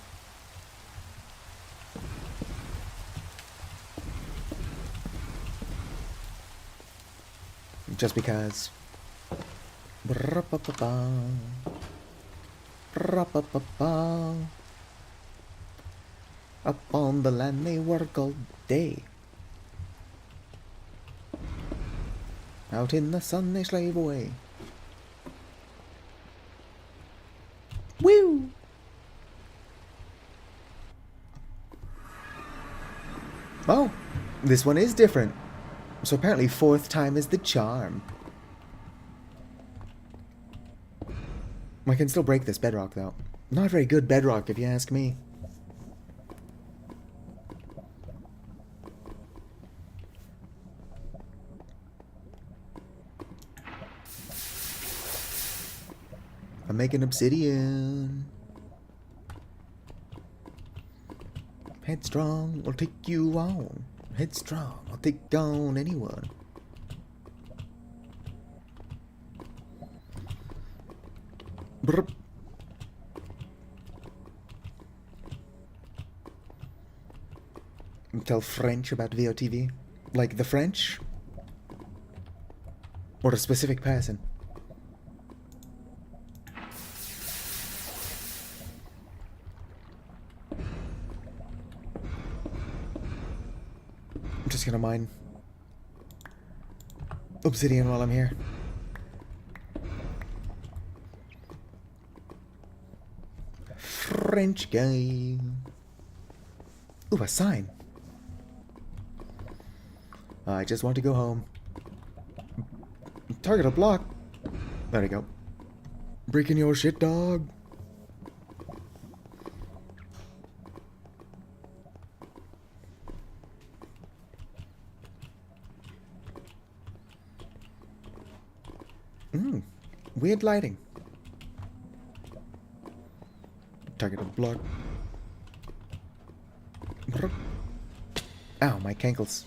Just because. Up on the land they work all day. Out in the sun they slave away. Woo! Oh, This one is different. So apparently fourth time is the charm. I can still break this bedrock, though. Not very good bedrock, if you ask me. I'm making obsidian. Headstrong will take you on. Headstrong will take on anyone. Brr. Tell French about VOTV? Like the French? Or a specific person? I'm just gonna mine obsidian while I'm here. French guy. Ooh, a sign. I just want to go home. Target a block. There we go. Breaking your shit, dog. Weird lighting. Target a block. Ow, my cankles.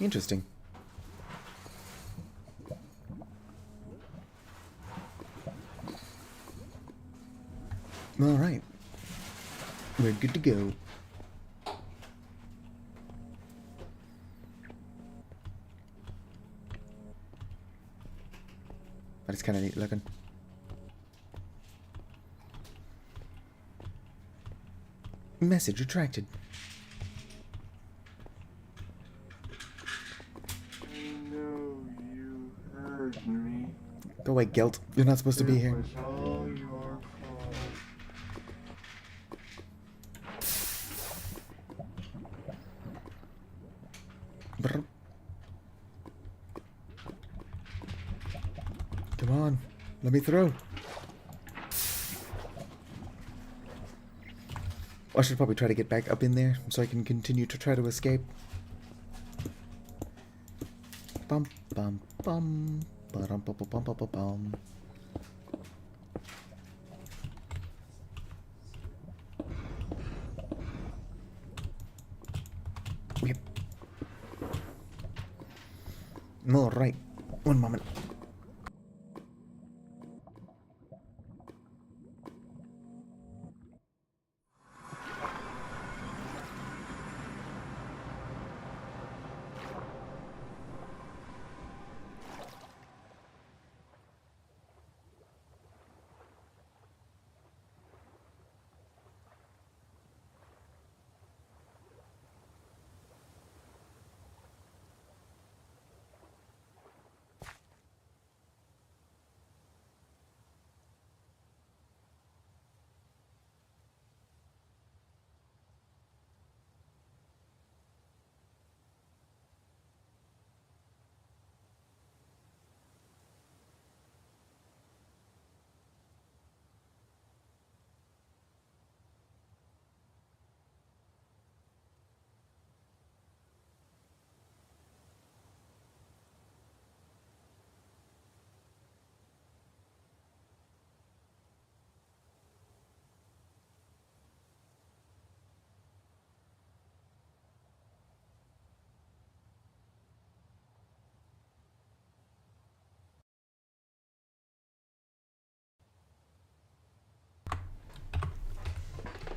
Interesting. All right. We're good to go. That is kind of neat looking. Message retracted. I know you heard me. Go away, Gelt. You're not supposed to be It here. was all your fault. Brr. Come on, let me through. I should probably try to get back up in there so I can continue to try to escape. Bum bum bum. Ba-dum, bum, bum, bum, bum, bum. Yep. All right. One moment.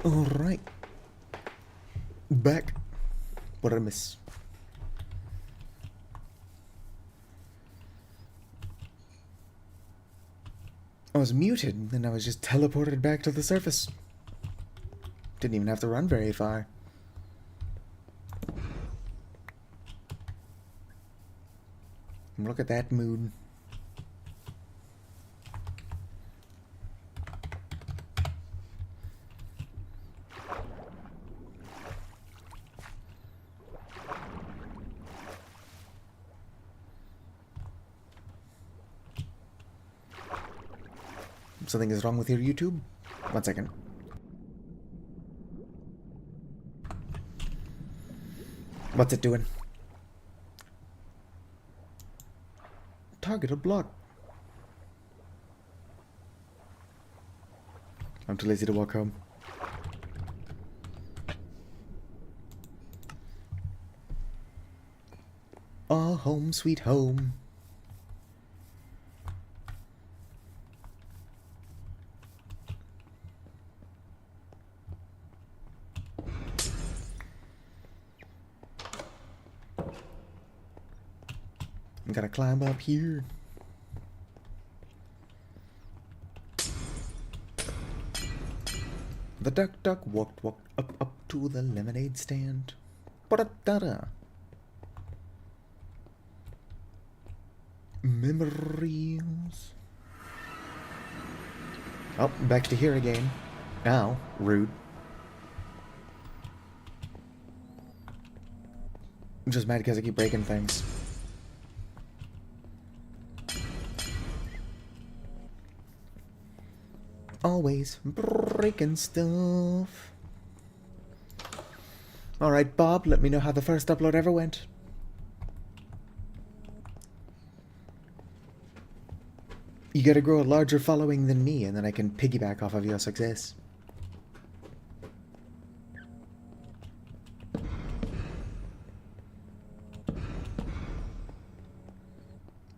All right. Back. What did I miss? I was muted, and then I was just teleported back to the surface. Didn't even have to run very far. Look at that mood. Something is wrong with your YouTube? 1 second. What's it doing? Target blocked. I'm too lazy to walk home. Oh, home sweet home. I gotta climb up here. The duck walked up to the lemonade stand. Ba-da-da-da. Memories. Oh, back to here again. Ow, rude. I'm just mad because I keep breaking things. Always breaking stuff. Alright, Bob, let me know how the first upload ever went. You gotta grow a larger following than me, and then I can piggyback off of your success.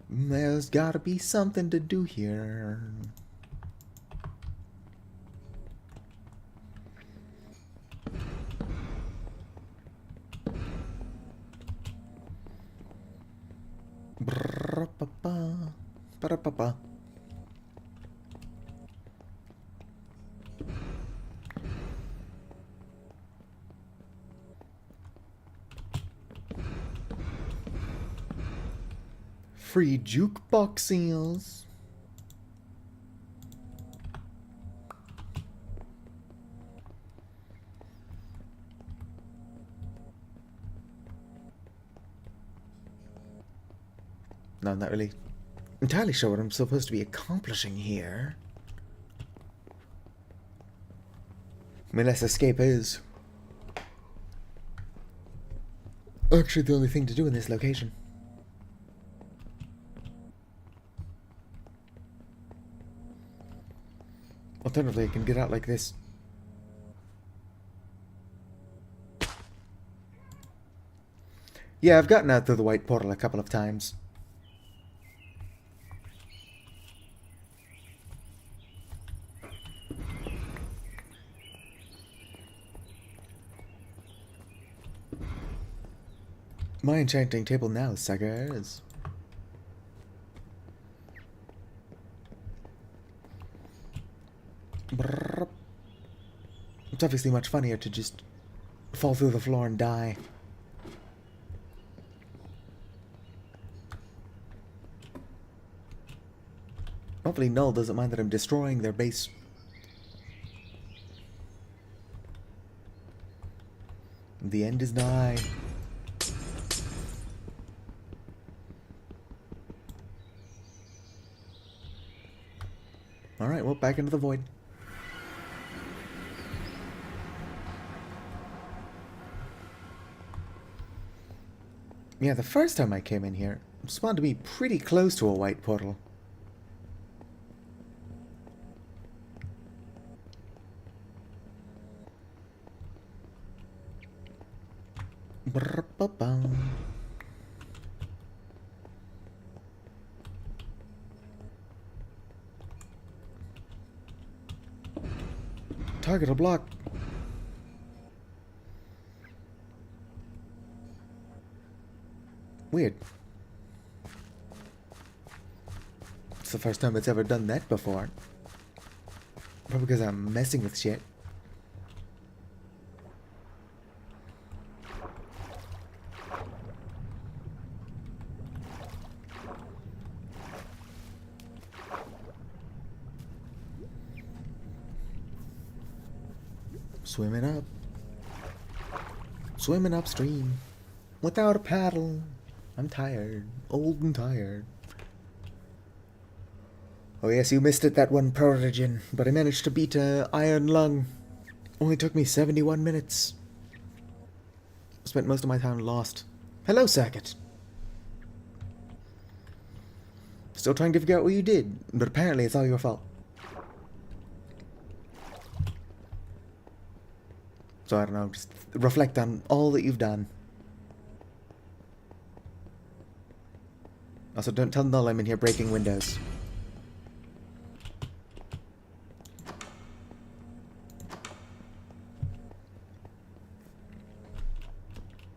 There's gotta be something to do here. Brrrr-pa-pa, pa-da-pa-pa. Free jukebox seals. No, I'm not really entirely sure what I'm supposed to be accomplishing here. Unless escape is actually the only thing to do in this location. Alternatively, I can get out like this. Yeah, I've gotten out through the white portal a couple of times. My enchanting table now, suckers. Brrr. It's obviously much funnier to just fall through the floor and die. Hopefully Null doesn't mind that I'm destroying their base. The end is nigh. Alright, well, back into the void. Yeah, the first time I came in here, it spawned to be pretty close to a white portal. Brr-ba-bum. Target block. Weird. It's the first time it's ever done that before. Probably because I'm messing with shit. Swimming up. Swimming upstream. Without a paddle. I'm tired. Old and tired. Oh yes, you missed it that one Prodigen, but I managed to beat Iron Lung. Only took me 71 minutes. Spent most of my time lost. Hello, Circuit. Still trying to figure out what you did, but apparently it's all your fault. So I don't know, just reflect on all that you've done. Also, don't tell Null I'm in here breaking windows.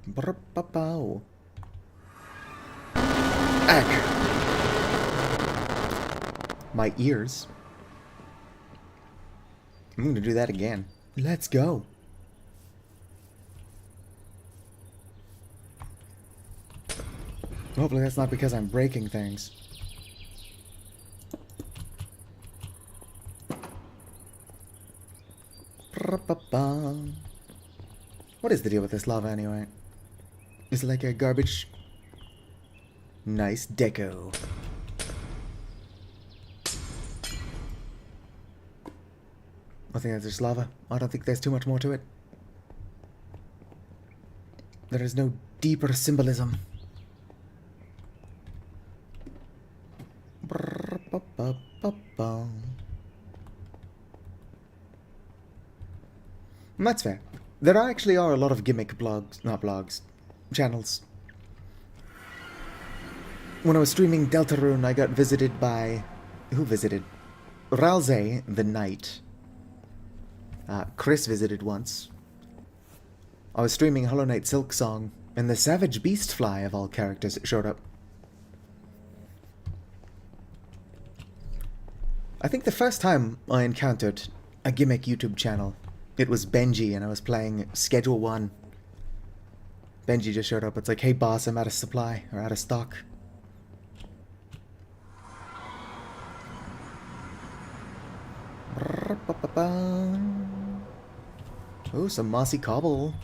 Brr-pa-pow. Ack! My ears. I'm gonna do that again. Let's go. Hopefully that's not because I'm breaking things. What is the deal with this lava anyway? Is it like a garbage? Nice deco. I think that's just lava. I don't think there's too much more to it. There is no deeper symbolism. And that's fair. There actually are a lot of gimmick blogs, not blogs, channels. When I was streaming Deltarune, I got visited by... Who visited? Ralze the Knight. Chris visited once. I was streaming Hollow Knight Silksong, and the Savage Beastfly of all characters showed up. I think the first time I encountered a gimmick YouTube channel, it was Benji, and I was playing Schedule 1. Benji just showed up. It's like, hey boss, I'm out of supply, or out of stock. Oh, some mossy cobble.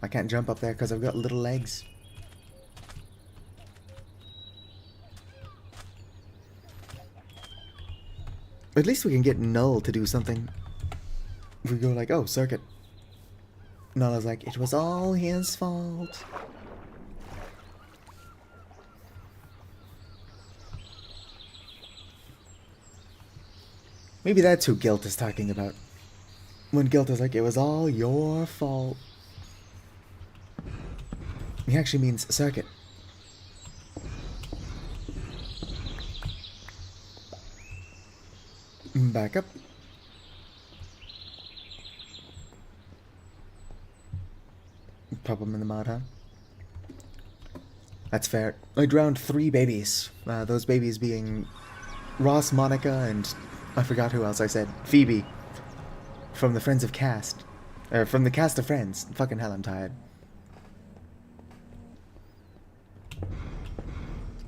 I can't jump up there because I've got little legs. At least we can get Null to do something. We go like, oh, Circuit. Null is like, it was all his fault. Maybe that's who Guilt is talking about. When Guilt is like, it was all your fault. He actually means Circuit. Back up. Pop him in the mud, huh? That's fair. I drowned 3 babies. Those babies being Ross, Monica, and I forgot who else I said. Phoebe. From the Friends of Cast. From the cast of Friends. Fucking hell, I'm tired.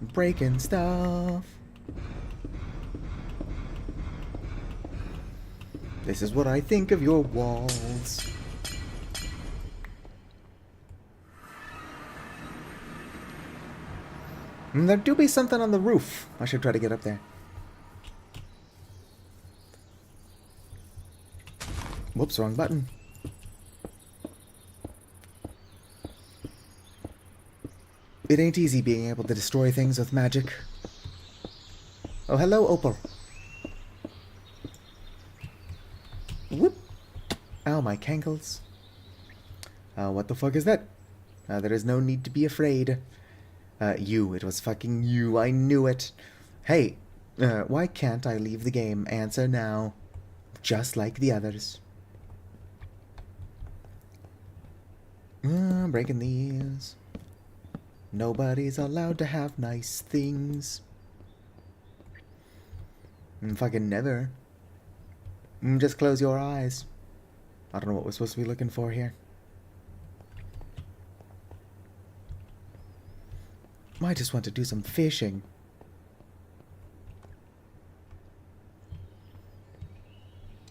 Breaking stuff. This is what I think of your walls. And there do be something on the roof. I should try to get up there. Whoops, wrong button. It ain't easy being able to destroy things with magic. Oh, hello, Opal. Whoop. Ow, my cankles. What the fuck is that? There is no need to be afraid. It was fucking you, I knew it. Hey, why can't I leave the game? Answer now. Just like the others. Breaking these. Nobody's allowed to have nice things. Fucking never. Just close your eyes. I don't know what we're supposed to be looking for here. I just want to do some fishing.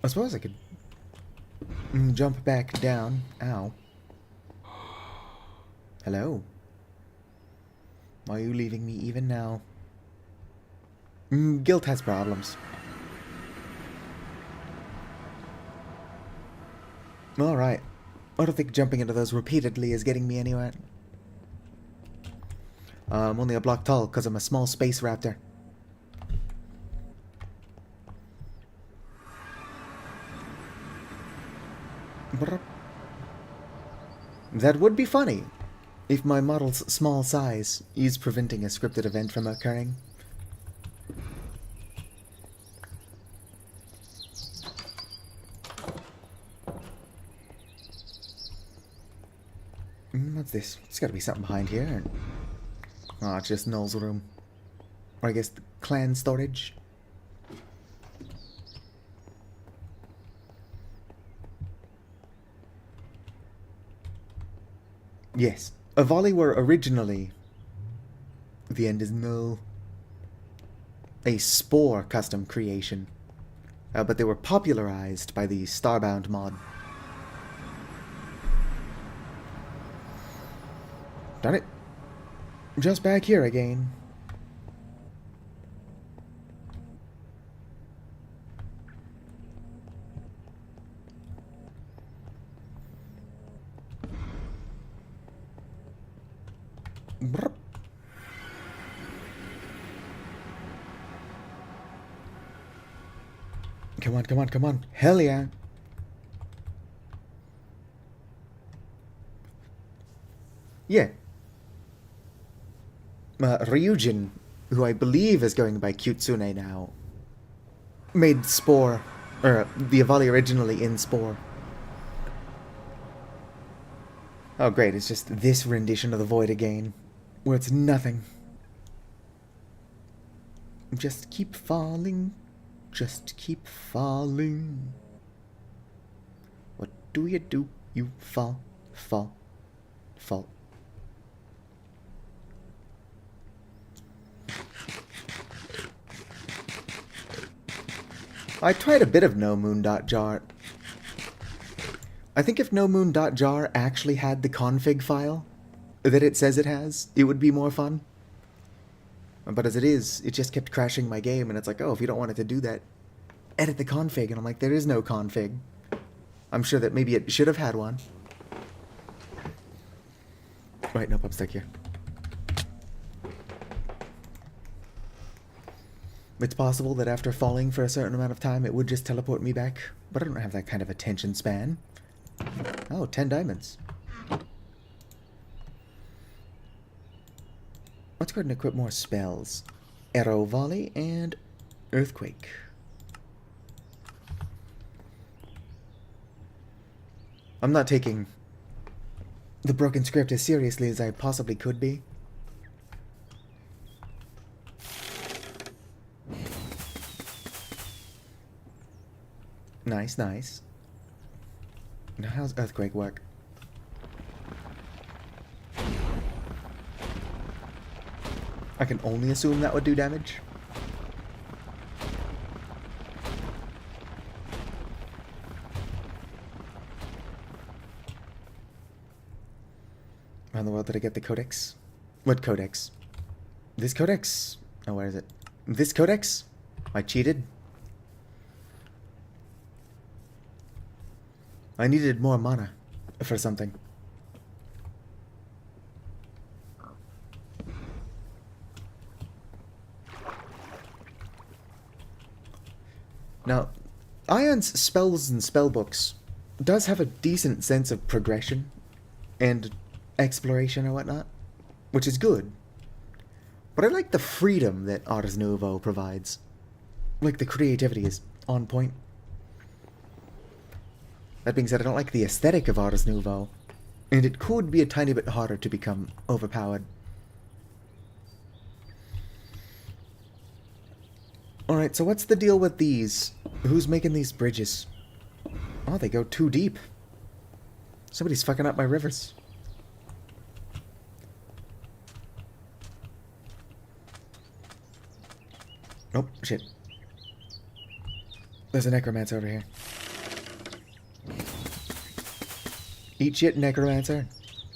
I suppose I could jump back down. Ow. Hello. Why are you leaving me even now? Guilt has problems. Alright. I don't think jumping into those repeatedly is getting me anywhere. I'm only a block tall because I'm a small space raptor. That would be funny if my model's small size is preventing a scripted event from occurring. What's this? There's gotta be something behind here. Oh, it's just Null's room. Or I guess the clan storage. Yes. Avali were originally... The end is Null. A Spore custom creation. But they were popularized by the Starbound mod. Darn it. Just back here again. Brr. Come on, come on, come on. Hell yeah. Yeah. Ryujin, who I believe is going by Kyutsune now, made Spore, or the Avali originally in Spore. Oh great, it's just this rendition of the Void again, where it's nothing. Just keep falling, just keep falling. What do? You fall, fall, fall. I tried a bit of nomoon.jar. I think if nomoon.jar actually had the config file that it says it has, it would be more fun. But as it is, it just kept crashing my game, and it's like, oh, if you don't want it to do that, edit the config. And I'm like, there is no config. I'm sure that maybe it should have had one. Right, nope, I'm stuck here. It's possible that after falling for a certain amount of time, it would just teleport me back. But I don't have that kind of attention span. Oh, 10 diamonds. Let's go ahead and equip more spells. Arrow Volley and Earthquake. I'm not taking the broken script as seriously as I possibly could be. Nice, nice. Now how's Earthquake work? I can only assume that would do damage. How in the world did I get the codex? What codex? This codex? Oh, where is it? This codex? I cheated? I needed more mana for something. Now, Ion's spells and spellbooks does have a decent sense of progression and exploration or whatnot, which is good. But I like the freedom that Ars Nouveau provides. Like, the creativity is on point. That being said, I don't like the aesthetic of Ars Nouveau, and it could be a tiny bit harder to become overpowered. Alright, so what's the deal with these? Who's making these bridges? Oh, they go too deep. Somebody's fucking up my rivers. Oh, shit. There's a necromancer over here. Eat shit, necromancer.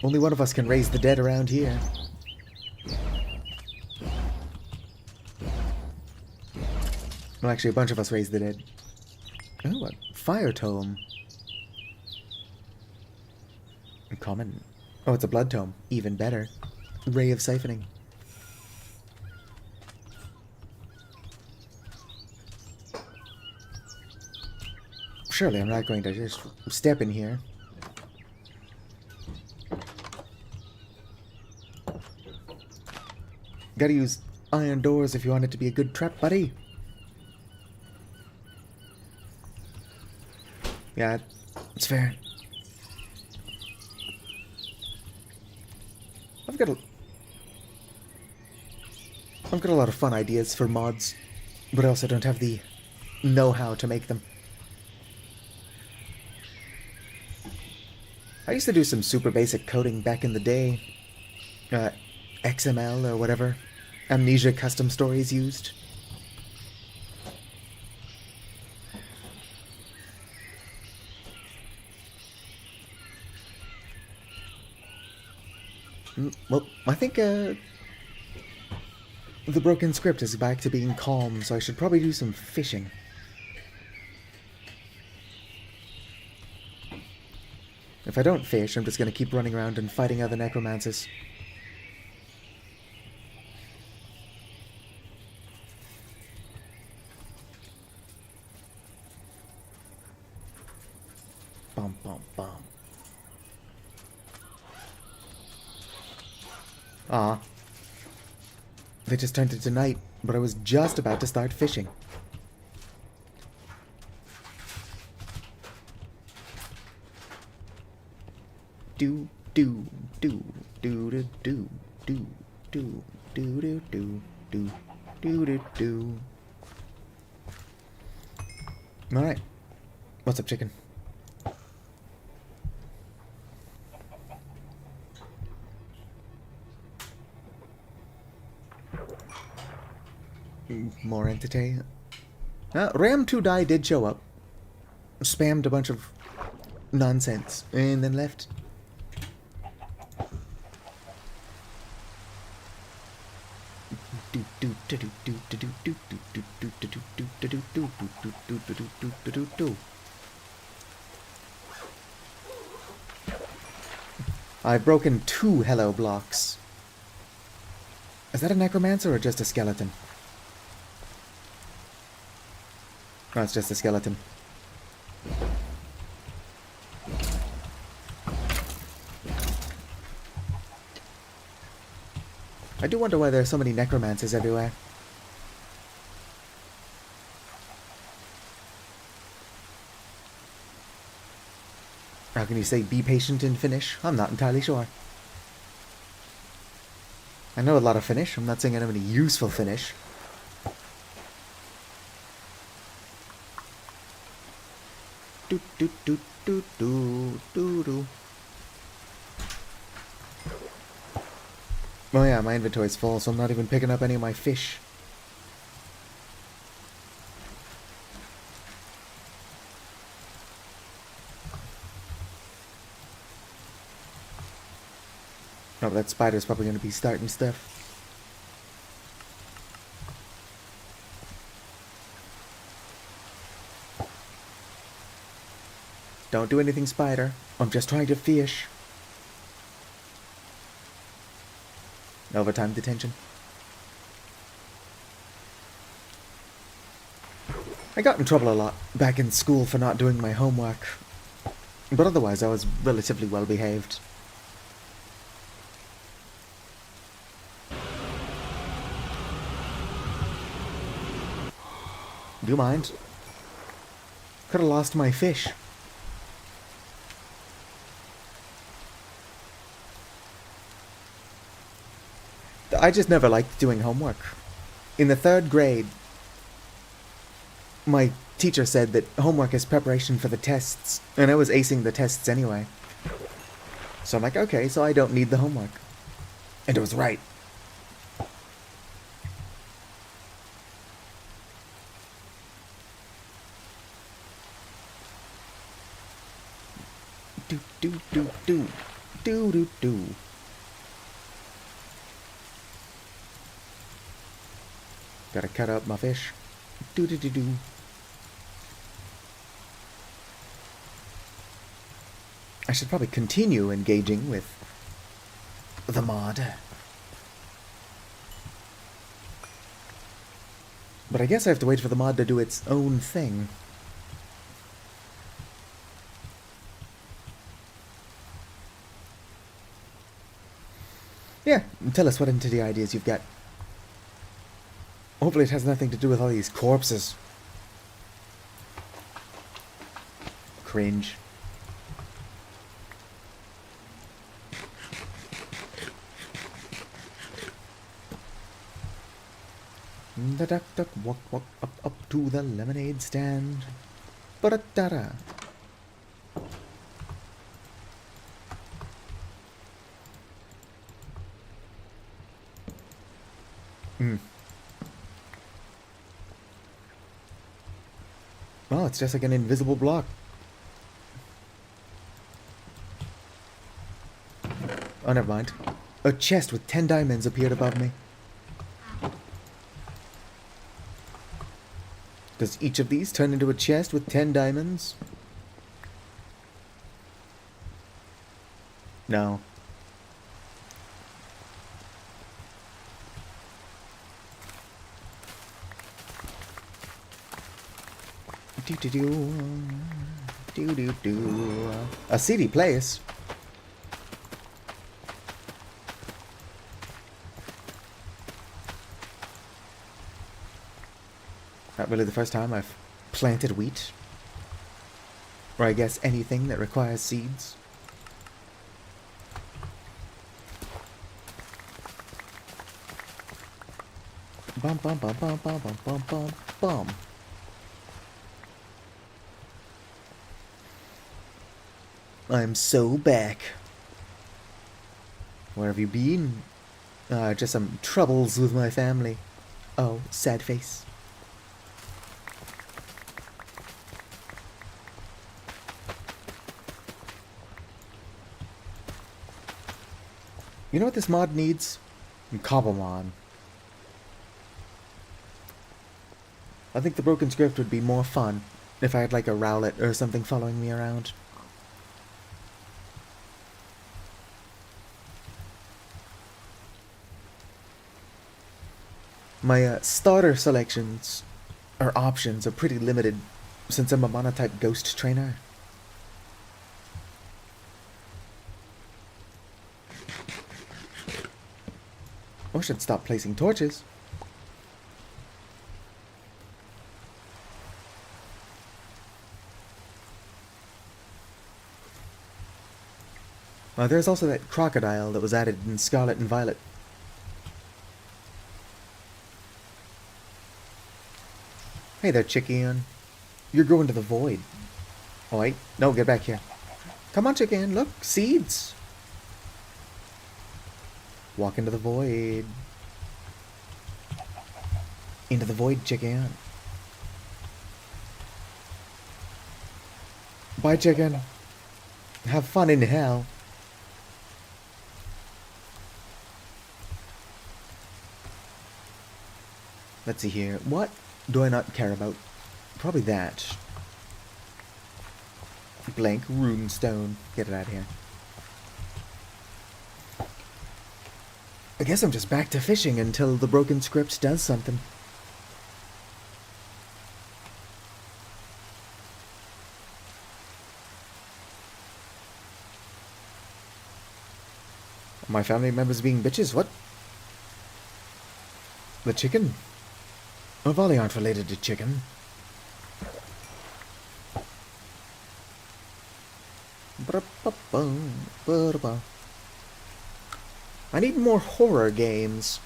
Only one of us can raise the dead around here. Well, actually, a bunch of us raised the dead. Oh, a fire tome. Common. Oh, it's a blood tome. Even better. Ray of siphoning. Surely I'm not going to just step in here. Gotta use iron doors if you want it to be a good trap, buddy. Yeah, it's fair. I've got a lot of fun ideas for mods, but I also don't have the know-how to make them. I used to do some super basic coding back in the day. XML or whatever Amnesia custom stories used. Well, I think the broken script is back to being calm, so I should probably do some fishing. If I don't fish, I'm just going to keep running around and fighting other necromancers. Bum, bum, bum. Ah. They just turned into night, but I was just about to start fishing. Do do do do do do do do do do do do do do do. All right. What's up, chicken? More entity. Ram 2 Die did show up. Spammed a bunch of nonsense and then left. I've broken 2 hello blocks. Is that a necromancer or just a skeleton? No, it's just a skeleton. I do wonder why there are so many necromancers everywhere. How can you say be patient in Finnish? I'm not entirely sure. I know a lot of Finnish. I'm not saying I know any useful Finnish. Do do do do do do do. Oh yeah, my inventory's full, so I'm not even picking up any of my fish. Oh, that spider's probably going to be starting stuff. Don't do anything, spider. I'm just trying to fish. Overtime detention. I got in trouble a lot back in school for not doing my homework. But otherwise I was relatively well behaved. Do you mind? Could have lost my fish. I just never liked doing homework. In the 3rd grade, my teacher said that homework is preparation for the tests, and I was acing the tests anyway. So I'm like, okay, so I don't need the homework. And it was right. Do do do do do do do. Gotta cut up my fish. Do. I should probably continue engaging with the mod. But I guess I have to wait for the mod to do its own thing. Yeah, tell us what entity ideas you've got. Hopefully it has nothing to do with all these corpses. Cringe. The duck duck walk up to the lemonade stand. Ba-da-da-da. Well, it's just like an invisible block. Oh, never mind. A chest with 10 diamonds appeared above me. Does each of these turn into a chest with 10 diamonds? No. Do. A CD place. Not really the first time I've planted wheat. Or I guess anything that requires seeds. Bum bum bum bum bum bum bum bum bum. I'm so back. Where have you been? Just some troubles with my family. Oh, sad face. You know what this mod needs? Cobblemon. I think the broken script would be more fun if I had like a Rowlet or something following me around. My starter selections or options are pretty limited since I'm a monotype ghost trainer. I should stop placing torches. There's also that crocodile that was added in Scarlet and Violet. Hey there, Chicken. You're going to the void. Oh wait, no, get back here. Come on, Chicken, look, seeds. Walk into the void. Into the void, Chicken. Bye, Chicken. Have fun in hell. Let's see here. What do I not care about? Probably that. Blank runestone. Get it out of here. I guess I'm just back to fishing until the broken script does something. My family members being bitches, what? The chicken? Oh, Volley aren't related to chicken. I need more horror games.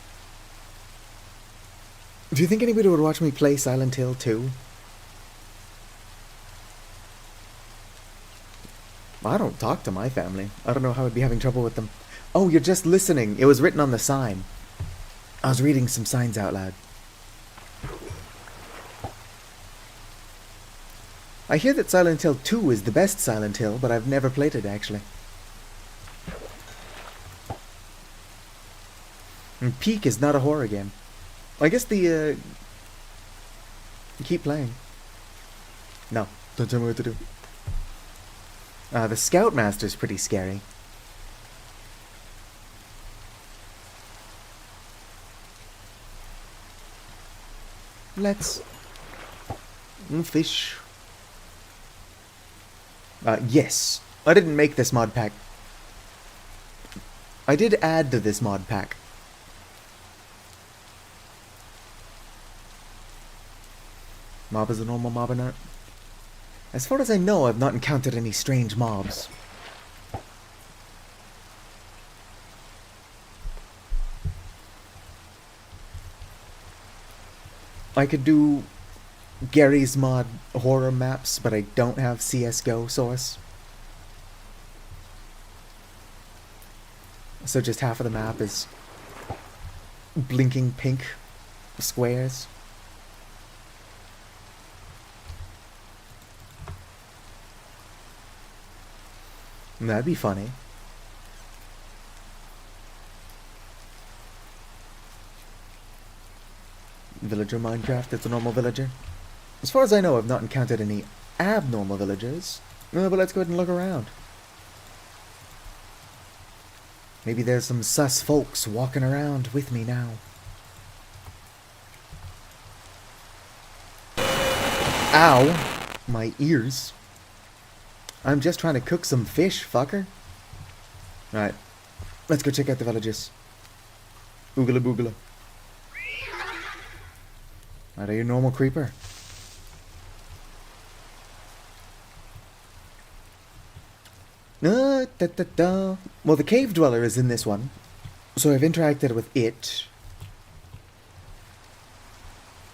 Do you think anybody would watch me play Silent Hill 2? I don't talk to my family. I don't know how I'd be having trouble with them. Oh, you're just listening. It was written on the sign. I was reading some signs out loud. I hear that Silent Hill 2 is the best Silent Hill, but I've never played it, actually. And Peak is not a horror game. I guess the Keep playing. No, don't tell me what to do. The Scoutmaster's pretty scary. Let's fish. Yes, I didn't make this mod pack. I did add to this mod pack. Mob is a normal mob or not? As far as I know, I've not encountered any strange mobs. I could do Gary's mod horror maps, but I don't have CSGO source. So just half of the map is blinking pink squares. That'd be funny. Villager Minecraft, it's a normal villager. As far as I know, I've not encountered any abnormal villagers. But let's go ahead and look around. Maybe there's some sus folks walking around with me now. Ow! My ears. I'm just trying to cook some fish, fucker. Alright. Let's go check out the villages. Oogala boogala. Are you a normal creeper? Well, the cave dweller is in this one. So I've interacted with it.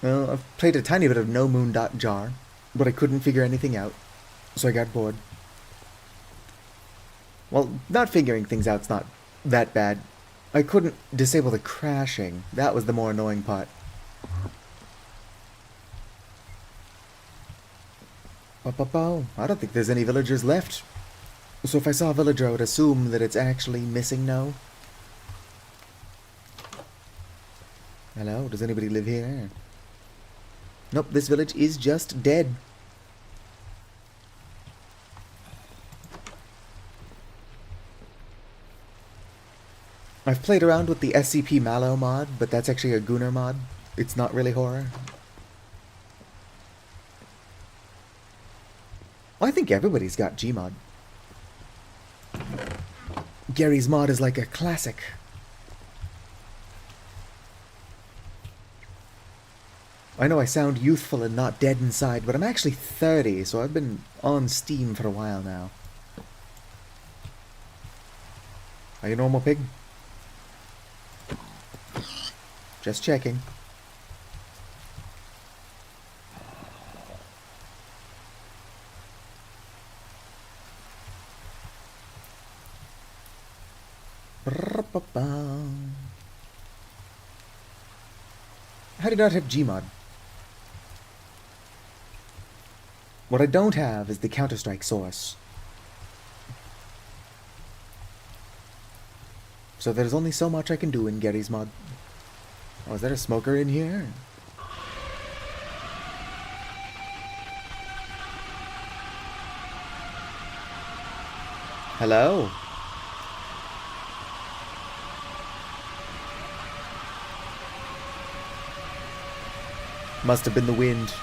Well, I've played a tiny bit of No Moon Jar, but I couldn't figure anything out. So I got bored. Well, not figuring things out's not that bad. I couldn't disable the crashing. That was the more annoying part. I don't think there's any villagers left. So if I saw a villager, I would assume that it's actually missing now. Hello, does anybody live here? Nope, this village is just dead. I've played around with the SCP Mallow mod, but that's actually a Gunner mod. It's not really horror. I think everybody's got Gmod. Gary's mod is like a classic. I know I sound youthful and not dead inside, but I'm actually 30, so I've been on Steam for a while now. Are you a normal pig? Just checking. How do you not have Gmod? What I don't have is the Counter-Strike source. So there's only so much I can do in Gary's mod. Oh, is there a smoker in here? Hello? Must have been the wind.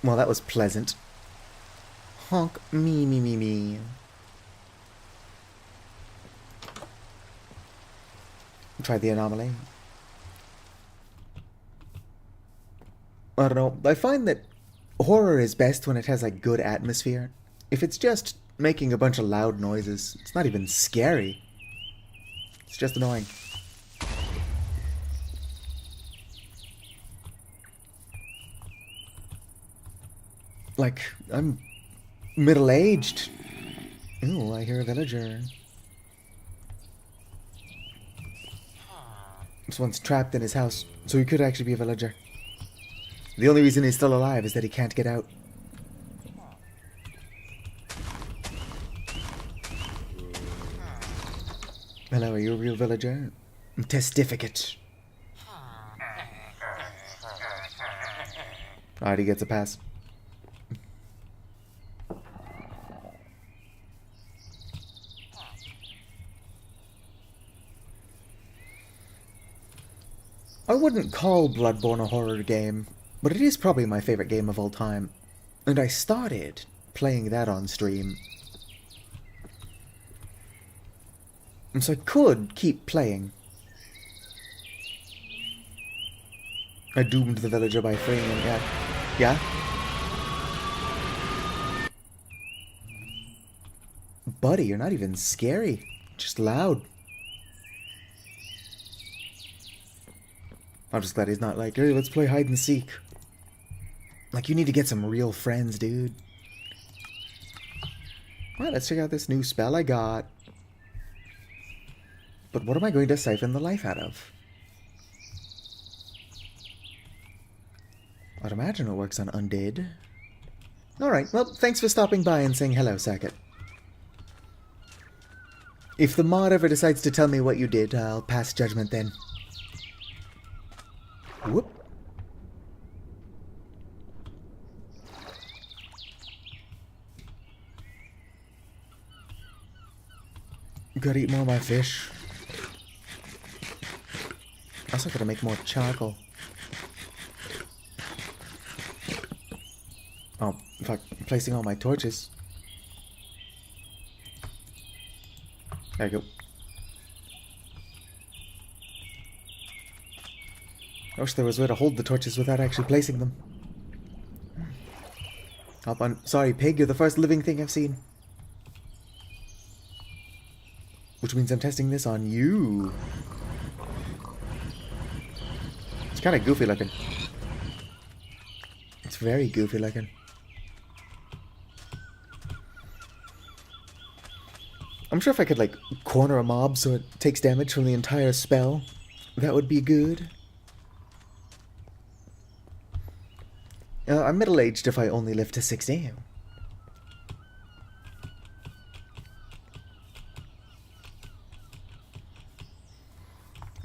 Well, that was pleasant. Honk, me. Try the anomaly. I don't know. I find that horror is best when it has a good atmosphere. If it's just making a bunch of loud noises, it's not even scary. It's just annoying. Like, I'm middle-aged. Ooh, I hear a villager. This one's trapped in his house, so he could actually be a villager. The only reason he's still alive is that he can't get out. Hello, are you a real villager? Testificate. Alright, he gets a pass. I wouldn't call Bloodborne a horror game, but it is probably my favorite game of all time. And I started playing that on stream. And so I could keep playing. I doomed the villager by freeing him, yeah. Yeah? Buddy, you're not even scary. Just loud. I'm just glad he's not like, hey, let's play hide and seek. Like, you need to get some real friends, dude. Alright, let's check out this new spell I got. But what am I going to siphon the life out of? I'd imagine it works on undead. Alright, well, thanks for stopping by and saying hello, Sackett. If the mod ever decides to tell me what you did, I'll pass judgment then. Whoop. Gotta eat more of my fish. Also gotta make more charcoal. Oh, fuck. Placing all my torches. There you go. I wish there was a way to hold the torches without actually placing them. Hop on. Sorry, pig, you're the first living thing I've seen. Which means I'm testing this on you. It's kind of goofy looking. It's very goofy looking. I'm sure if I could, like, corner a mob so it takes damage from the entire spell, that would be good. I'm middle-aged if I only live to 60.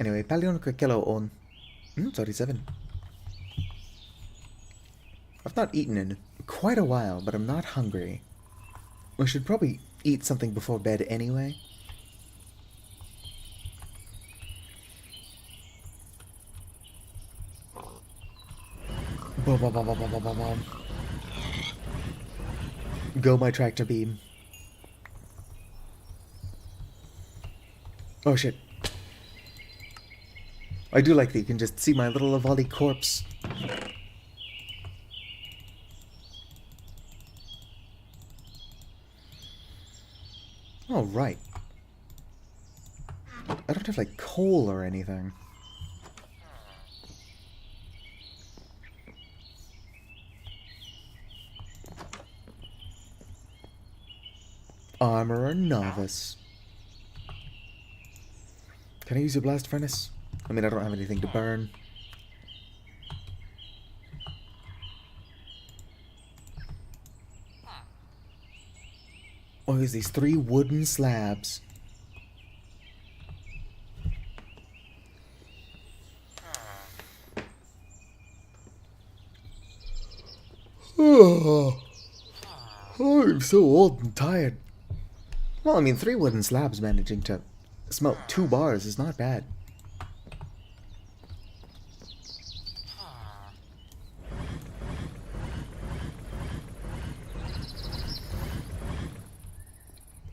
Anyway, Palion Kakelo on 37. I've not eaten in quite a while, but I'm not hungry. I should probably eat something before bed anyway. Go, my tractor beam. Oh shit. I do like that you can just see my little Avali corpse. Oh, right. I don't have, like, coal or anything. Armorer novice. Can I use your blast furnace? I mean, I don't have anything to burn. Oh, there's these 3 wooden slabs. Oh, I'm so old and tired. Well, I mean, 3 wooden slabs managing to smelt 2 bars is not bad.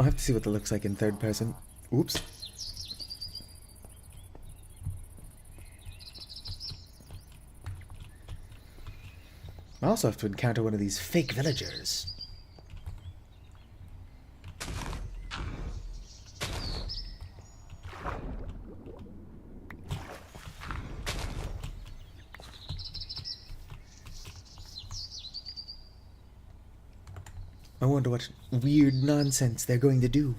I'll have to see what that looks like in third person. Oops. I also have to encounter one of these fake villagers. I wonder what weird nonsense they're going to do.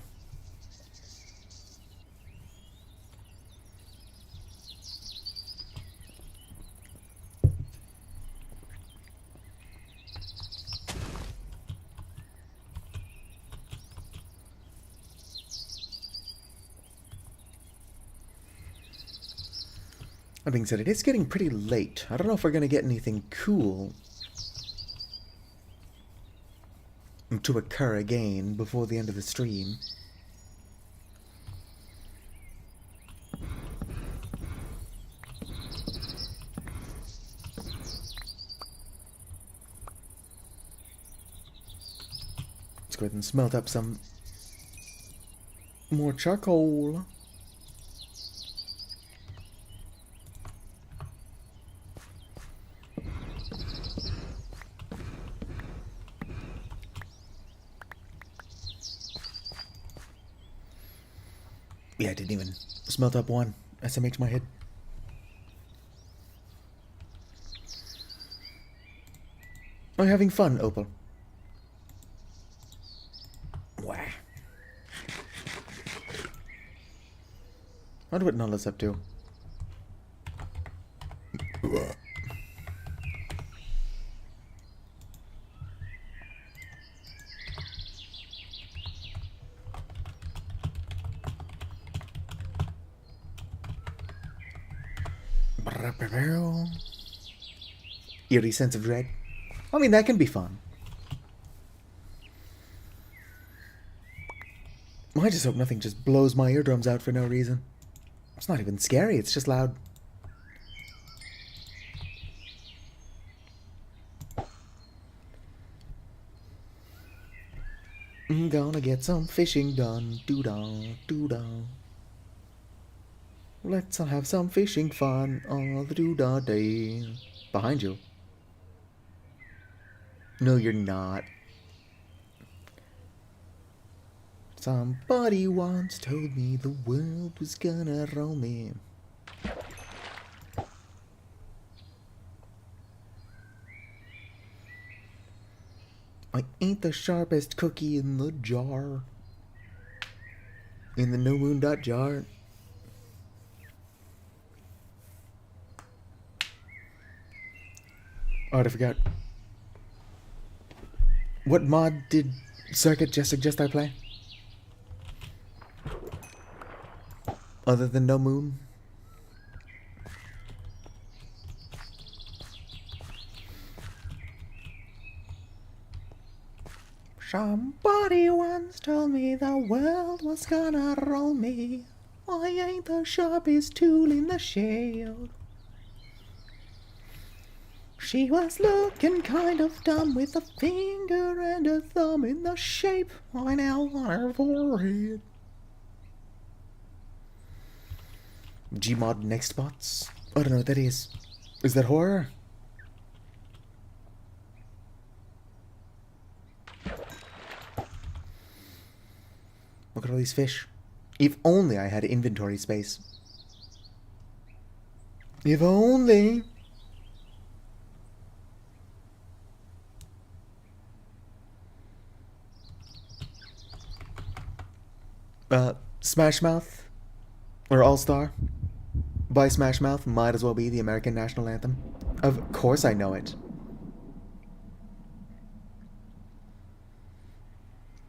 That being said, it is getting pretty late. I don't know if we're going to get anything cool to occur again before the end of the stream. Let's go ahead and smelt up some more charcoal. Yeah, I didn't even smelt up one. SMH my head. Are you having fun, Opal? Wah. Wonder what Nulla's up to. Eerie sense of dread. I mean, that can be fun. I just hope nothing just blows my eardrums out for no reason. It's not even scary, it's just loud. I'm gonna get some fishing done. Doo-dah, doo-dah. Let's have some fishing fun all the doo-dah day. Behind you. No, you're not. Somebody once told me the world was gonna roll me. I ain't the sharpest cookie in the jar. In the no moon dot jar. Oh, I forgot. What mod did Circuit just suggest I play? Other than No Moon? Somebody once told me the world was gonna roll me. I ain't the sharpest tool in the shed. She was looking kind of dumb with a finger and a thumb in the shape I now on her forehead. Gmod next bots? I don't know what that is. Is that horror? Look at all these fish. If only I had inventory space. If only. Smash Mouth or All Star by Smash Mouth might as well be the American national anthem. Of course I know it.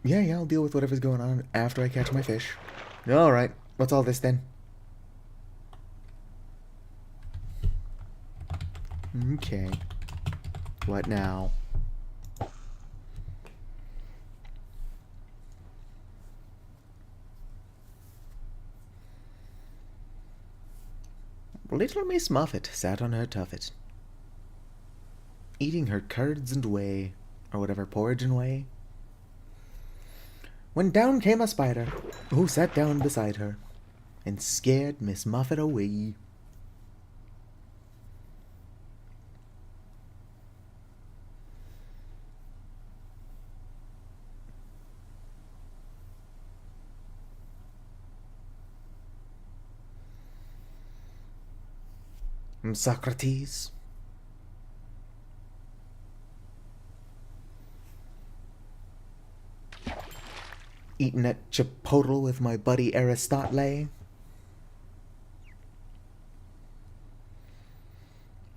Yeah, I'll deal with whatever's going on after I catch my fish. Alright, what's all this then? Okay. What now? Little Miss Muffet sat on her tuffet, eating her curds and whey, or whatever, porridge and whey, when down came a spider, who sat down beside her, and scared Miss Muffet away. Socrates. Eating at Chipotle with my buddy Aristotle.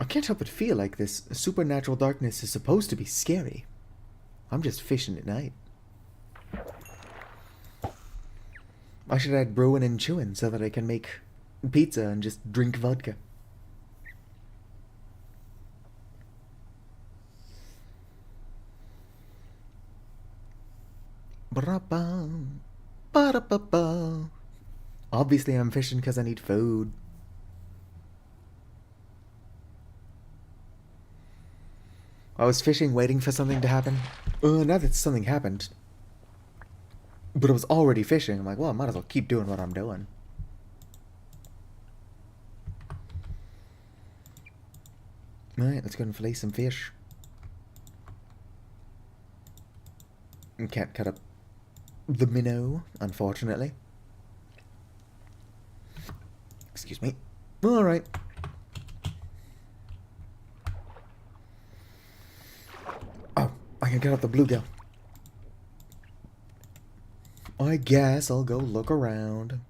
I can't help but feel like this supernatural darkness is supposed to be scary. I'm just fishing at night. I should add brewing and chewing so that I can make pizza and just drink vodka. Ba-da-ba. Ba-da-ba-ba. Obviously, I'm fishing because I need food. I was fishing, waiting for something to happen. Now that something happened. But I was already fishing. I'm like, well, I might as well keep doing what I'm doing. Alright, let's go and fillet some fish. Can't cut up the minnow, unfortunately. Excuse me. Alright. Oh, I can cut up the bluegill. I guess I'll go look around.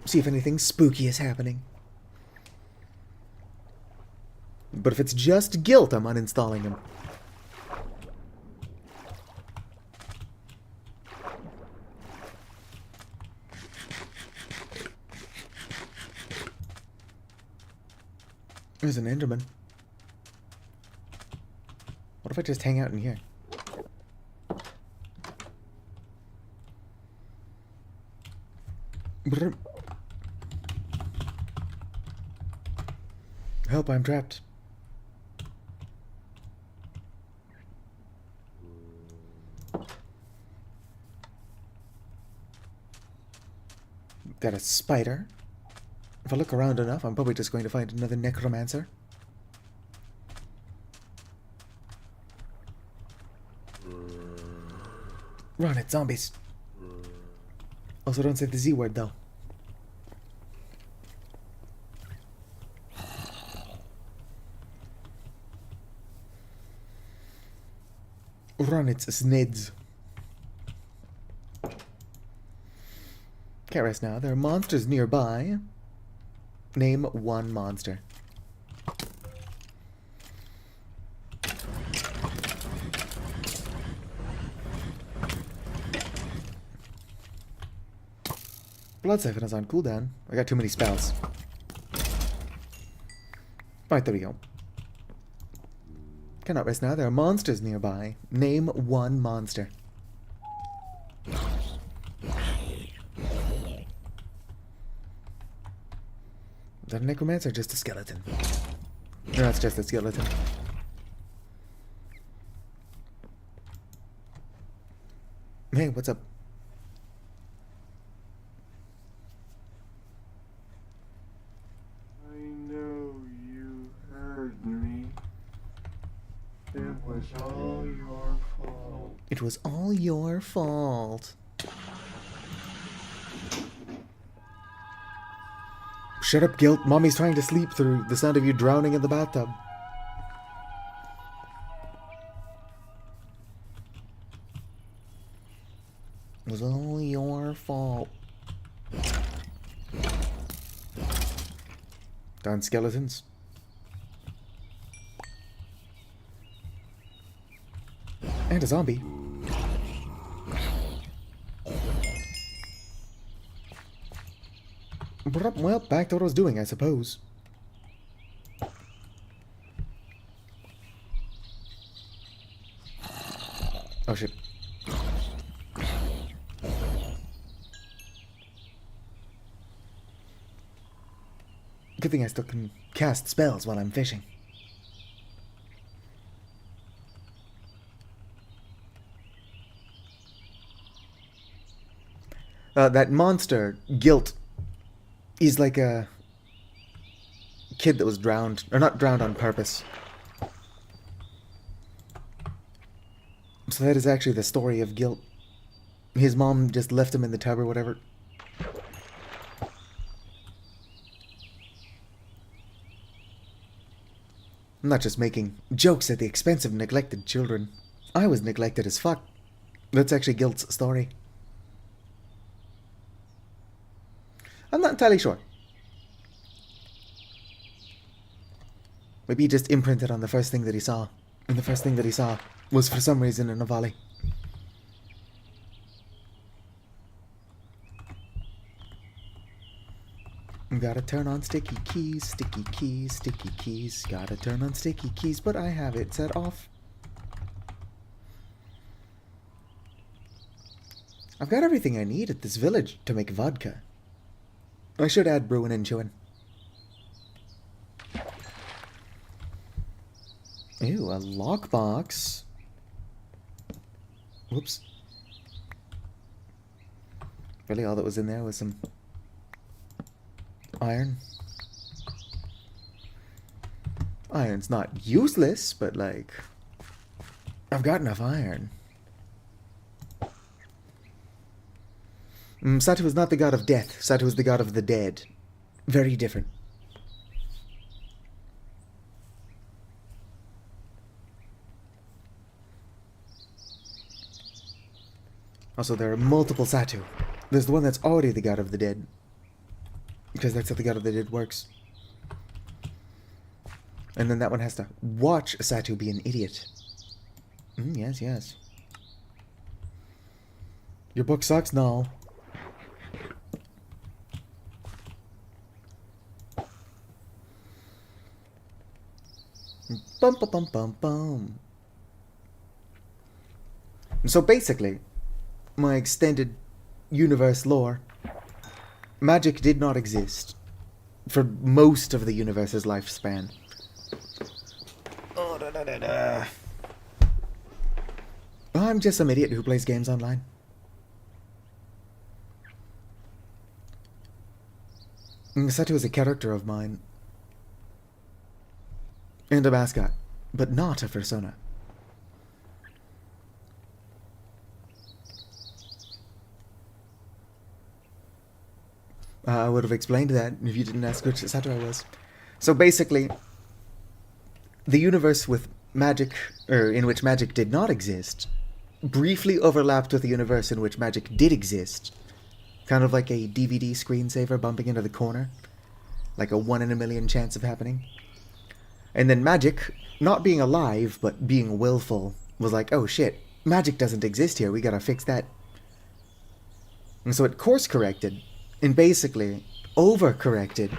See if anything spooky is happening. But if it's just guilt, I'm uninstalling him. There's an Enderman. What if I just hang out in here? Brr. Help, I'm trapped. Got a spider. If I look around enough, I'm probably just going to find another necromancer. Run it, zombies. Also, don't say the Z word, though. Run it, snids. Can't rest now. There are monsters nearby. Name one monster. Blood Siphon is on cooldown. I got too many spells. Right, there we go. Cannot rest now. There are monsters nearby. Name one monster. Is that a necromancer or just a skeleton? No, it's just a skeleton. Hey, what's up? I know you heard me. It was all your fault. It was all your fault. Shut up, Guilt. Mommy's trying to sleep through the sound of you drowning in the bathtub. It was all your fault. Darn skeletons. And a zombie. Well, back to what I was doing, I suppose. Oh shit. Good thing I still can cast spells while I'm fishing. That monster, Guilt, is like a kid that was drowned, or not drowned on purpose. So that is actually the story of Guilt. His mom just left him in the tub or whatever. I'm not just making jokes at the expense of neglected children. I was neglected as fuck. That's actually Guilt's story. I'm not entirely sure. Maybe he just imprinted on the first thing that he saw. And the first thing that he saw was for some reason in a valley. Gotta turn on sticky keys, sticky keys, sticky keys. Gotta turn on sticky keys, but I have it set off. I've got everything I need at this village to make vodka. I should add brewing and chewing. Ew, a lockbox. Whoops. Really, all that was in there was some iron. Iron's not useless, but like, I've got enough iron. Satu is not the god of death. Satu is the god of the dead. Very different. Also, there are multiple Satu. There's the one that's already the god of the dead, because that's how the god of the dead works. And then that one has to watch Satu be an idiot. Yes, yes. Your book sucks? No. Bum bum bum bum bum. So basically, my extended universe lore, magic did not exist for most of the universe's lifespan. Oh, I'm just some idiot who plays games online. Satu is a character of mine. And a mascot, but not a persona. I would have explained that if you didn't ask which Satu I was. So basically, the universe with magic, or in which magic did not exist, briefly overlapped with the universe in which magic did exist. Kind of like a DVD screensaver bumping into the corner. Like a 1 in a million chance of happening. And then magic, not being alive, but being willful, was like, oh shit, magic doesn't exist here, we gotta fix that. And so it course-corrected, and basically over-corrected,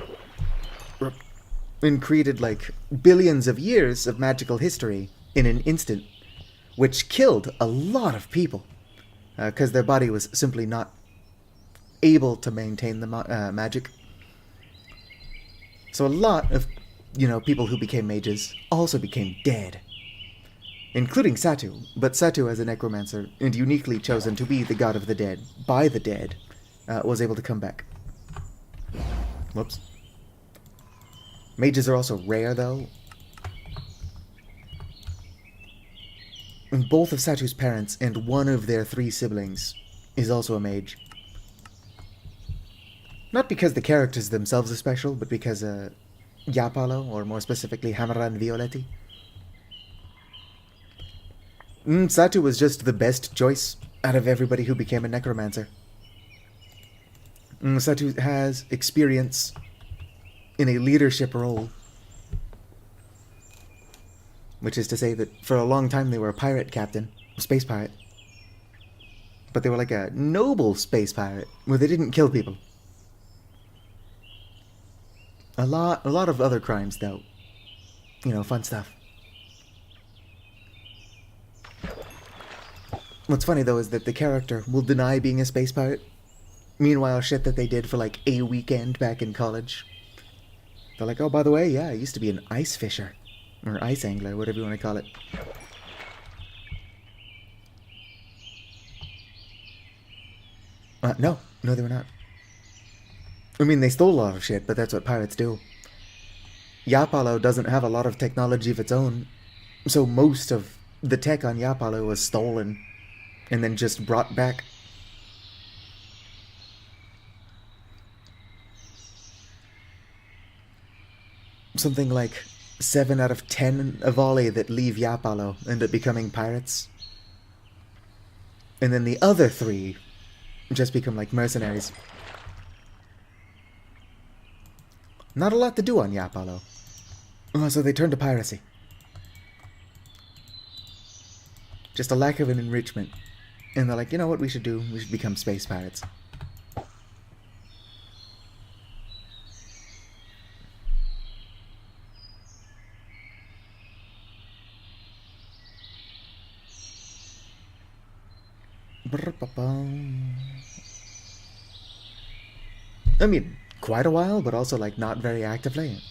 and created like billions of years of magical history in an instant, which killed a lot of people, because their body was simply not able to maintain the magic. So a lot of people who became mages also became dead. Including Satu, but Satu as a necromancer, and uniquely chosen to be the god of the dead, by the dead, was able to come back. Whoops. Mages are also rare, though. And both of Satu's parents and one of their 3 siblings is also a mage. Not because the characters themselves are special, but because, Iapalo, or more specifically Hamaran Violetti. Satu was just the best choice out of everybody who became a necromancer. Satu has experience in a leadership role. Which is to say that for a long time they were a pirate captain, a space pirate. But they were like a noble space pirate, where they didn't kill people. A lot of other crimes, though. Fun stuff. What's funny, though, is that the character will deny being a space pirate. Meanwhile, shit that they did for, like, a weekend back in college. They're like, oh, by the way, yeah, I used to be an ice fisher. Or ice angler, whatever you want to call it. No, they were not. I mean, they stole a lot of shit, but that's what pirates do. Iapalo doesn't have a lot of technology of its own, so most of the tech on Iapalo was stolen, and then just brought back. Something like 7 out of 10 Avali that leave Iapalo end up becoming pirates. And then the other 3 just become like mercenaries. Not a lot to do on Iapalo. So they turn to piracy. Just a lack of an enrichment. And they're like, you know what we should do? We should become space pirates. I mean, quite a while, but also, like, not very actively.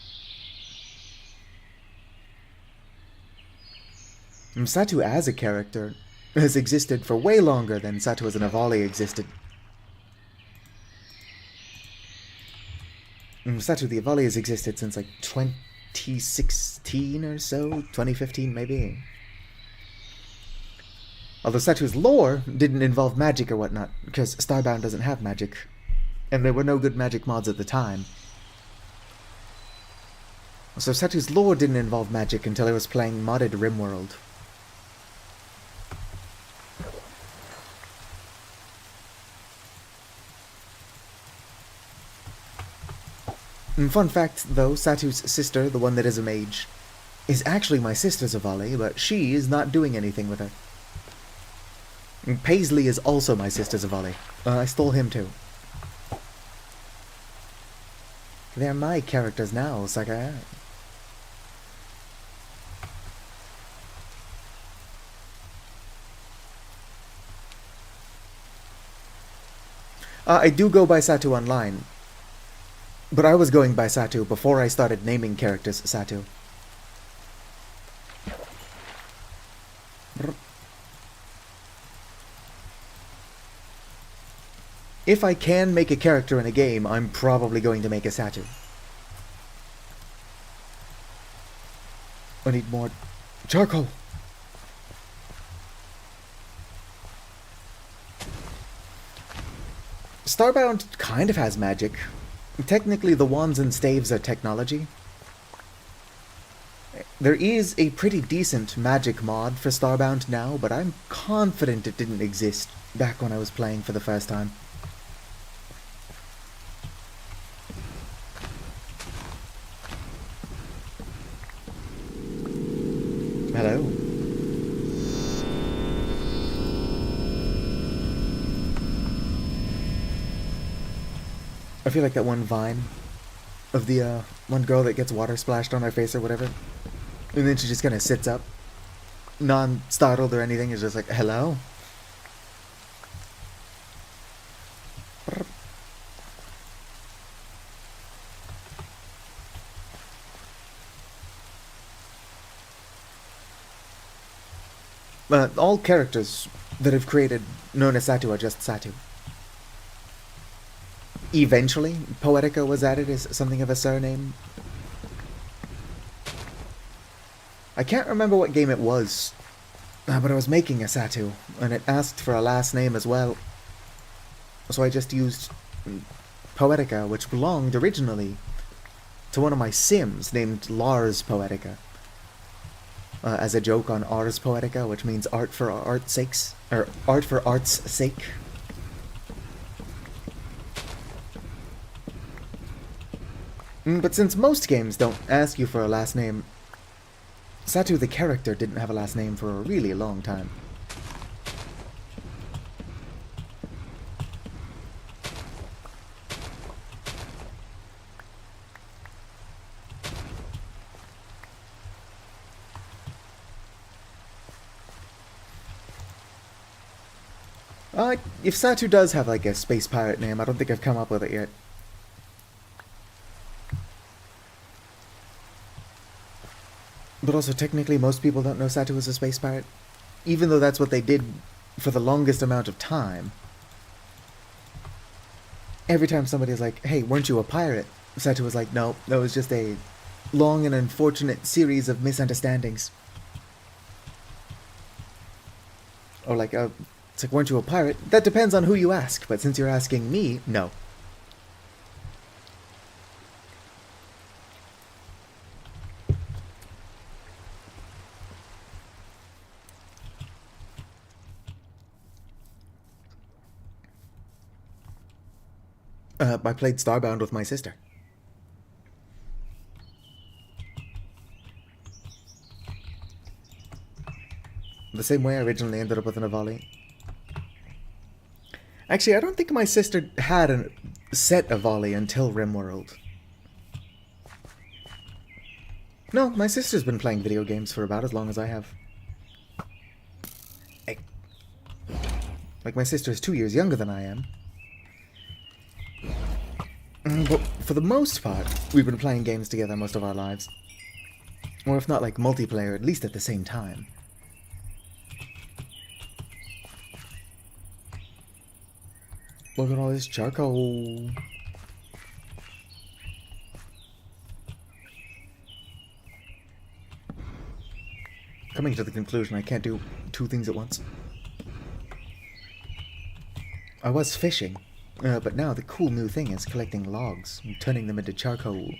Satu as a character has existed for way longer than Satu as an Avali existed. Satu the Avali has existed since, like, 2016 or so? 2015, maybe? Although Satu's lore didn't involve magic or whatnot, because Starbound doesn't have magic. And there were no good magic mods at the time. So Satu's lore didn't involve magic until I was playing modded RimWorld. Fun fact, though, Satu's sister, the one that is a mage, is actually my sister's Avali, but she is not doing anything with her. Paisley is also my sister's Avali. I stole him too. They're my characters now, sucker. I do go by Satu online. But I was going by Satu before I started naming characters Satu. If I can make a character in a game, I'm probably going to make a Satu. I need more charcoal. Starbound kind of has magic. Technically, the wands and staves are technology. There is a pretty decent magic mod for Starbound now, but I'm confident it didn't exist back when I was playing for the first time. Hello. I feel like that one Vine of the one girl that gets water splashed on her face or whatever, and then she just kind of sits up, non-startled or anything, is just like, hello? All characters that I've created known as Satu are just Satu. Eventually, Poetica was added as something of a surname. I can't remember what game it was, but I was making a Satu, and it asked for a last name as well. So I just used Poetica, which belonged originally to one of my Sims named Lars Poetica. As a joke on Ars Poetica, which means art for art's sakes, or art for art's sake. But since most games don't ask you for a last name, Satu the character didn't have a last name for a really long time. If Satu does have like a space pirate name, I don't think I've come up with it yet. But also, technically, most people don't know Satu as a space pirate. Even though that's what they did for the longest amount of time. Every time somebody's like, hey, weren't you a pirate? Satu was like, no, that was just a long and unfortunate series of misunderstandings. Or like, it's like, weren't you a pirate? That depends on who you ask, but since you're asking me, no. I played Starbound with my sister. The same way I originally ended up with an Avali. Actually, I don't think my sister had a set Avali until RimWorld. No, my sister's been playing video games for about as long as I have. Like, my sister is 2 years younger than I am. But for the most part, we've been playing games together most of our lives. Or if not like multiplayer, at least at the same time. Look at all this charcoal. Coming to the conclusion I can't do two things at once. I was fishing, but now the cool new thing is collecting logs and turning them into charcoal.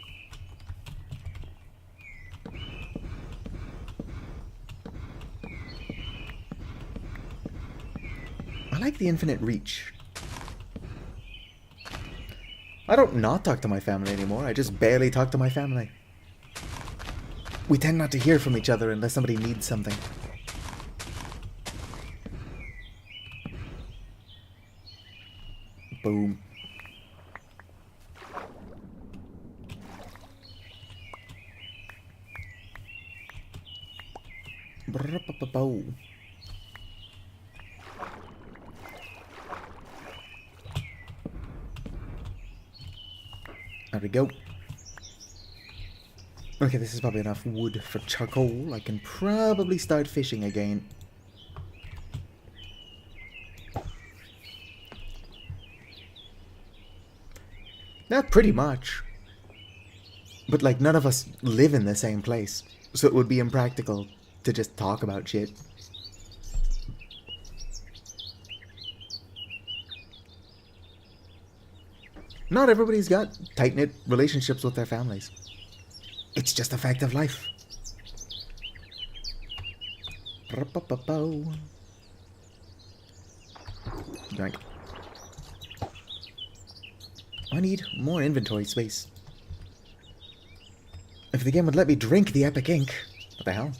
I like the infinite reach. I don't not talk to my family anymore, I just barely talk to my family. We tend not to hear from each other unless somebody needs something. Boom. Brr-pa-pa-pow. There we go. Okay, this is probably enough wood for charcoal. I can probably start fishing again. Not pretty much. But like none of us live in the same place, so it would be impractical to just talk about shit. Not everybody's got tight-knit relationships with their families. It's just a fact of life. Yoink. I need more inventory space. If the game would let me drink the epic ink. What the hell?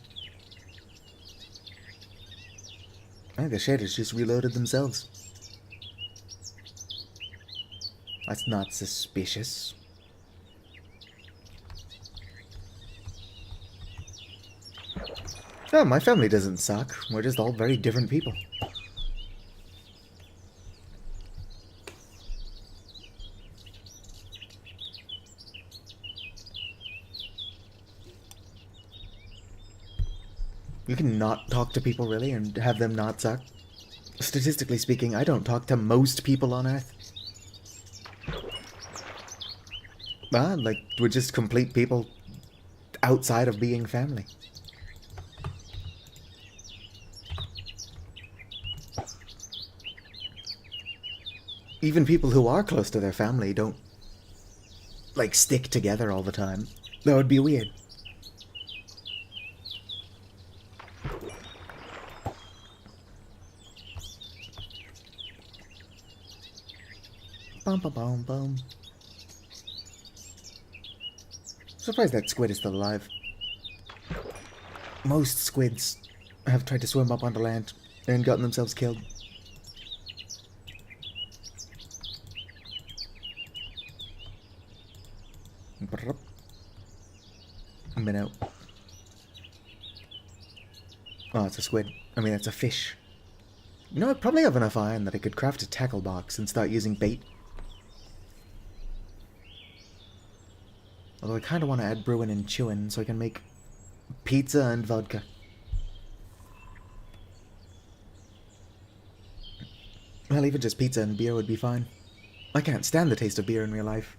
I think the shaders just reloaded themselves. That's not suspicious. Oh, my family doesn't suck. We're just all very different people. You can not talk to people, really, and have them not suck. Statistically speaking, I don't talk to most people on Earth. Like, we're just complete people outside of being family. Even people who are close to their family don't, like, stick together all the time. That would be weird. Bum bum bum bum. Surprised that squid is still alive. Most squids have tried to swim up onto land and gotten themselves killed. Minnow. Oh, it's a squid. I mean, it's a fish. You know, I probably have enough iron that I could craft a tackle box and start using bait. Although I kind of want to add brewing and chewing so I can make pizza and vodka. Well, even just pizza and beer would be fine. I can't stand the taste of beer in real life.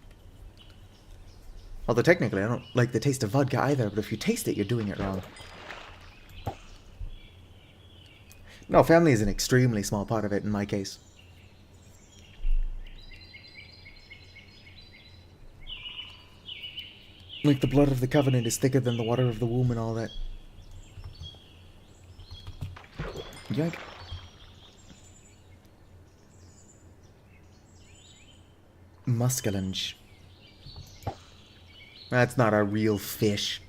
Although technically I don't like the taste of vodka either, but if you taste it, you're doing it wrong. No, family is an extremely small part of it in my case. Like the blood of the covenant is thicker than the water of the womb and all that. Yoink. Muskellunge. That's not a real fish.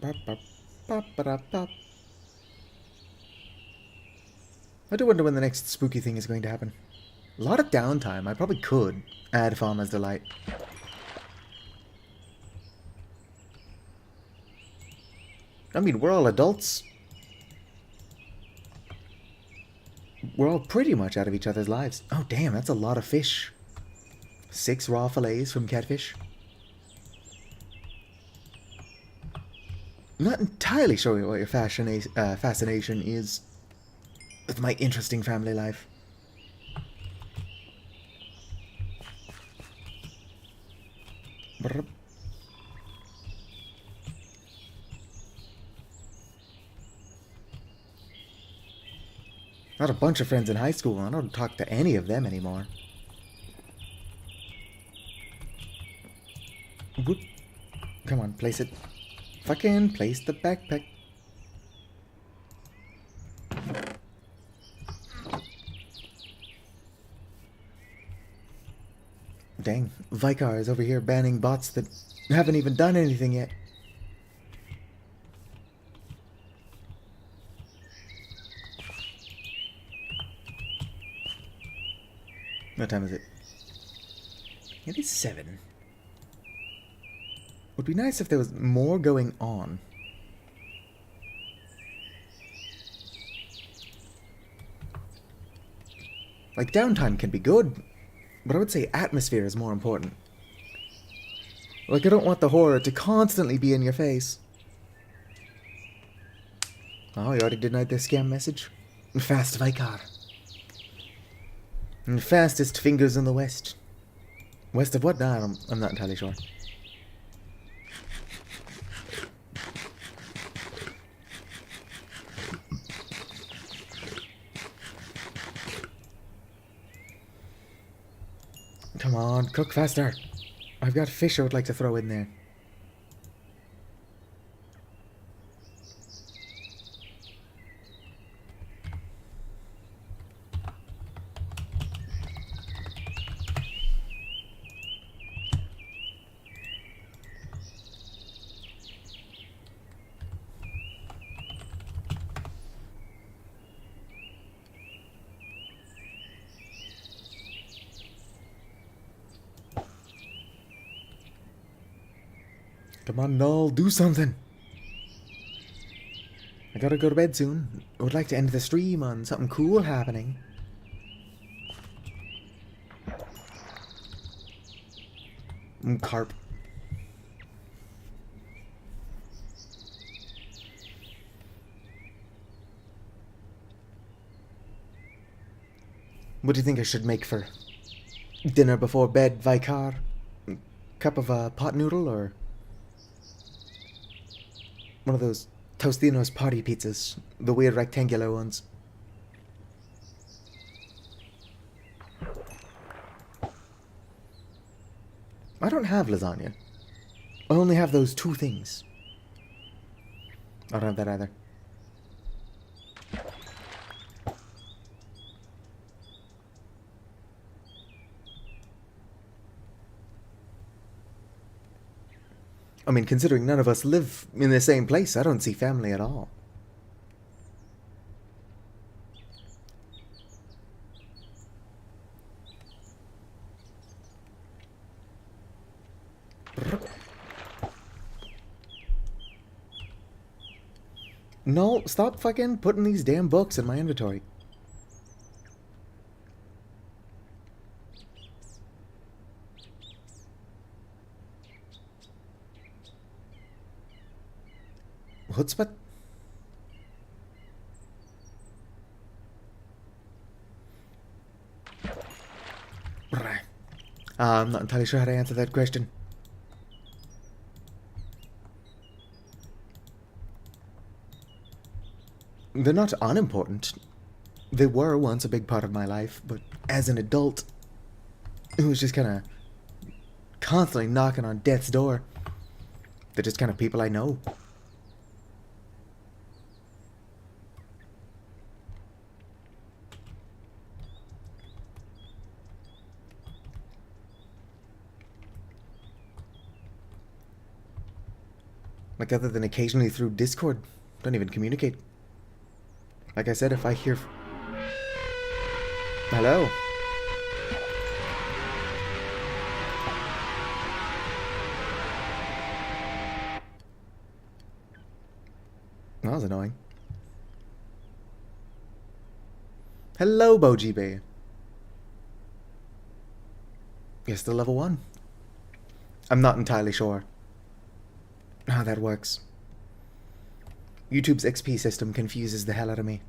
I do wonder when the next spooky thing is going to happen. A lot of downtime. I probably could add Farmer's Delight. I mean, we're all adults. we're all pretty much out of each other's lives. Oh, damn, that's a lot of fish. 6 raw fillets from catfish. I'm not entirely sure what your fascination is with my interesting family life. Brrr. Got a bunch of friends in high school. I don't talk to any of them anymore. Whoop. Come on, place it. Fucking place the backpack. Dang, Vicar is over here banning bots that haven't even done anything yet. What time is it? It is 7. Would be nice if there was more going on. Like, downtime can be good, but I would say atmosphere is more important. Like, I don't want the horror to constantly be in your face. Oh, you already denied their scam message? Fast Vicar. And fastest fingers in the west. West of what? Nah, I'm not entirely sure. Come on, cook faster. I've got fish I would like to throw in there. Come on, Null, do something. I gotta go to bed soon. I would like to end the stream on something cool happening. Carp. What do you think I should make for dinner before bed, Vicar? Cup of pot noodle or one of those Tostino's party pizzas, the weird rectangular ones? I don't have lasagna. I only have those 2 things. I don't have that either. I mean, considering none of us live in the same place, I don't see family at all. No, stop fucking putting these damn books in my inventory. Chutzpah? I'm not entirely sure how to answer that question. They're not unimportant. They were once a big part of my life, but as an adult, it was just kind of constantly knocking on death's door. They're just kind of people I know. Like, other than occasionally through Discord, don't even communicate. Like I said, if I hear... Hello? That was annoying. Hello, Boji Bay. You're still level 1. I'm not entirely sure how that works. YouTube's XP system confuses the hell out of me.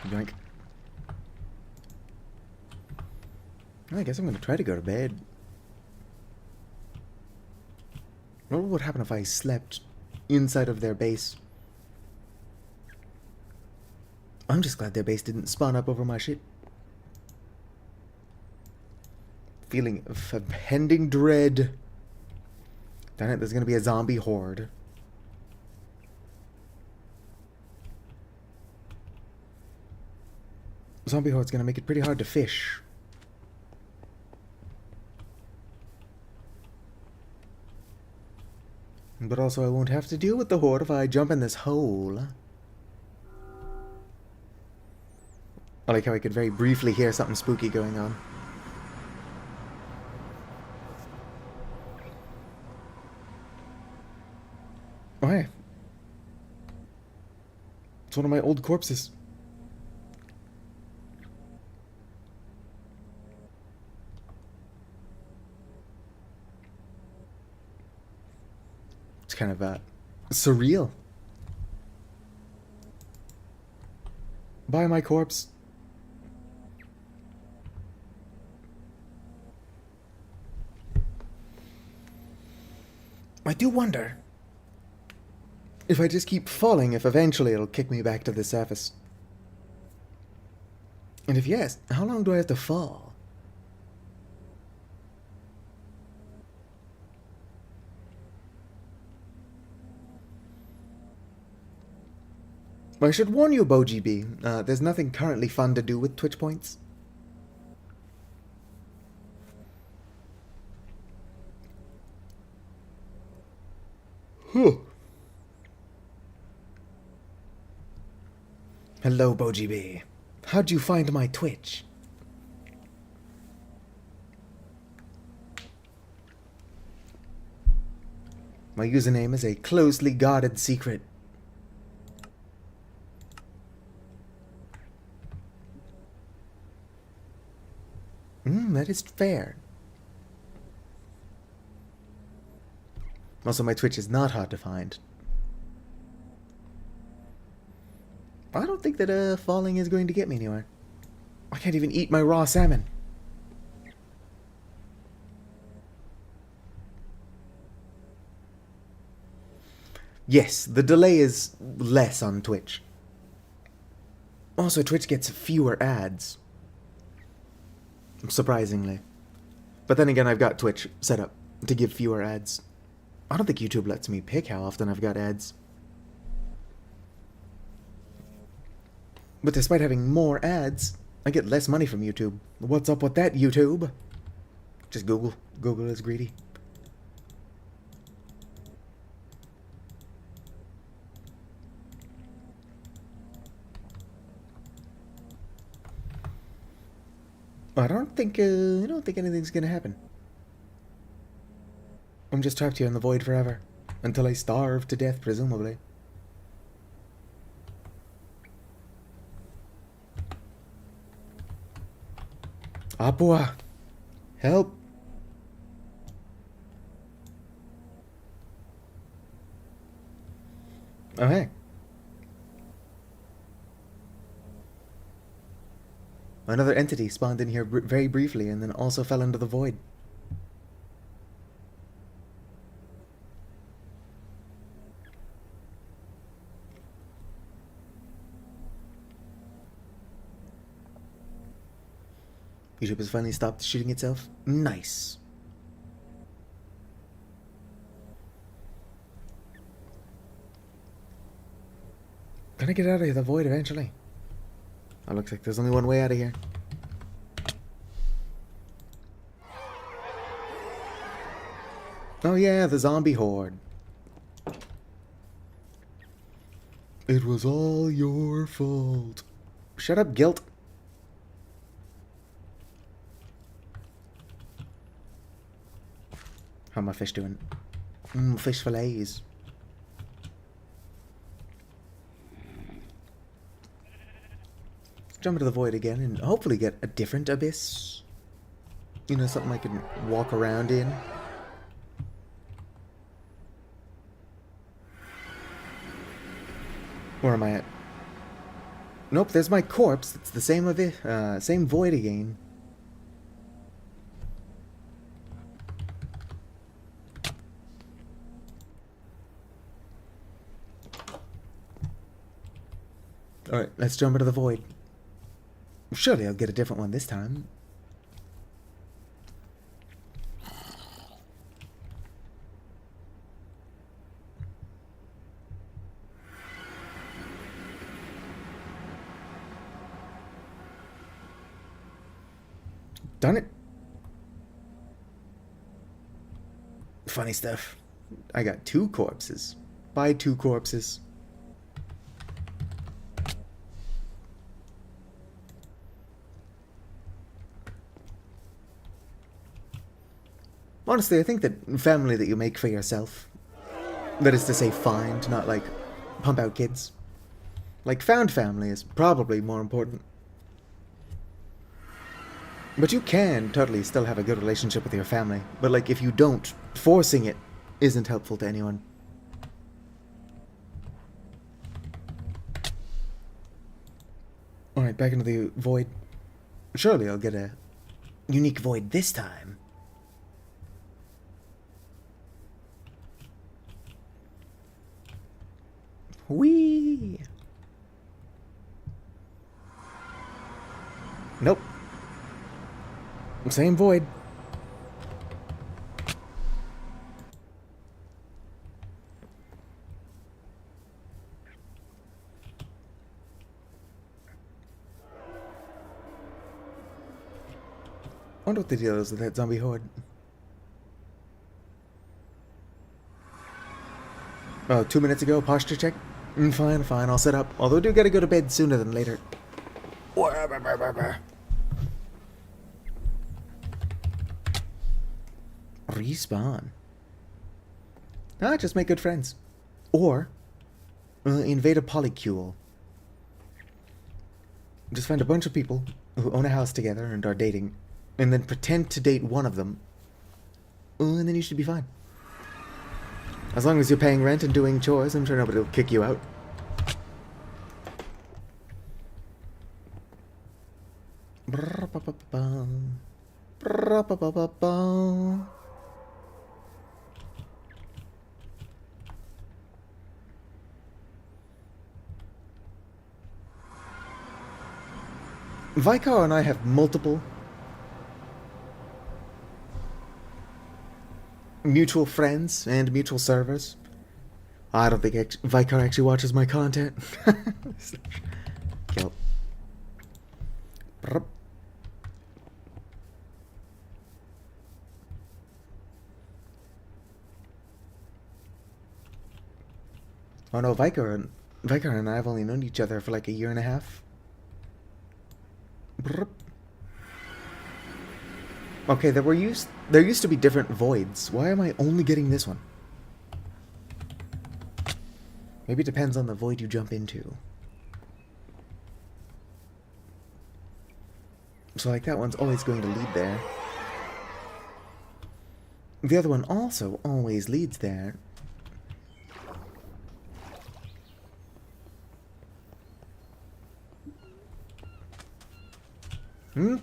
Yoink. I guess I'm going to try to go to bed. What would happen if I slept inside of their base? I'm just glad their base didn't spawn up over my shit. Feeling of impending dread. Darn it, there's going to be a zombie horde. Zombie horde's going to make it pretty hard to fish. But also I won't have to deal with the horde if I jump in this hole. I like how I could very briefly hear something spooky going on. Oh, hey. It's one of my old corpses. It's kind of surreal. Bye, my corpse. I do wonder if I just keep falling, if eventually it'll kick me back to the surface. And if yes, how long do I have to fall? I should warn you, Boji B, there's nothing currently fun to do with Twitch points. Huh. Hello, Boji B. How'd you find my Twitch? My username is a closely guarded secret. That is fair. Also, my Twitch is not hard to find. I don't think that falling is going to get me anywhere. I can't even eat my raw salmon. Yes, the delay is less on Twitch. Also, Twitch gets fewer ads. Surprisingly. But then again, I've got Twitch set up to give fewer ads. I don't think YouTube lets me pick how often I've got ads. But despite having more ads, I get less money from YouTube. What's up with that, YouTube? Just Google. Google is greedy. I don't think anything's gonna happen. I'm just trapped here in the void forever. Until I starve to death, presumably. Apua! Help! Oh, hey. Another entity spawned in here very briefly and then also fell into the void. YouTube has finally stopped shooting itself. Nice. Gonna get out of the void eventually. Oh, looks like there's only one way out of here. Oh yeah, the zombie horde. It was all your fault. Shut up, Guilt. How my fish doing? Fish fillets. Jump into the void again and hopefully get a different abyss. You know, something I can walk around in. Where am I at? Nope, there's my corpse. It's the same same void again. Alright, let's jump into the void. Surely I'll get a different one this time. Done it. Funny stuff. I got 2 corpses. Buy 2 corpses. Honestly, I think that family that you make for yourself, that is to say find, not like pump out kids. Like found family is probably more important. But you can totally still have a good relationship with your family. But like if you don't, forcing it isn't helpful to anyone. Alright, back into the void. Surely I'll get a unique void this time. Whee! Nope. Same void. I wonder what the deal is with that zombie horde. Oh, 2 minutes ago, posture check? Fine, fine, I'll set up. Although I do gotta go to bed sooner than later. Respawn. Ah, just make good friends. Or, invade a polycule. Just find a bunch of people who own a house together and are dating, and then pretend to date one of them, and then you should be fine. As long as you're paying rent and doing chores, I'm sure nobody will kick you out. Vicar and I have multiple mutual friends and mutual servers. I don't think Vicar actually watches my content. Kill. Oh no, Vicar and I have only known each other for like a year and a half. Okay, there used to be different voids. Why am I only getting this one? Maybe it depends on the void you jump into. So like that one's always going to lead there. The other one also always leads there.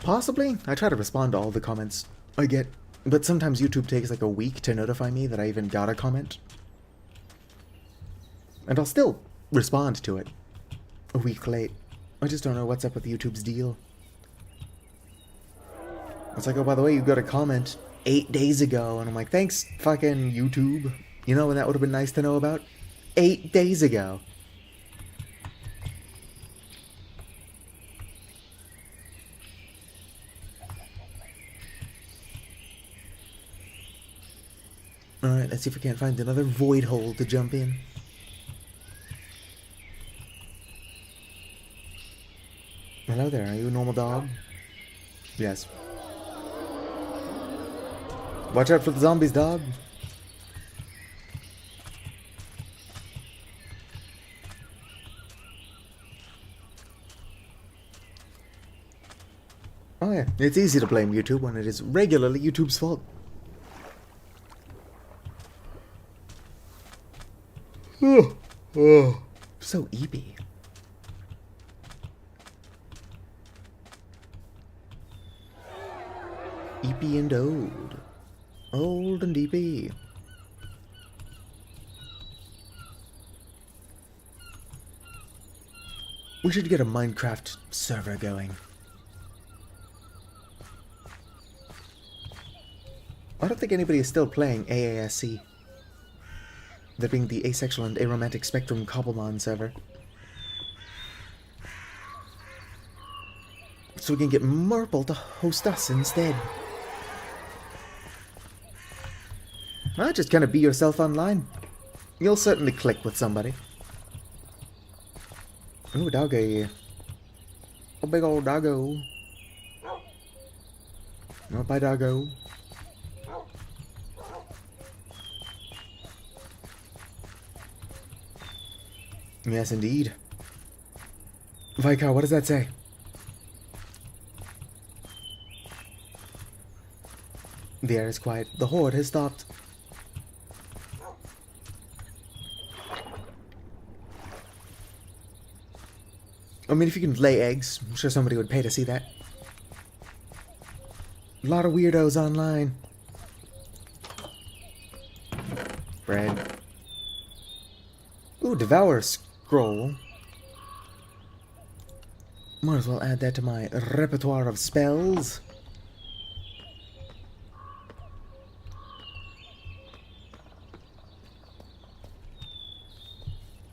Possibly. I try to respond to all the comments I get, but sometimes YouTube takes like a week to notify me that I even got a comment. And I'll still respond to it a week late. I just don't know what's up with YouTube's deal. It's like, oh, by the way, you got a comment 8 days ago, and I'm like, thanks, fucking YouTube. You know when that would have been nice to know about? 8 days ago. Alright, let's see if we can't find another void hole to jump in. Hello there, are you a normal dog? Yes. Watch out for the zombies, dog. Oh yeah, it's easy to blame YouTube when it is regularly YouTube's fault. So eepy. Eepy and old. Old and eepy. We should get a Minecraft server going. I don't think anybody is still playing AASC. That being the Asexual and Aromantic Spectrum Cobblemon server. So we can get Murple to host us instead. Well, just kind of be yourself online. You'll certainly click with somebody. Ooh, doggy. A big old doggo. Oh, bye, doggo. Yes, indeed. Vicar, what does that say? The air is quiet. The horde has stopped. I mean, if you can lay eggs, I'm sure somebody would pay to see that. A lot of weirdos online. Bread. Ooh, Devour Scroll. Might as well add that to my repertoire of spells.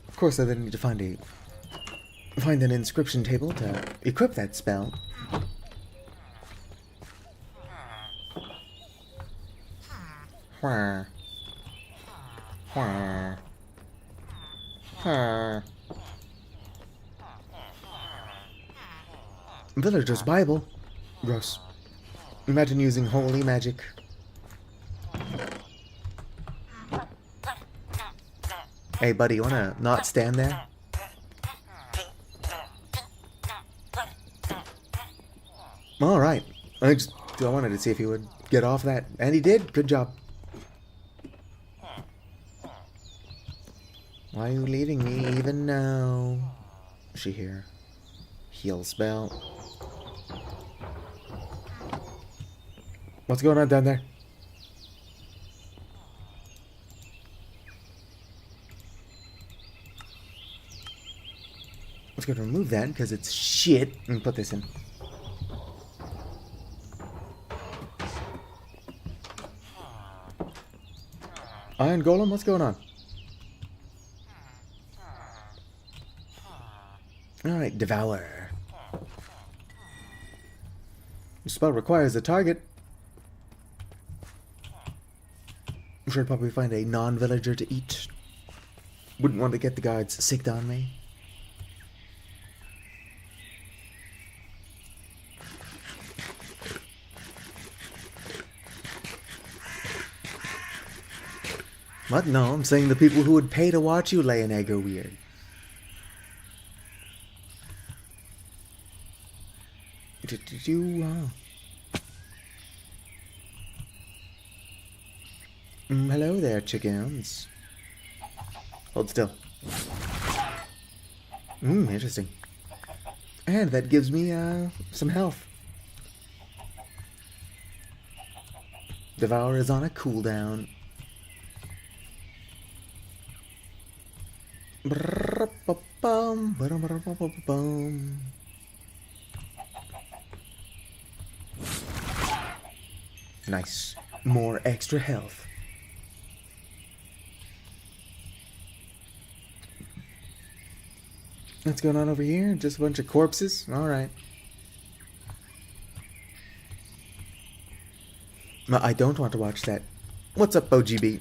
Of course, I then need to find an inscription table to equip that spell. Where? Where? Where? Villager's Bible. Gross. Imagine using holy magic. Hey, buddy, you wanna not stand there? Alright. I wanted to see if he would get off that. And he did. Good job. Why are you leaving me even now? Is she here? Heal spell. What's going on down there? Let's go to remove that because it's shit and put this in. Iron Golem, what's going on? Alright, Devour. The spell requires a target. I'm sure I'd probably find a non-villager to eat. Wouldn't want to get the guards sicked on me. What? No, I'm saying the people who would pay to watch you lay an egg are weird. Did you, hello there, chickens. Hold still. Interesting. And that gives me, some health. Devour is on a cooldown. Nice. More extra health. What's going on over here? Just a bunch of corpses? Alright. I don't want to watch that. What's up, OGB?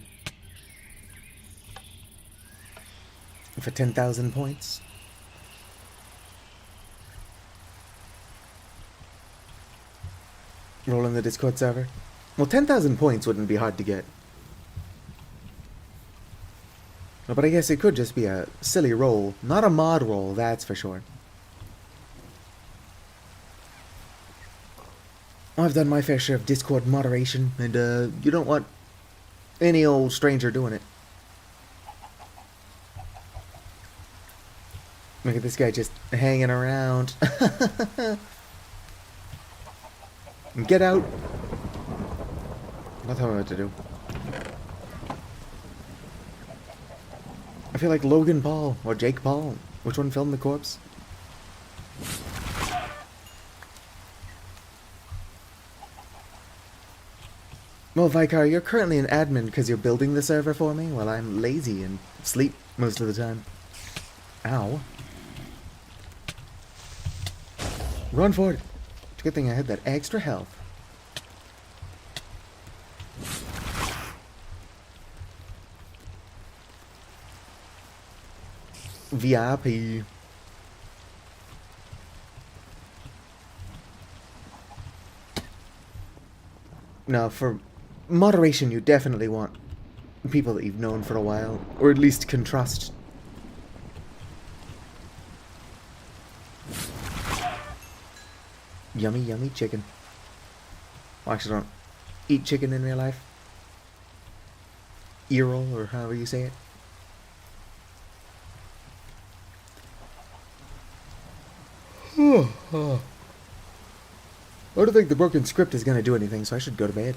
For 10,000 points. Roll in the Discord server. Well, 10,000 points wouldn't be hard to get. But I guess it could just be a silly roll. Not a mod roll, that's for sure. I've done my fair share of Discord moderation, and you don't want any old stranger doing it. Look at this guy just hanging around. Get out. Don't tell me what to do. I feel like Logan Paul or Jake Paul. Which one filmed the corpse? Well, Vicar, you're currently an admin because you're building the server for me while I'm lazy and sleep most of the time. Ow. Run for it. It's a good thing I had that extra health. VIP. No, for moderation you definitely want people that you've known for a while, or at least can trust. Yummy, yummy chicken. Well, actually, I don't eat chicken in real life. Earl, or however you say it. I don't think the broken script is going to do anything, so I should go to bed.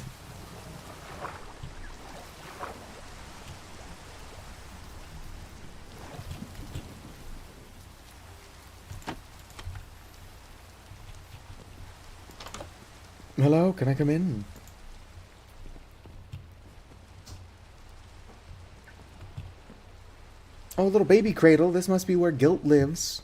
Hello, can I come in? Oh, little baby cradle. This must be where guilt lives.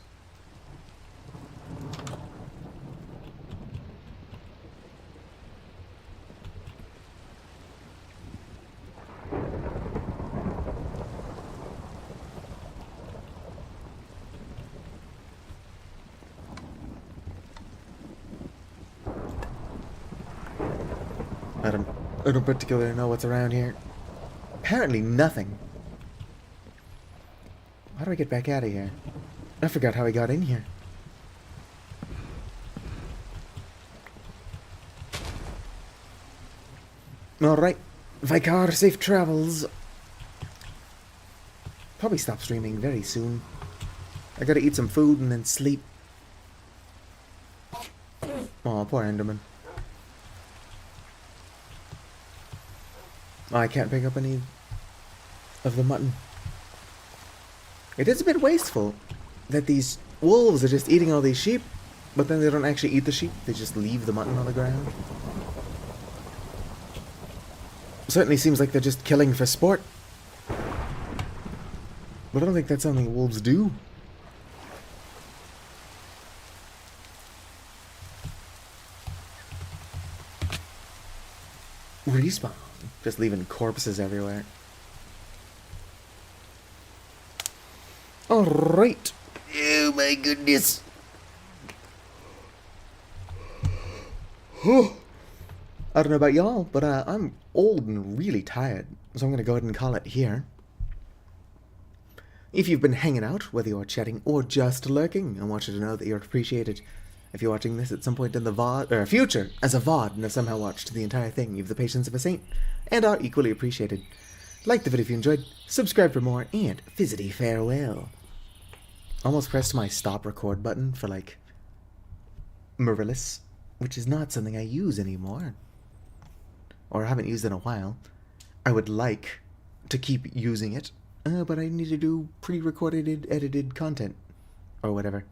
I don't particularly know what's around here. Apparently nothing. How do I get back out of here? I forgot how I got in here. Alright. Vicar, safe travels. Probably stop streaming very soon. I gotta eat some food and then sleep. Aw, poor Enderman. Oh, I can't pick up any of the mutton. It is a bit wasteful that these wolves are just eating all these sheep, but then they don't actually eat the sheep, they just leave the mutton on the ground. Certainly seems like they're just killing for sport. But I don't think that's something wolves do. Respawn. Just leaving corpses everywhere. Alright. Oh my goodness. I don't know about y'all, but I'm old and really tired, so I'm going to go ahead and call it here. If you've been hanging out, whether you're chatting or just lurking, I want you to know that you're appreciated. If you're watching this at some point in the VOD, or future, as a VOD, and have somehow watched the entire thing, you've the patience of a saint, and are equally appreciated. Like the video if you enjoyed, subscribe for more, and fizzity farewell. Almost pressed my stop record button for, like, Marillis, which is not something I use anymore. Or I haven't used in a while. I would like to keep using it, but I need to do pre-recorded, edited content, or whatever.